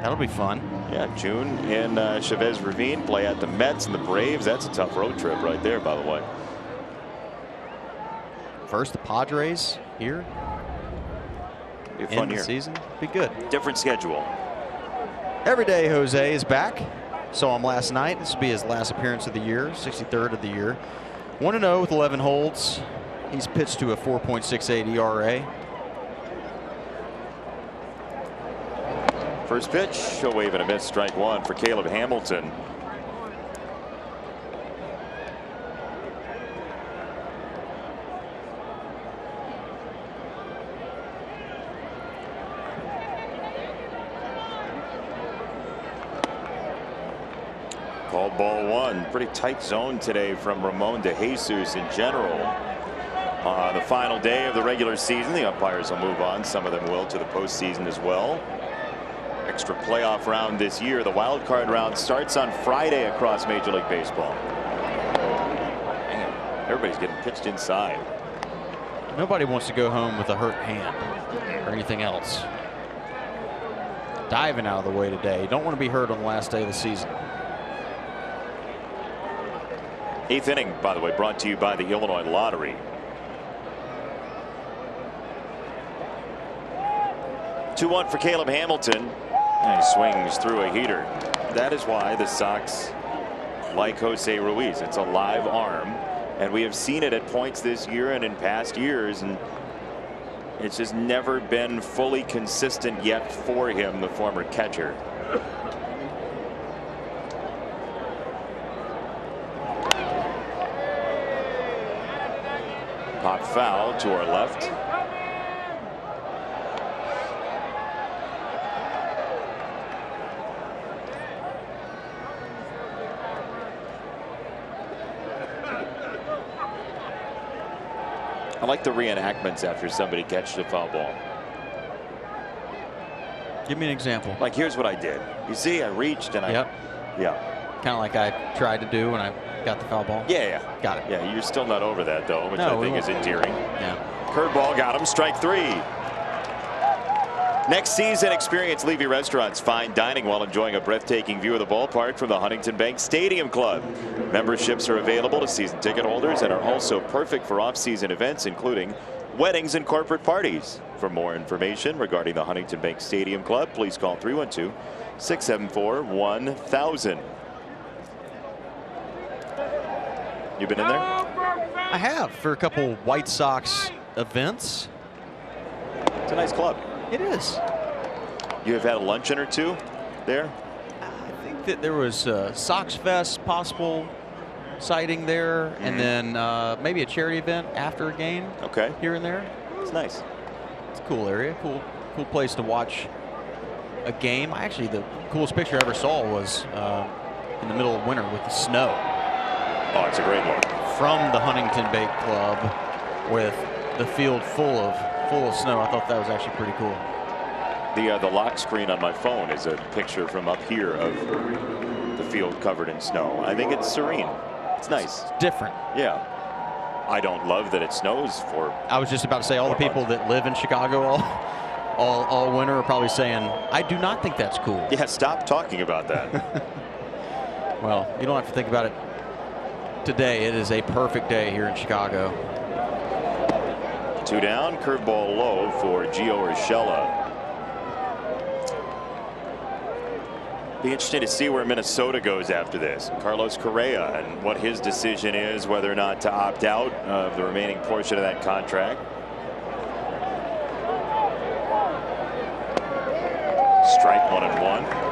C: That'll be fun.
B: Yeah, June in Chavez Ravine, play at the Mets and the Braves. That's a tough road trip right there, by the way.
C: First, the Padres here.
B: Be a fun
C: in
B: year.
C: the season. Be good.
B: Different schedule.
C: Everyday Jose is back. Saw him last night. This will be his last appearance of the year, 63rd of the year. 1-0 with 11 holds. He's pitched to a 4.68 ERA.
B: First pitch, a wave and a miss, strike one for Caleb Hamilton. Called ball one. Pretty tight zone today from Ramon de Jesus in general. The final day of the regular season, the umpires will move on. Some of them will to the postseason as well. Extra playoff round this year. The wild card round starts on Friday across Major League Baseball. Man, everybody's getting pitched inside.
C: Nobody wants to go home with a hurt hand or anything else. Diving out of the way today. You don't want to be hurt on the last day of the season.
B: Eighth inning, by the way, brought to you by the Illinois Lottery. 2-1 for Caleb Hamilton. And he swings through a heater. That is why the Sox like Jose Ruiz. It's a live arm, and we have seen it at points this year and in past years, and it's just never been fully consistent yet for him, the former catcher. Pop foul to our left. I like the reenactments after somebody catches a foul ball.
C: Give me an example.
B: Like, here's what I did. You see, I reached and I.
C: Yep.
B: Yeah.
C: Kind of like I tried to do when I got the foul ball.
B: Yeah.
C: Got it.
B: Yeah, you're still not over that, though, which
C: No,
B: I think is endearing.
C: Yeah.
B: Curveball got him. Strike three. Next season, experience Levy Restaurant's fine dining while enjoying a breathtaking view of the ballpark from the Huntington Bank Stadium Club. Memberships are available to season ticket holders and are also perfect for off-season events, including weddings and corporate parties. For more information regarding the Huntington Bank Stadium Club, please call 312-674-1000. You been in there?
C: I have for a couple White Sox events.
B: It's a nice club.
C: It is.
B: You have had a luncheon or two there?
C: I think that there was a Sox Fest possible sighting there, and then maybe a charity event after a game.
B: Okay.
C: Here and there.
B: It's nice.
C: It's a cool area. Cool place to watch a game. Actually, the coolest picture I ever saw was in the middle of winter with the snow.
B: Oh, it's a great look.
C: From the Huntington Bank Club with the field full of snow. I thought that was actually pretty cool.
B: The lock screen on my phone is a picture from up here of the field covered in snow. I think it's serene. It's nice.
C: It's different.
B: Yeah. I don't love that it snows for.
C: I was just about to say, all the people that live in Chicago all winter are probably saying, I do not think that's cool.
B: Yeah, stop talking about that.
C: Well, you don't have to think about it today. It is a perfect day here in Chicago.
B: 2 down, curveball low for Gio Urshela. Be interesting to see where Minnesota goes after this. Carlos Correa and what his decision is, whether or not to opt out of the remaining portion of that contract. Strike 1-1.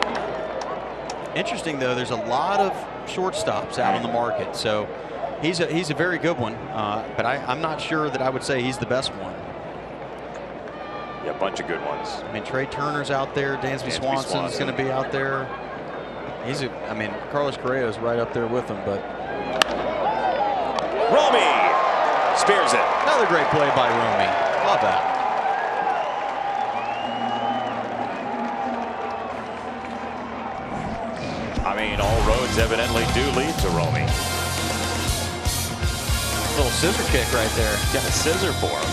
C: Interesting, though, there's a lot of shortstops out on the market, so he's a very good one, but I'm not sure that I would say he's the best one.
B: Yeah, a bunch of good ones.
C: I mean, Trey Turner's out there. Dansby Swanson's going to be out there. I mean, Carlos Correa is right up there with him, but.
B: Romy spears it.
C: Another great play by Romy. Love that.
B: I mean, all roads evidently do lead to Romy.
C: Little scissor kick right there.
B: Got a scissor for him.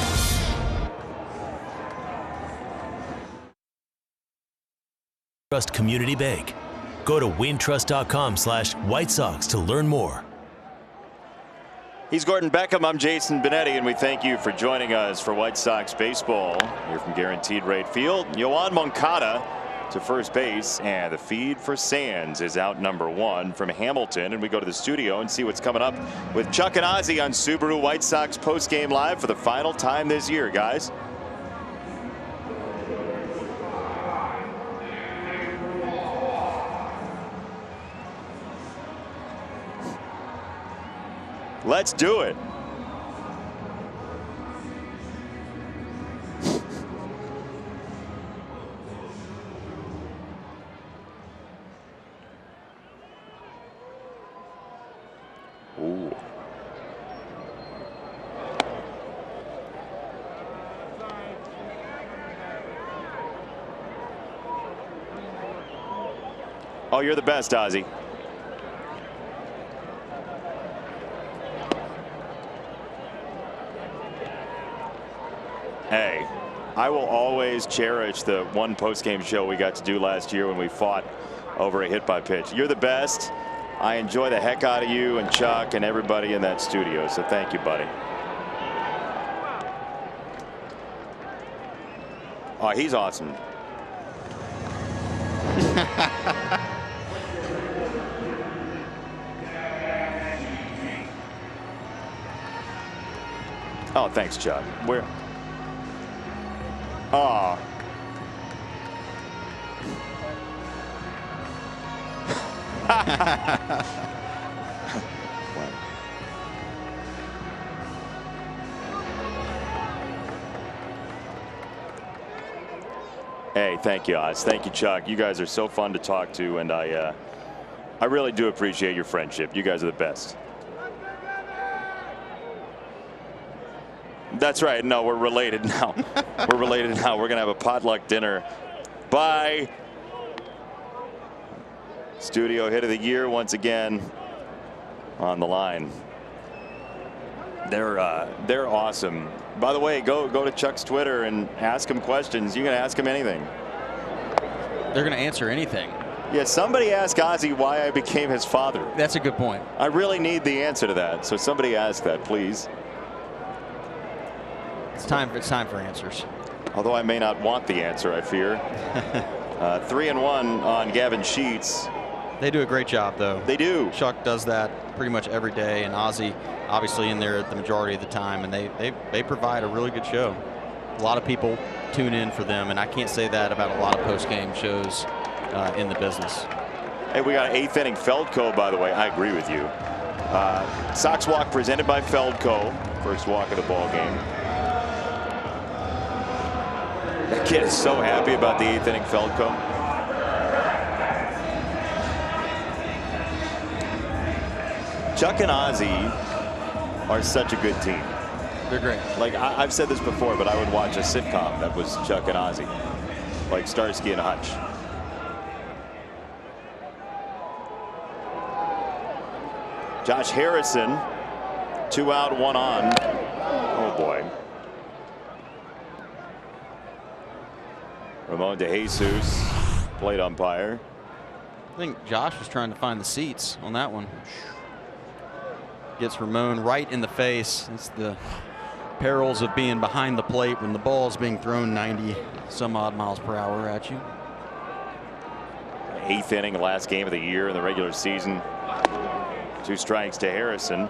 J: Trust Community Bank. Go to wintrust.com/White Sox to learn more.
B: He's Gordon Beckham. I'm Jason Benetti, and we thank you for joining us for White Sox baseball here from Guaranteed Rate Field. Yoan Moncada to first base, and the feed for Sands is out #1 from Hamilton. And we go to the studio and see what's coming up with Chuck and Ozzy on Subaru White Sox postgame live for the final time this year, guys. Let's do it. Ooh. Oh, you're the best, Ozzy. Hey, I will always cherish the one post-game show we got to do last year when we fought over a hit by pitch. You're the best. I enjoy the heck out of you and Chuck and everybody in that studio. So thank you, buddy. Oh, he's awesome. Oh, thanks, Chuck. Where? Oh. Hey, thank you, Oz. Thank you, Chuck. You guys are so fun to talk to, and I really do appreciate your friendship. You guys are the best. That's right. No, we're related now. We're related now. We're going to have a potluck dinner. Bye. Studio hit of the year once again on the line. They're awesome. By the way, go to Chuck's Twitter and ask him questions. You can ask him anything.
C: They're going to answer anything.
B: Yeah, somebody ask Ozzy why I became his father.
C: That's a good point.
B: I really need the answer to that. So somebody ask that, please.
C: It's time for answers.
B: Although I may not want the answer, I fear. 3-1 on Gavin Sheets.
C: They do a great job, though.
B: They do.
C: Chuck does that pretty much every day, and Ozzy obviously in there the majority of the time, and they provide a really good show. A lot of people tune in for them, and I can't say that about a lot of post-game shows in the business.
B: Hey, we got an 8th inning Feldco, by the way. I agree with you. Sox Walk presented by Feldco. First walk of the ball game. That kid is so happy about the 8th inning Feldco. Chuck and Ozzy are such a good team.
C: They're great.
B: Like I've said this before, but I would watch a sitcom that was Chuck and Ozzy, like Starsky and Hutch. Josh Harrison, 2 out, 1 on. Oh boy. Ramon DeJesus, plate umpire.
C: I think Josh was trying to find the seats on that one. Gets Ramon right in the face. It's the perils of being behind the plate when the ball is being thrown 90 some odd miles per hour at you.
B: 8th inning, last game of the year in the regular season. 2 strikes to Harrison.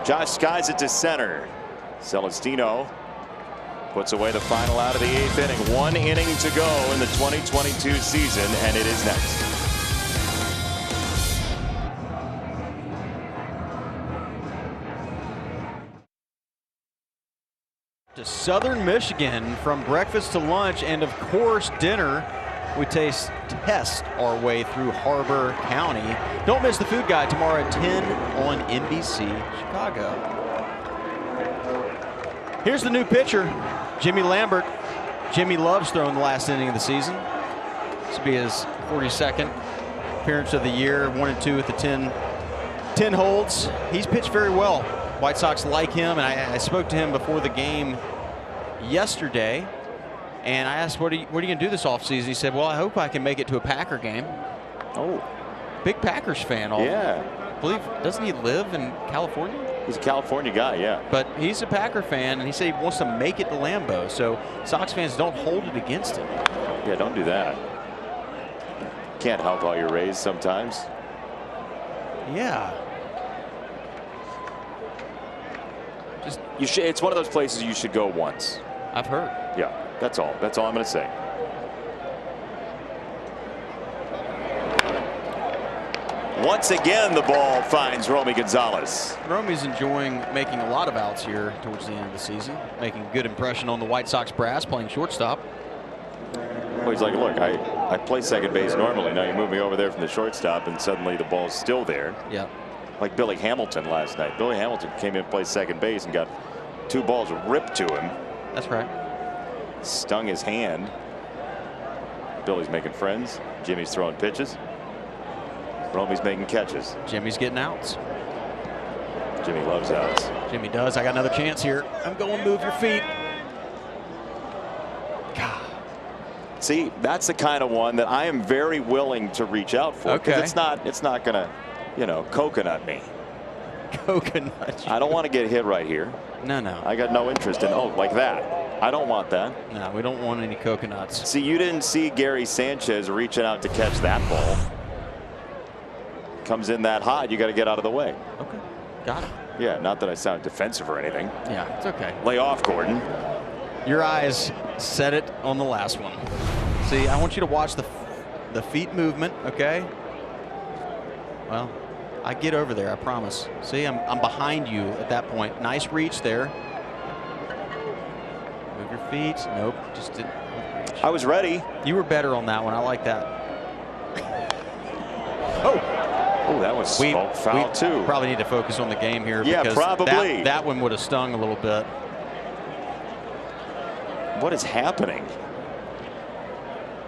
B: Josh skies it to center. Celestino puts away the final out of the 8th inning. 1 inning to go in the 2022 season, and it is next.
C: To Southern Michigan, from breakfast to lunch and of course dinner, we test our way through Harbor County. Don't miss the Food Guide tomorrow at 10 on NBC Chicago. Here's the new pitcher, Jimmy Lambert. Jimmy loves throwing the last inning of the season. This will be his 42nd appearance of the year. 1-2 with the 10 holds. He's pitched very well. White Sox like him, and I spoke to him before the game yesterday, and I asked, what are you going to do this offseason? He said, well, I hope I can make it to a Packer game.
B: Oh.
C: Big Packers fan.
B: Yeah.
C: I believe, doesn't he live in California?
B: He's a California guy, yeah.
C: But he's a Packer fan, and he said he wants to make it to Lambeau. So Sox fans, don't hold it against him.
B: Yeah, don't do that. Can't help how you're raised sometimes.
C: Yeah.
B: It's one of those places you should go once.
C: I've heard.
B: Yeah, that's all. That's all I'm going to say. Once again, the ball finds Romy Gonzalez.
C: Romy's enjoying making a lot of outs here towards the end of the season, making a good impression on the White Sox brass, playing shortstop.
B: Well, he's like, look, I play second base normally. Now you move me over there from the shortstop, and suddenly the ball's still there.
C: Yeah.
B: Like Billy Hamilton last night. Billy Hamilton came in and played second base and got 2 balls ripped to him.
C: That's right.
B: Stung his hand. Billy's making friends. Jimmy's throwing pitches. Romy's making catches.
C: Jimmy's getting outs.
B: Jimmy loves outs.
C: Jimmy does. I got another chance here. I'm going move your feet. God.
B: See, that's the kind of one that I am very willing to reach out for.
C: Okay.
B: It's not gonna, coconut me.
C: Coconut.
B: I don't want to get hit right here.
C: No.
B: I got no interest in like that. I don't want that.
C: No, we don't want any coconuts.
B: See, you didn't see Gary Sanchez reaching out to catch that ball. Comes in that hot, you got to get out of the way.
C: Okay. Got it.
B: Yeah, not that I sound defensive or anything.
C: Yeah, it's okay.
B: Lay off, Gordon.
C: Your eyes said it on the last one. See, I want you to watch the feet movement, okay? Well, I get over there, I promise. See, I'm behind you at that point. Nice reach there. Move your feet. Nope, just didn't reach.
B: I was ready.
C: You were better on that one. I like that.
B: Oh, that was foul too.
C: Probably need to focus on the game here.
B: Yeah,
C: because
B: probably.
C: That one would have stung a little bit.
B: What is happening?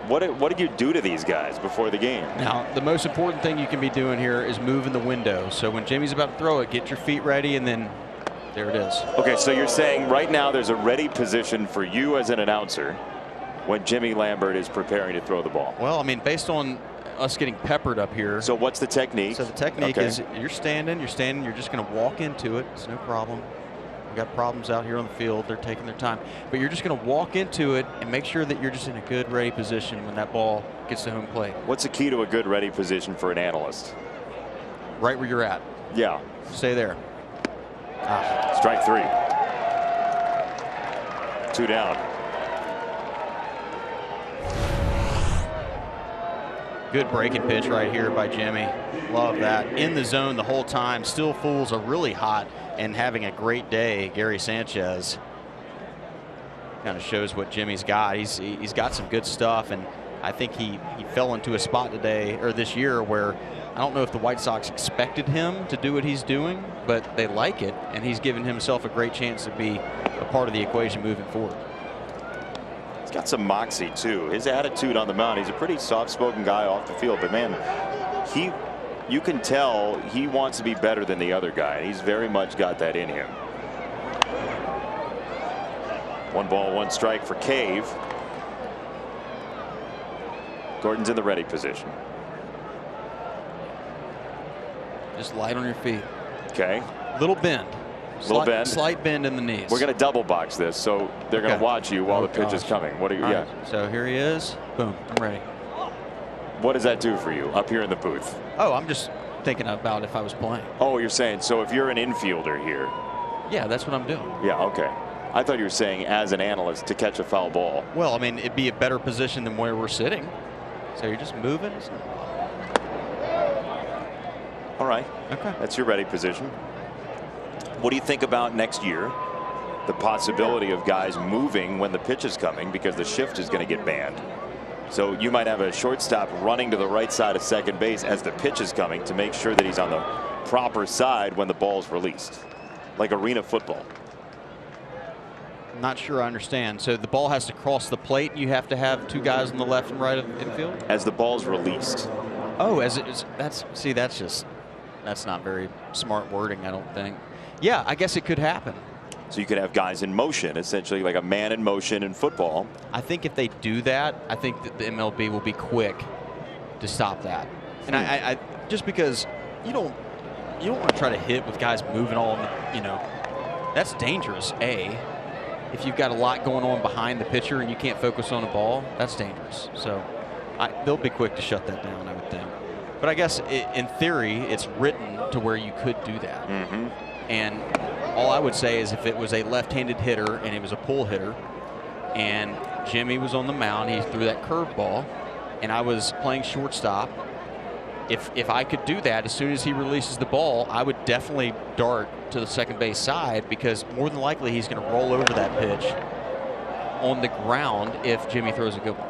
B: What did you do to these guys before the game?
C: Now, the most important thing you can be doing here is moving the window. So when Jimmy's about to throw it, get your feet ready, and then there it is.
B: Okay, so you're saying right now there's a ready position for you as an announcer when Jimmy Lambert is preparing to throw the ball.
C: Well, I mean, based on us getting peppered up here.
B: So what's the technique?
C: So the technique is you're standing, you're just going to walk into it. It's no problem. We've got problems out here on the field. They're taking their time. But you're just going to walk into it and make sure that you're just in a good, ready position when that ball gets to home plate.
B: What's the key to a good, ready position for an analyst?
C: Right where you're at.
B: Yeah.
C: Stay there.
B: Strike 3. 2 down.
C: Good breaking pitch right here by Jimmy. Love that. In the zone the whole time. Still fools a really hot and having a great day, Gary Sanchez. Kind of shows what Jimmy's got. He's got some good stuff, and I think he fell into a spot today or this year where I don't know if the White Sox expected him to do what he's doing, but they like it, and he's given himself a great chance to be a part of the equation moving forward.
B: He's got some moxie too. His attitude on the mound. He's a pretty soft-spoken guy off the field, but man, you can tell he wants to be better than the other guy. He's very much got that in him. 1 ball, 1 strike for Cave. Gordon's in the ready position.
C: Just light on your feet.
B: Okay.
C: Little bend.
B: Little bend.
C: Slight bend in the knees.
B: We're going to double box this, so they're going to watch you while the pitch is coming. What are you?
C: All
B: yeah.
C: right, so here he is. Boom. I'm ready.
B: What does that do for you up here in the booth?
C: Oh, I'm just thinking about if I was playing.
B: Oh, you're saying so if you're an infielder here.
C: Yeah, that's what I'm doing.
B: Yeah. Okay. I thought you were saying as an analyst to catch a foul ball.
C: Well, I mean, it'd be a better position than where we're sitting. So you're just moving.
B: All right.
C: Okay.
B: That's your ready position. What do you think about next year? The possibility of guys moving when the pitch is coming because the shift is going to get banned. So you might have a shortstop running to the right side of second base as the pitch is coming to make sure that he's on the proper side when the ball's released, like arena football.
C: I'm not sure I understand. So the ball has to cross the plate, and you have to have 2 guys on the left and right of infield?
B: As the ball's released.
C: Oh, as it is. That's not very smart wording, I don't think. Yeah, I guess it could happen.
B: So you could have guys in motion, essentially like a man in motion in football.
C: I think if they do that, I think that the MLB will be quick to stop that. And I just because you don't want to try to hit with guys moving all, that's dangerous. If you've got a lot going on behind the pitcher and you can't focus on the ball, that's dangerous. So they'll be quick to shut that down, I would think. But I guess in theory, it's written to where you could do that. And all I would say is if it was a left-handed hitter and it was a pull hitter and Jimmy was on the mound, he threw that curveball, and I was playing shortstop, if I could do that, as soon as he releases the ball, I would definitely dart to the second base side, because more than likely he's going to roll over that pitch on the ground if Jimmy throws a good one.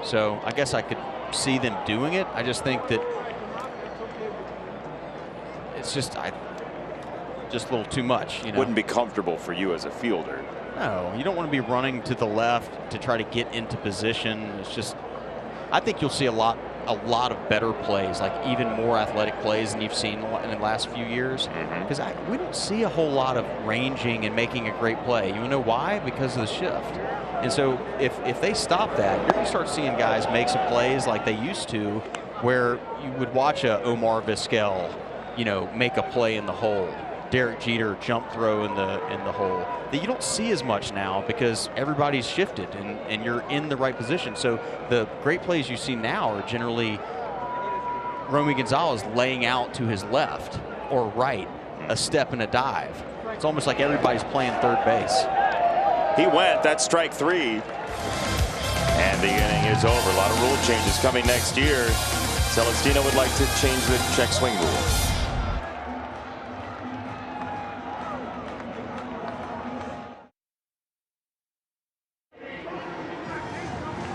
C: So I guess I could see them doing it. I just think that it's just a little too much.
B: Wouldn't be comfortable for you as a fielder.
C: No, you don't want to be running to the left to try to get into position. It's just, I think you'll see a lot of better plays, like even more athletic plays than you've seen in the last few years. Because we don't see a whole lot of ranging and making a great play. You know why? Because of the shift. And so if they stop that, you're going to start seeing guys make some plays like they used to, where you would watch a Omar Vizquel, make a play in the hole. Derek Jeter jump throw in the hole that you don't see as much now because everybody's shifted and you're in the right position. So the great plays you see now are generally Romy Gonzalez laying out to his left or right, a step and a dive. It's almost like everybody's playing third base.
B: He went. That's strike 3. And the inning is over. A lot of rule changes coming next year. Celestino would like to change the check swing rule.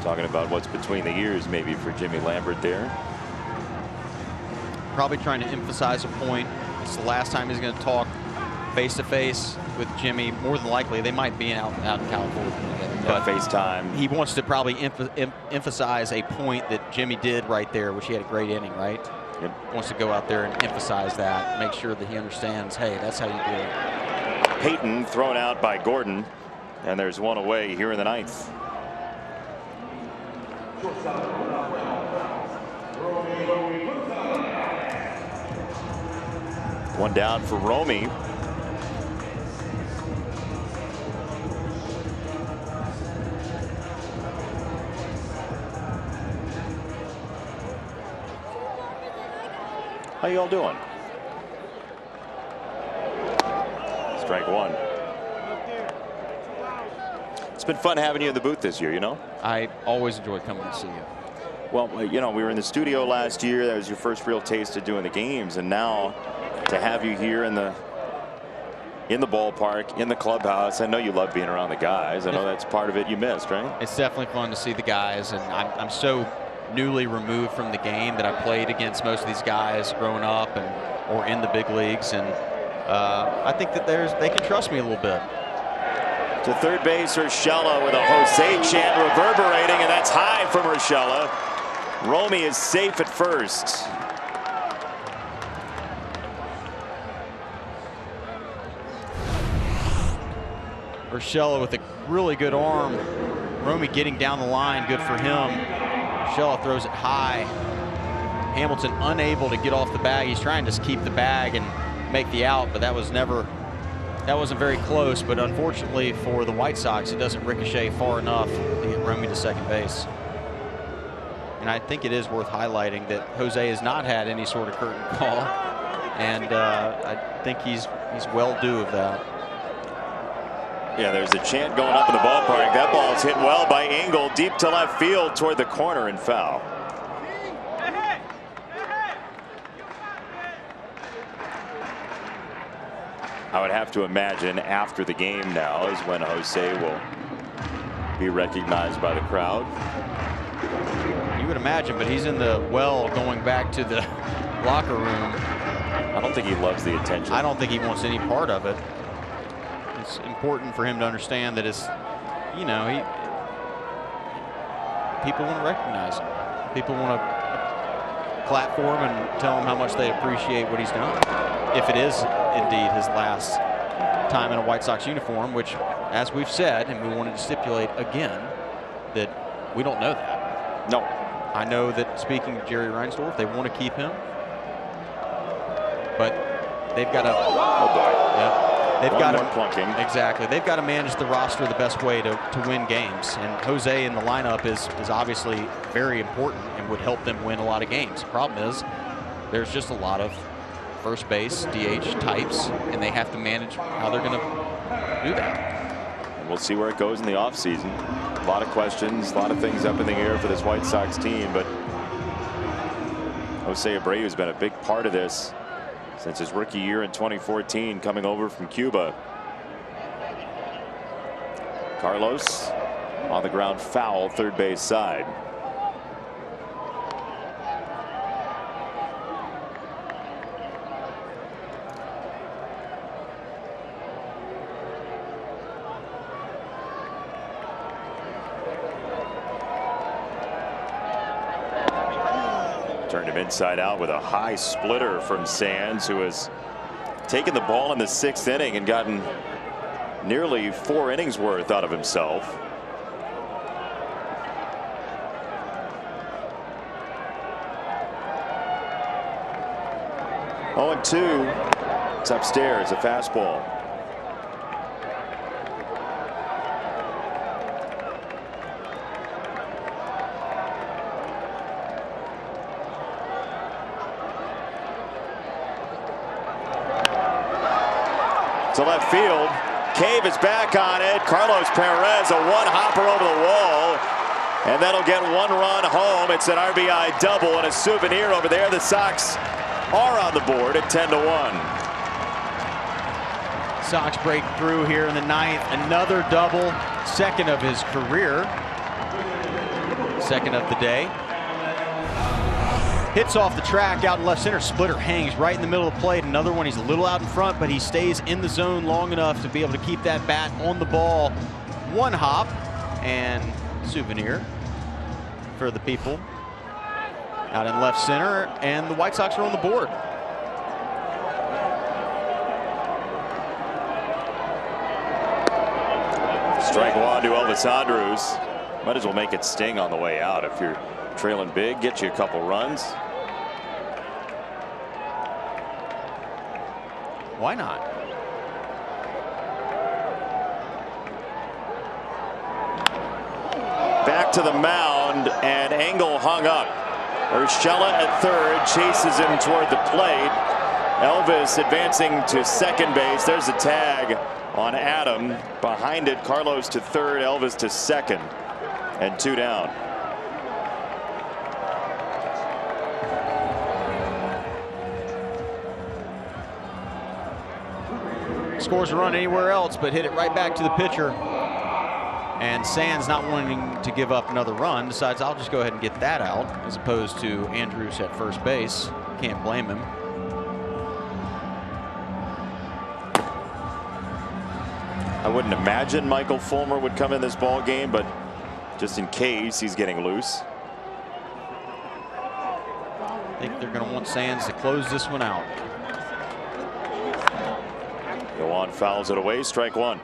B: Talking about what's between the ears maybe for Jimmy Lambert there.
C: Probably trying to emphasize a point. It's the last time he's going to talk face-to-face with Jimmy. More than likely, they might be out in California.
B: But FaceTime.
C: He wants to probably emphasize a point that Jimmy did right there, which he had a great inning, right? Yep. Wants to go out there and emphasize that, make sure that he understands, hey, that's how you do it.
B: Peyton thrown out by Gordon, and there's one away here in the 9th. One down for Romy. How you all doing? Strike 1. It's been fun having you in the booth this year,
C: I always enjoy coming to see you.
B: Well, we were in the studio last year. That was your first real taste of doing the games, and now to have you here in the ballpark, in the clubhouse. I know you love being around the guys. I know that's part of it you missed, right?
C: It's definitely fun to see the guys, and I'm so newly removed from the game that I played against most of these guys growing up or in the big leagues, and I think that they can trust me a little bit.
B: To third base, Urshela with a Jose chant reverberating, and that's high from Urshela. Romy is safe at first.
C: Urshela with a really good arm. Romy getting down the line, good for him. Urshela throws it high. Hamilton unable to get off the bag. He's trying to keep the bag and make the out, but that wasn't very close. But unfortunately for the White Sox, it doesn't ricochet far enough to get Romy to second base. And I think it is worth highlighting that Jose has not had any sort of curtain call, and I think he's well due of that.
B: Yeah, there's a chant going up in the ballpark. That ball's hit well by Engel, deep to left field toward the corner and foul. I would have to imagine after the game now is when Jose will be recognized by the crowd.
C: You would imagine, but he's in the well going back to the locker room.
B: I don't think he loves the attention.
C: I don't think he wants any part of it. it's important for him to understand that it's, you know, people want to recognize him. People want to clap for him and tell him how much they appreciate what he's done. If it is indeed his last time in a White Sox uniform, which, as we've said, and we wanted to stipulate again, that we don't know that.
B: No.
C: I know that, speaking of Jerry Reinsdorf, they want to keep him, but they've got to.
B: Oh boy.
C: Yeah, they've got
B: more
C: to
B: plunking.
C: Exactly. They've got to manage the roster the best way to win games, and Jose in the lineup is obviously very important and would help them win a lot of games. The problem is there's just a lot of first base DH types, and they have to manage how they're going to do that.
B: And we'll see where it goes in the offseason. A lot of questions, a lot of things up in the air for this White Sox team, but Jose Abreu has been a big part of this since his rookie year in 2014, coming over from Cuba. Carlos on the ground, foul, third base side. Turned him inside out with a high splitter from Sands, who has taken the ball in the 6th inning and gotten nearly 4 innings worth out of himself. Oh, and 2. It's upstairs, a fastball. To left field. Cave is back on it. Carlos Perez, a one-hopper over the wall. And that'll get 1 run home. It's an RBI double and a souvenir over there. The Sox are on the board at 10-1.
C: Sox break through here in the 9th. Another double, second of his career. Second of the day. Hits off the track out in left center. Splitter hangs right in the middle of the plate. Another one, he's a little out in front, but he stays in the zone long enough to be able to keep that bat on the ball. 1 hop and souvenir for the people out in left center, and the White Sox are on the board.
B: Strike 1 to Elvis Andrus. Might as well make it sting on the way out. If you're trailing big, get you a couple runs.
C: Why not?
B: Back to the mound, and Engel hung up. Urshela at third, chases him toward the plate. Elvis advancing to second base. There's a tag on Adam. Behind it, Carlos to third, Elvis to second, and 2 down.
C: Scores a run anywhere else, but hit it right back to the pitcher. And Sands, not wanting to give up another run, decides I'll just go ahead and get that out, as opposed to Andrus at first base. Can't blame him.
B: I wouldn't imagine Michael Fulmer would come in this ball game, but just in case, he's getting loose.
C: I think they're going to want Sands to close this one out.
B: Yoan fouls it away, strike 1.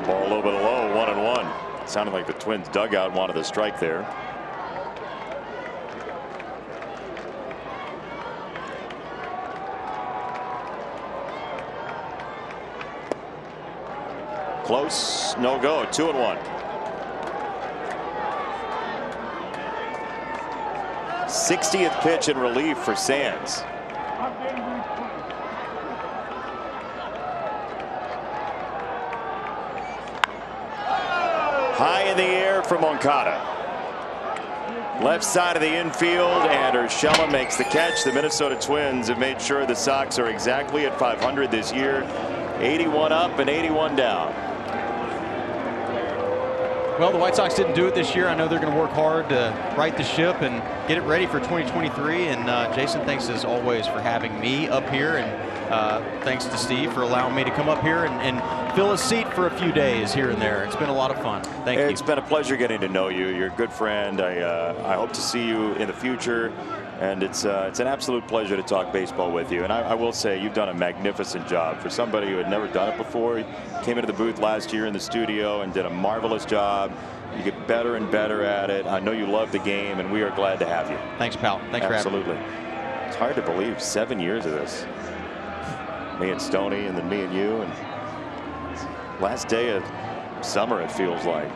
B: Ball a little bit low, 1-1. Sounded like the Twins dugout wanted the strike there. Close, no go, 2-1. 60th pitch in relief for Sands. High in the air for Moncada. Left side of the infield, and Urshela makes the catch. The Minnesota Twins have made sure the Sox are exactly at 500 this year. 81 up and 81 down.
C: Well, the White Sox didn't do it this year. I know they're going to work hard to right the ship and get it ready for 2023. And Jason, thanks as always for having me up here. And thanks to Steve for allowing me to come up here and fill a seat for a few days here and there. It's been a lot of fun. Thank you.
B: It's been a pleasure getting to know you. You're a good friend. I hope to see you in the future. And it's an absolute pleasure to talk baseball with you. And I will say you've done a magnificent job. For somebody who had never done it before, you came into the booth last year in the studio and did a marvelous job. You get better and better at it. I know you love the game, and we are glad to have you.
C: Thanks, pal. Thanks for having me.
B: Absolutely. It's hard to believe 7 years of this. Me and Stoney, and then me and you. And last day of summer, it feels like.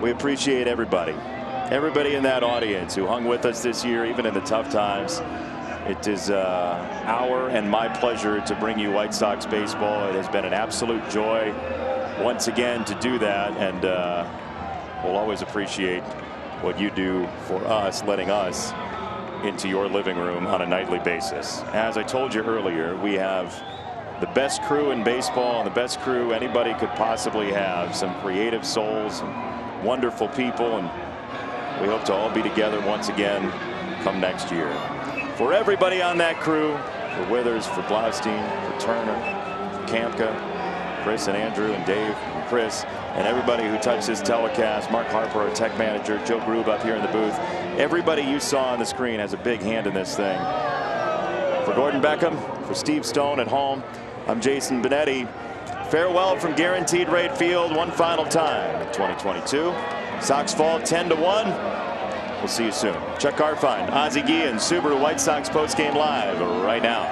B: We appreciate everybody. Everybody in that audience who hung with us this year, even in the tough times. It is our and my pleasure to bring you White Sox baseball. It has been an absolute joy once again to do that, and we'll always appreciate what you do for us, letting us into your living room on a nightly basis. As I told you earlier, we have the best crew in baseball and the best crew anybody could possibly have. Some creative souls and wonderful people, and we hope to all be together once again come next year. For everybody on that crew, for Withers, for Blaustein, for Turner, for Kamka, Chris and Andrew and Dave and Chris, and everybody who touched this telecast, Mark Harper, our tech manager, Joe Grube up here in the booth, everybody you saw on the screen has a big hand in this thing. For Gordon Beckham, for Steve Stone at home, I'm Jason Benetti. Farewell from Guaranteed Rate Field one final time in 2022. Sox fall 10-1. We'll see you soon. Chuck Garfien, Ozzie Guillen, Subaru White Sox postgame live right now.